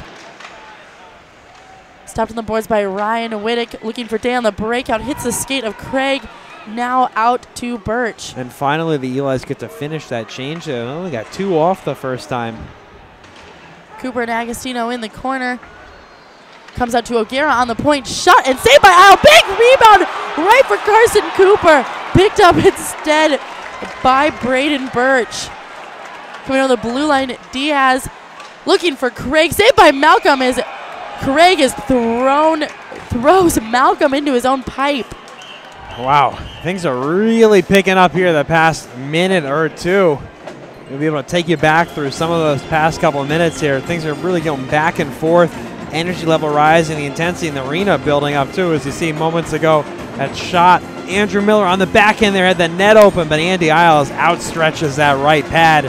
Stopped on the boards by Ryan Wittick. Looking for Day on the breakout. Hits the skate of Craig. Now out to Birch. And finally the Elis get to finish that change. They only got 2 off the first time. Cooper and Agostino in the corner. Comes out to O'Gara on the point. Shot and saved by Isle. Big rebound right for Carson Cooper. Picked up instead by Braden Birch. Coming on the blue line, Diaz looking for Craig. Saved by Malcolm as Craig is throws Malcolm into his own pipe. Wow, things are really picking up here the past minute or two. We'll be able to take you back through some of those past couple of minutes here. Things are really going back and forth. Energy level rising, the intensity in the arena building up too, as you see moments ago. That shot, Andrew Miller on the back end there had the net open, but Andy Isles outstretches that right pad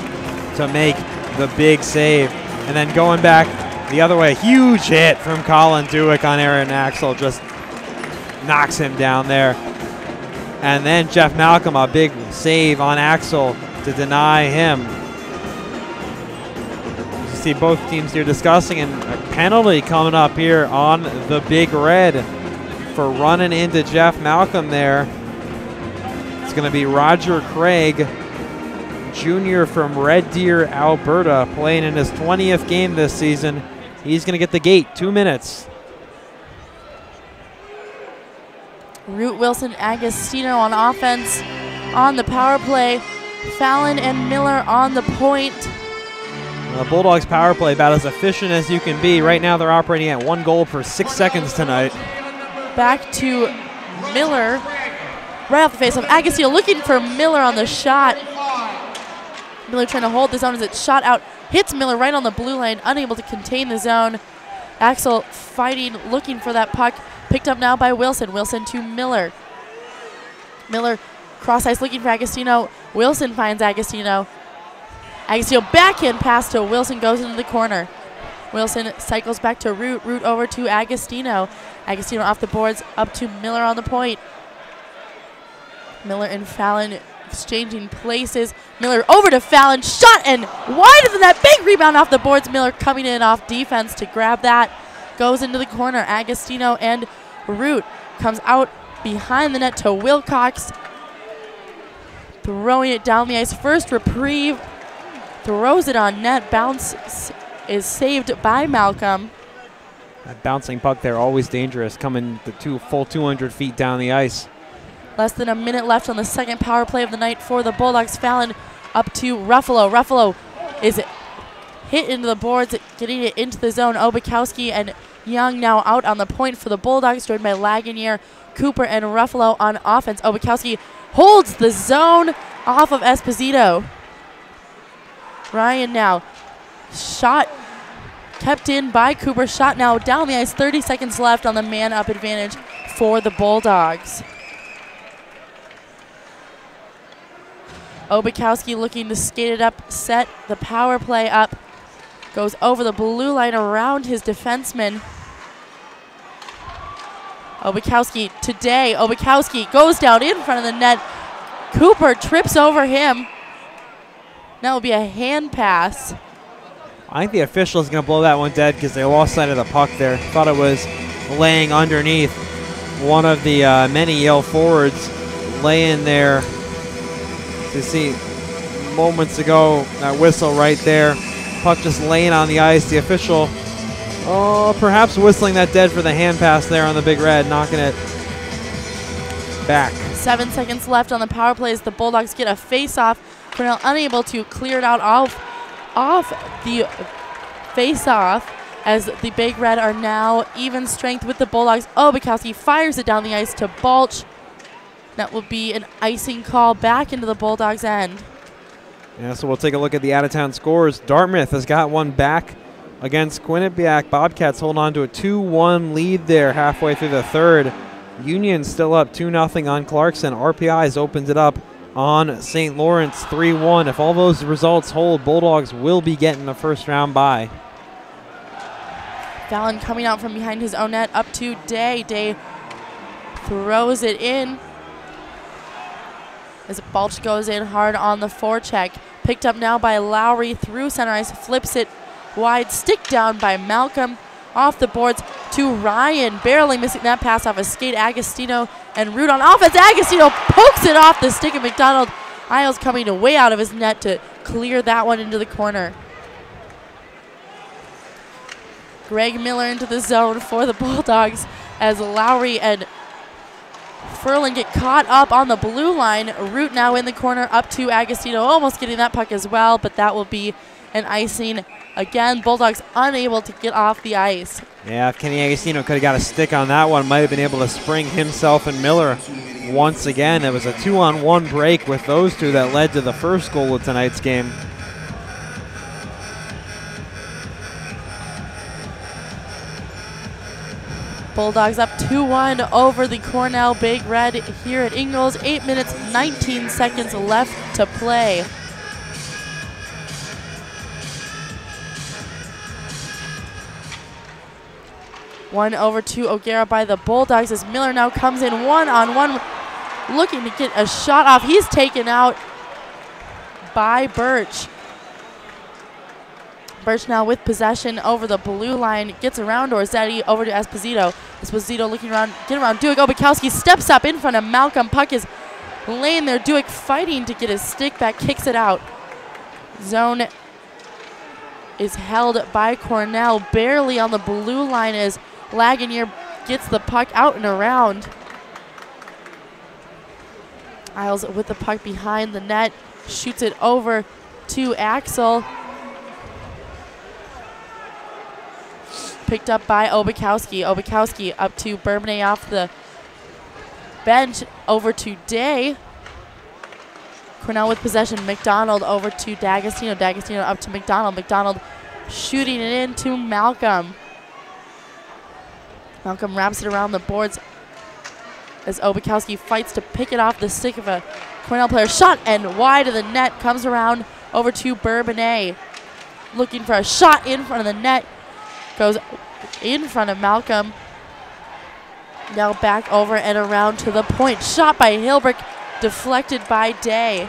to make the big save. And then going back the other way, huge hit from Colin Dewick on Aaron Axel, just knocks him down there. And then Jeff Malcolm, a big save on Axel to deny him. You see both teams here discussing, and a penalty coming up here on the Big Red for running into Jeff Malcolm there. It's going to be Roger Craig, junior from Red Deer, Alberta, playing in his 20th game this season. He's going to get the gate, 2 minutes. Root, Wilson, Agostino on offense. On the power play, Fallon and Miller on the point. The Bulldogs power play about as efficient as you can be. Right now they're operating at 1 goal per 6 seconds tonight. Back to Miller. Right off the face of Agostino looking for Miller on the shot. Miller trying to hold the zone as it's shot out. Hits Miller right on the blue line, unable to contain the zone. Axel fighting, looking for that puck. Picked up now by Wilson. Wilson to Miller. Miller cross ice looking for Agostino. Wilson finds Agostino. Agostino backhand pass to Wilson, goes into the corner. Wilson cycles back to Root. Root over to Agostino. Agostino off the boards, up to Miller on the point. Miller and Fallon exchanging places. Miller over to Fallon. Shot and wider than that. Big rebound off the boards. Miller coming in off defense to grab that. Goes into the corner. Agostino and Root comes out behind the net to Wilcox. Throwing it down the ice. First reprieve. Throws it on net. Bounce is saved by Malcolm. That bouncing puck there, always dangerous, coming the full 200 feet down the ice. Less than a minute left on the second power play of the night for the Bulldogs. Fallon up to Ruffalo. Ruffalo is hit into the boards, getting it into the zone. Obakowski and Young now out on the point for the Bulldogs, joined by Lagunier, Cooper, and Ruffalo on offense. Obakowski holds the zone off of Esposito. Ryan now Shot kept in by Cooper. Shot now down the ice. 30 seconds left on the man-up advantage for the Bulldogs. Obikowski looking to skate it up, set the power play up. Goes over the blue line around his defenseman. Obikowski goes down in front of the net. Cooper trips over him. That will be a hand pass. I think the official is going to blow that one dead because they lost sight of the puck there. Thought it was laying underneath one of the many Yale forwards laying there. You see moments ago, that whistle right there. Puck just laying on the ice. The official, perhaps whistling that dead for the hand pass there on the Big Red, knocking it back. 7 seconds left on the power play as the Bulldogs get a face-off. Cornell unable to clear it out off the face-off as the Big Red are now even strength with the Bulldogs. Obikowski fires it down the ice to Balch. That will be an icing call back into the Bulldogs' end. Yeah, so we'll take a look at the out-of-town scores. Dartmouth has got one back against Quinnipiac. Bobcats hold on to a 2-1 lead there halfway through the third. Union still up 2-0 on Clarkson. RPI's opens it up on St. Lawrence 3-1. If all those results hold, Bulldogs will be getting the first round bye. Fallon coming out from behind his own net up to Day. Day throws it in as Balch goes in hard on the forecheck. Picked up now by Lowry through center ice, flips it wide, stick down by Malcolm. Off the boards to Ryan, barely missing that pass off a skate. Agostino and Root on offense. Agostino pokes it off the stick of McDonald. Isles coming way out of his net to clear that one into the corner. Greg Miller into the zone for the Bulldogs as Lowry and Furlan get caught up on the blue line. Root now in the corner up to Agostino, almost getting that puck as well, but that will be an icing. Again, Bulldogs unable to get off the ice. Yeah, if Kenny Agostino could have got a stick on that one, might have been able to spring himself and Miller once again. It was a 2-on-1 break with those two that led to the first goal of tonight's game. Bulldogs up 2-1 over the Cornell Big Red here at Ingles. 8 minutes, 19 seconds left to play. One over to O'Gara by the Bulldogs as Miller now comes in one-on-one, looking to get a shot off. He's taken out by Birch. Birch now with possession over the blue line, gets around Orzetti over to Esposito. Esposito looking around, get around Duick. Obikowski steps up in front of Malcolm. Puck is laying there. Duick fighting to get his stick back, kicks it out. Zone is held by Cornell, barely on the blue line as Lagunier gets the puck out and around. Isles with the puck behind the net, shoots it over to Axel. Picked up by Obikowski. Obikowski up to Bourbonnais off the bench, over to Day. Cornell with possession. McDonald over to D'Agostino. D'Agostino up to McDonald. McDonald shooting it in to Malcolm. Malcolm wraps it around the boards as Obikowski fights to pick it off the stick of a Cornell player. Shot and wide of the net, comes around over to Bourbonnais. Looking for a shot in front of the net. Goes in front of Malcolm. Now back over and around to the point. Shot by Hilbrick, deflected by Day.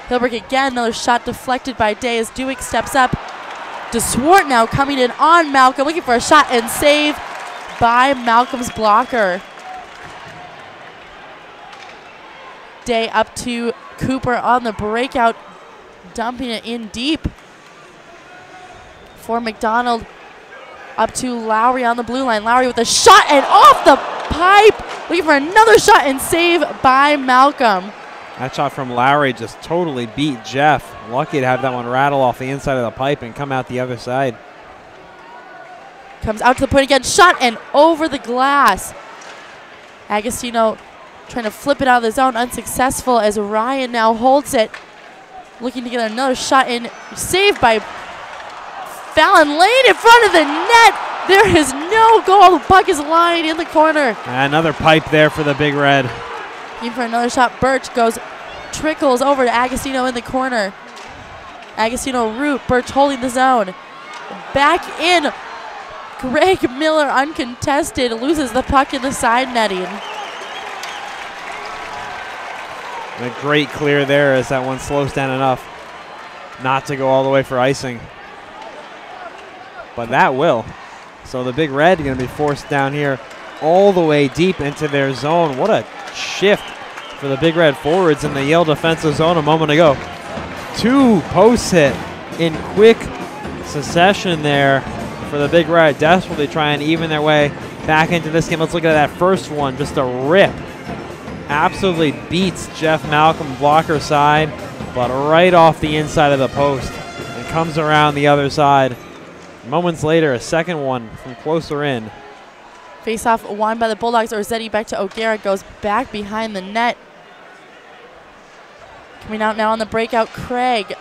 Hilbrick again, another shot deflected by Day as Duick steps up. DeSwart now coming in on Malcolm, looking for a shot and save by Malcolm's blocker. Day up to Cooper on the breakout, dumping it in deep for McDonald. Up to Lowry on the blue line. Lowry with a shot and off the pipe. Looking for another shot and save by Malcolm. That shot from Lowry just totally beat Jeff. Lucky to have that one rattle off the inside of the pipe and come out the other side. Comes out to the point again. Shot and over the glass. Agostino trying to flip it out of the zone. Unsuccessful as Ryan now holds it. Looking to get another shot in. Saved by Fallon laid in front of the net. There is no goal. The puck is lying in the corner. Another pipe there for the Big Red. In for another shot. Birch trickles over to Agostino in the corner. Agostino root. Birch holding the zone. Back in. Greg Miller uncontested. Loses the puck in the side netting. A great clear there as that one slows down enough not to go all the way for icing. But that will. So the Big Red going to be forced down here all the way deep into their zone. What a shift for the Big Red forwards in the Yale defensive zone a moment ago. 2 posts hit in quick succession there for the Big Red, desperately trying to even their way back into this game. Let's look at that first one, just a rip. Absolutely beats Jeff Malcolm blocker side, but right off the inside of the post and comes around the other side. Moments later, a second one from closer in. Face-off won by the Bulldogs. Orzetti back to O'Gara, goes back behind the net. Coming out now on the breakout, Craig.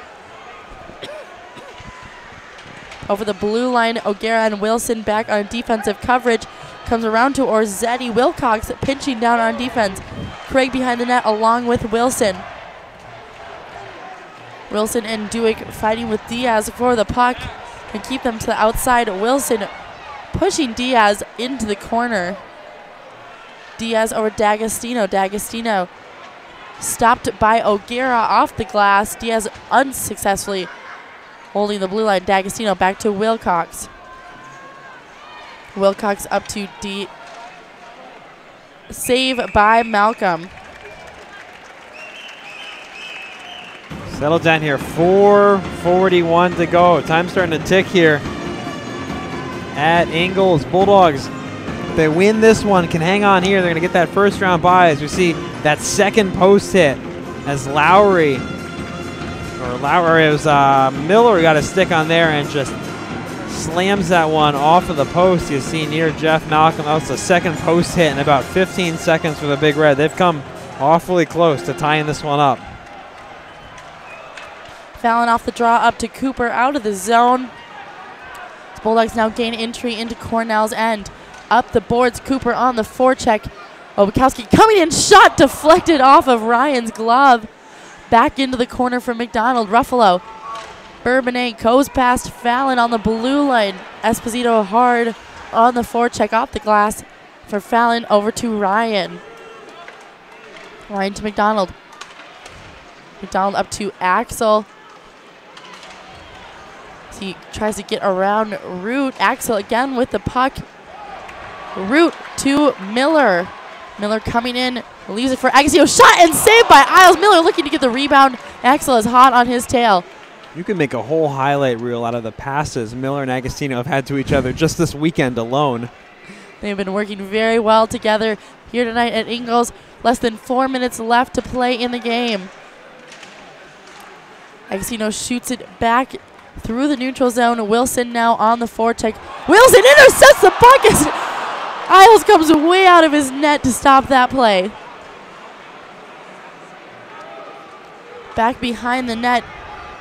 Over the blue line, O'Gara and Wilson back on defensive coverage. Comes around to Orzetti. Wilcox pinching down on defense. Craig behind the net along with Wilson. Wilson and Dewick fighting with Diaz for the puck and keep them to the outside. Wilson pushing Diaz into the corner. Diaz over D'Agostino. D'Agostino stopped by O'Gara off the glass. Diaz unsuccessfully holding the blue line. D'Agostino back to Wilcox. Wilcox up to D. Save by Malcolm. Settle down here, 4:41 to go. Time's starting to tick here at Ingles. Bulldogs, if they win this one, can hang on here. They're going to get that first round bye as we see that second post hit as Lowry, it was Miller got a stick on there and just slams that one off of the post. You see near Jeff Malcolm. That was the second post hit in about 15 seconds for the Big Red. They've come awfully close to tying this one up. Fallon off the draw up to Cooper out of the zone. The Bulldogs now gain entry into Cornell's end. Up the boards, Cooper on the forecheck. Obukowski coming in, shot deflected off of Ryan's glove. Back into the corner for McDonald. Ruffalo. Bourbonnais goes past Fallon on the blue line. Esposito hard on the forecheck off the glass for Fallon over to Ryan. Ryan to McDonald. McDonald up to Axel. He tries to get around Root. Axel again with the puck. Root to Miller. Miller coming in, leaves it for Agostino. Shot and saved by Isles. Miller looking to get the rebound. Axel is hot on his tail. You can make a whole highlight reel out of the passes Miller and Agostino have had to each other just this weekend alone. They've been working very well together here tonight at Ingles. Less than 4 minutes left to play in the game. Agostino shoots it back through the neutral zone. Wilson now on the forecheck. Wilson intercepts the puck as Isles comes way out of his net to stop that play. Back behind the net.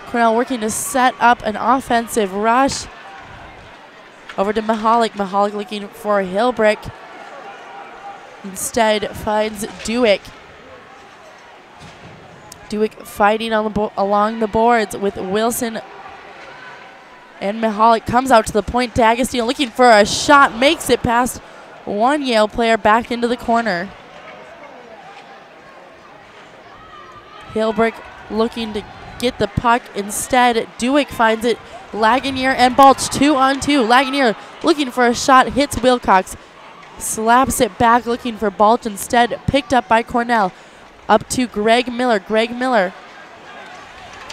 Cornell working to set up an offensive rush. Over to Mahalik. Mahalik looking for Hilbrick. Instead finds Dewick. Dewick fighting on the along the boards with Wilson and Mahalik. Comes out to the point. D'Agostino looking for a shot. Makes it past one Yale player back into the corner. Hilbrick looking to get the puck. Instead, Dewick finds it. Lagunier and Balch 2-on-2. Lagunier looking for a shot. Hits Wilcox. Slaps it back looking for Balch. Instead, picked up by Cornell. Up to Greg Miller. Greg Miller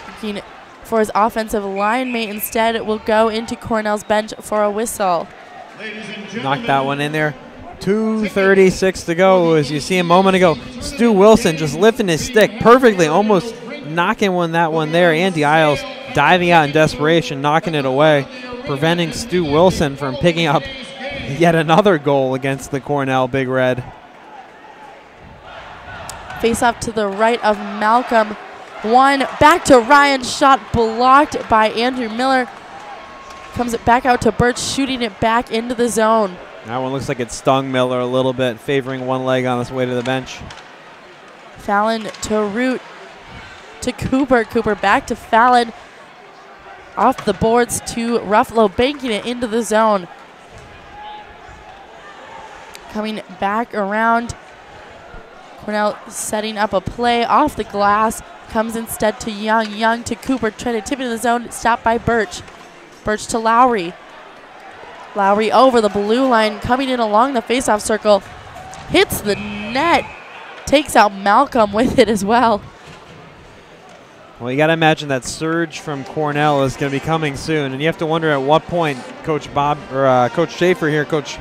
looking for his offensive line mate. Instead, it will go into Cornell's bench for a whistle. Knocked that one in there. 2:36 to go. As you see a moment ago, Stu Wilson just lifting his stick perfectly, almost knocking that one there. Andy Isles diving out in desperation, knocking it away, preventing Stu Wilson from picking up yet another goal against the Cornell Big Red. Face off to the right of Malcolm. One back to Ryan. Shot blocked by Andrew Miller. Comes it back out to Birch, shooting it back into the zone. That one looks like it stung Miller a little bit, favoring one leg on his way to the bench. Fallon to Root to Cooper. Cooper back to Fallon. Off the boards to Ruffalo, banking it into the zone. Coming back around. Cornell setting up a play off the glass. Comes instead to Young. Young to Cooper, trying to tip it in the zone. Stopped by Birch. Birch to Lowry. Lowry over the blue line, coming in along the faceoff circle. Hits the net. Takes out Malcolm with it as well. Well, you got to imagine that surge from Cornell is going to be coming soon, and you have to wonder at what point Coach Schaefer here, Coach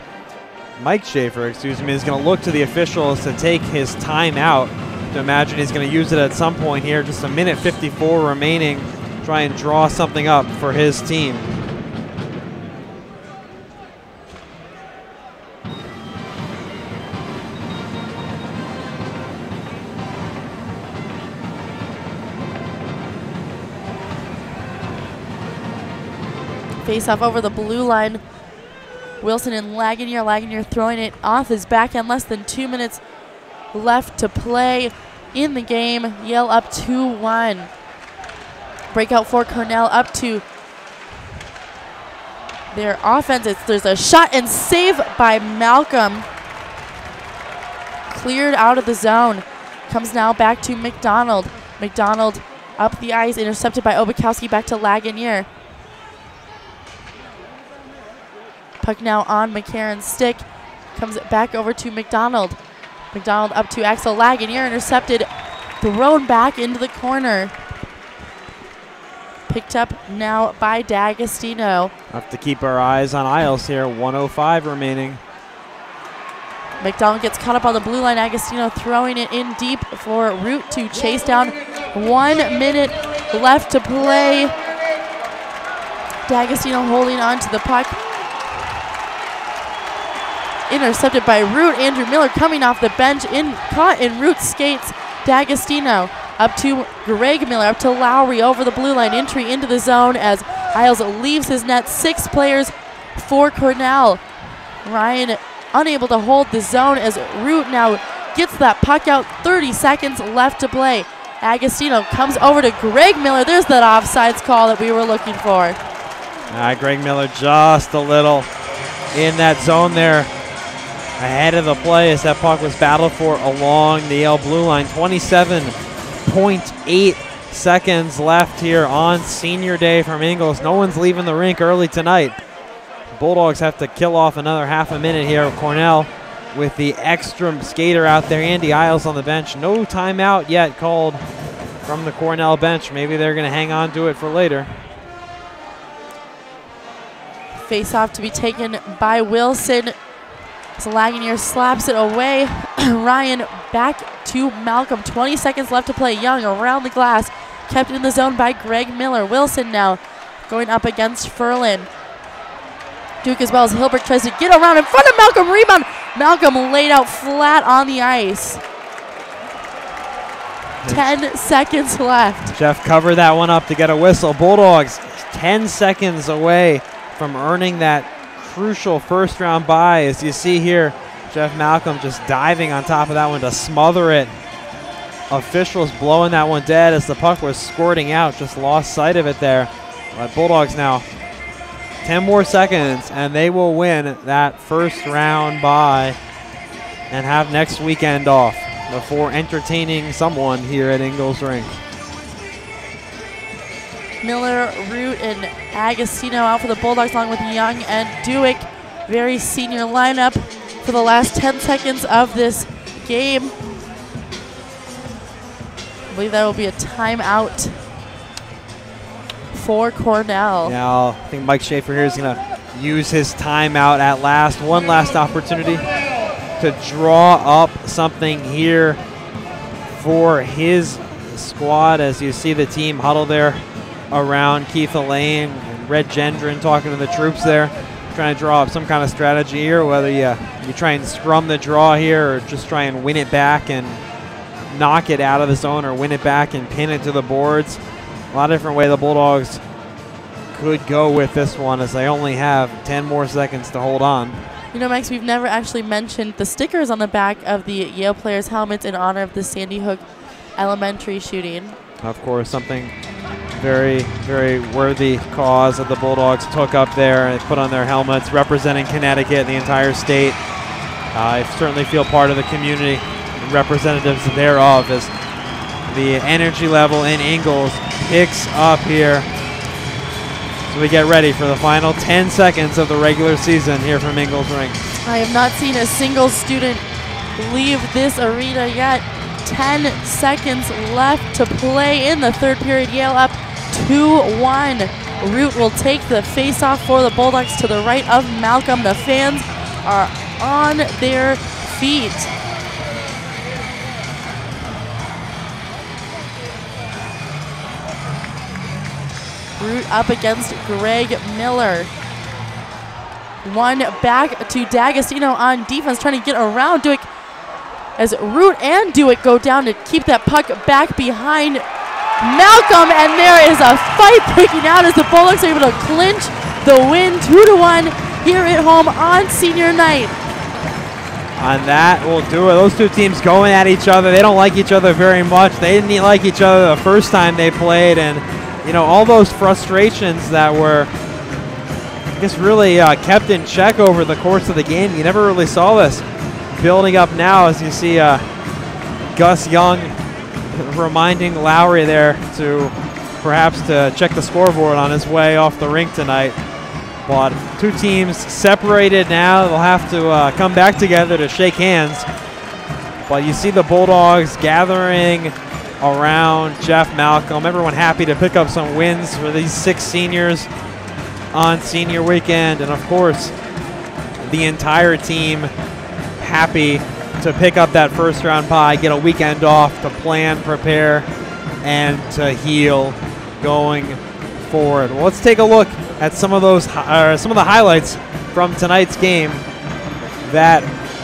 Mike Schaefer, excuse me, is going to look to the officials to take his time out. To imagine he's going to use it at some point here, just a minute 54 remaining, try and draw something up for his team. Face off over the blue line. Wilson and Lagunier. Lagunier throwing it off his backhand. Less than 2 minutes left to play in the game. Yale up 2-1. Breakout for Cornell up to their offense. There's a shot and save by Malcolm. Cleared out of the zone. Comes now back to McDonald. McDonald up the ice, intercepted by Obakowski, back to Lagunier. Puck now on McCarron's stick. Comes back over to McDonald. McDonald up to Axel Lagunier, intercepted, thrown back into the corner. Picked up now by D'Agostino. Have to keep our eyes on Isles here. 1:05 remaining. McDonald gets caught up on the blue line. Agostino throwing it in deep for Root to chase down. 1 minute left to play. D'Agostino holding on to the puck. Intercepted by Root. Andrew Miller coming off the bench, caught in Root's skates. D'Agostino up to Greg Miller, up to Lowry over the blue line. Entry into the zone as Isles leaves his net. 6 players for Cornell. Ryan unable to hold the zone as Root now gets that puck out. 30 seconds left to play. Agostino comes over to Greg Miller. There's that offsides call that we were looking for. Greg Miller just a little in that zone there. Ahead of the play as that puck was battled for along the Yale blue line. 27.8 seconds left here on senior day from Ingles. No one's leaving the rink early tonight. Bulldogs have to kill off another half a minute here. Cornell with the extra skater out there. Andy Isles on the bench. No timeout yet called from the Cornell bench. Maybe they're going to hang on to it for later. Face off to be taken by Wilson. So Lagunier slaps it away. Ryan back to Malcolm. 20 seconds left to play. Young around the glass. Kept in the zone by Greg Miller. Wilson now going up against Furlan. Duke as well as Hilbert tries to get around in front of Malcolm. Rebound. Malcolm laid out flat on the ice. 10 seconds left. Jeff covered that one up to get a whistle. Bulldogs 10 seconds away from earning that crucial first round bye. As you see here, Jeff Malcolm just diving on top of that one to smother it. Officials blowing that one dead as the puck was squirting out. Just lost sight of it there. But Bulldogs now 10 more seconds and they will win that first round bye and have next weekend off before entertaining someone here at Ingles Rink. Miller, Root, and Agostino out for the Bulldogs along with Young and Dewick. Very senior lineup for the last 10 seconds of this game. I believe that will be a timeout for Cornell. Now, I think Mike Schaefer here is going to use his timeout at last. One last opportunity to draw up something here for his squad as you see the team huddle there around Keith Elaine and Red Gendron talking to the troops there, trying to draw up some kind of strategy here, whether you try and scrum the draw here or just try and win it back and knock it out of the zone or win it back and pin it to the boards. A lot of different way the Bulldogs could go with this one as they only have 10 more seconds to hold on. You know, Max, we've never actually mentioned the stickers on the back of the Yale players' helmets in honor of the Sandy Hook Elementary shooting. Of course, something very, very worthy cause that the Bulldogs took up there and put on their helmets, representing Connecticut and the entire state. I certainly feel part of the community and representatives thereof as the energy level in Ingalls picks up here. So we get ready for the final 10 seconds of the regular season here from Ingalls Rink. I have not seen a single student leave this arena yet. 10 seconds left to play in the third period. Yale up 2-1. Root will take the face-off for the Bulldogs to the right of Malcolm. The fans are on their feet. Root up against Greg Miller. One back to D'Agostino on defense, trying to get around Dewick as Root and Dewick go down to keep that puck back behind Malcolm, and there is a fight breaking out as the Bulldogs are able to clinch the win 2-1 here at home on senior night. And that will do it. Those two teams going at each other. They don't like each other very much. They didn't like each other the first time they played, and you know, all those frustrations that were, I guess, really kept in check over the course of the game. You never really saw this building up now as you see Gus Young reminding Lowry there to perhaps to check the scoreboard on his way off the rink tonight. But two teams separated now. They'll have to come back together to shake hands. But you see the Bulldogs gathering around Jeff Malcolm. Everyone happy to pick up some wins for these 6 seniors on senior weekend. And of course, the entire team happy to pick up that first round bye, get a weekend off to plan, prepare, and to heal going forward. Well, let's take a look at some of those some of the highlights from tonight's game that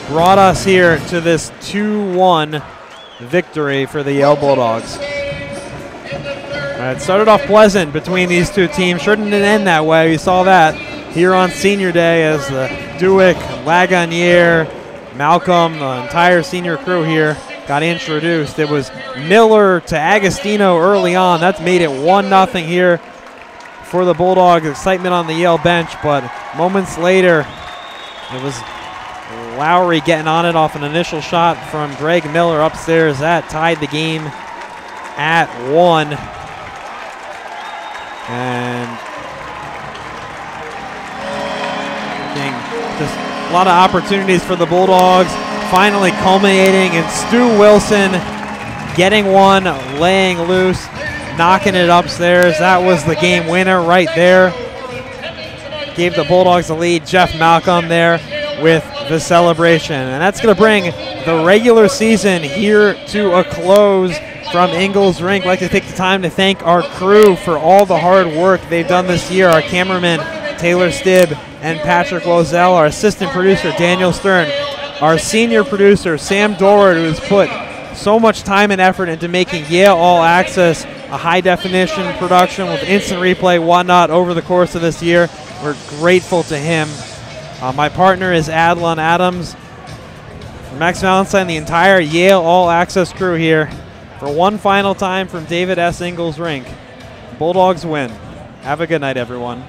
brought us here to this 2-1 victory for the Yale Bulldogs. All right, it started off pleasant between these two teams. Sure didn't end that way. We saw that here on senior day as the Dewick, Lagunier, Malcolm, the entire senior crew here got introduced. It was Miller to Agostino early on. That's made it 1-0 here for the Bulldogs. Excitement on the Yale bench, but moments later, it was Lowry getting on it off an initial shot from Greg Miller upstairs. That tied the game at 1. And just a lot of opportunities for the Bulldogs, finally culminating in Stu Wilson getting one, laying loose, knocking it upstairs. That was the game winner right there. Gave the Bulldogs the lead. Jeff Malcolm there with the celebration. And that's going to bring the regular season here to a close from Ingalls Rink. I'd like to take the time to thank our crew for all the hard work they've done this year. Our cameraman, Taylor Stibb and Patrick Lozelle, our assistant producer, Daniel Stern, our senior producer, Sam Dorward, who has put so much time and effort into making Yale All Access a high-definition production with instant replay, whatnot, over the course of this year. We're grateful to him. My partner is Adlon Adams. For Max Valentine, the entire Yale All Access crew here. For one final time from David S. Ingalls Rink, Bulldogs win. Have a good night, everyone.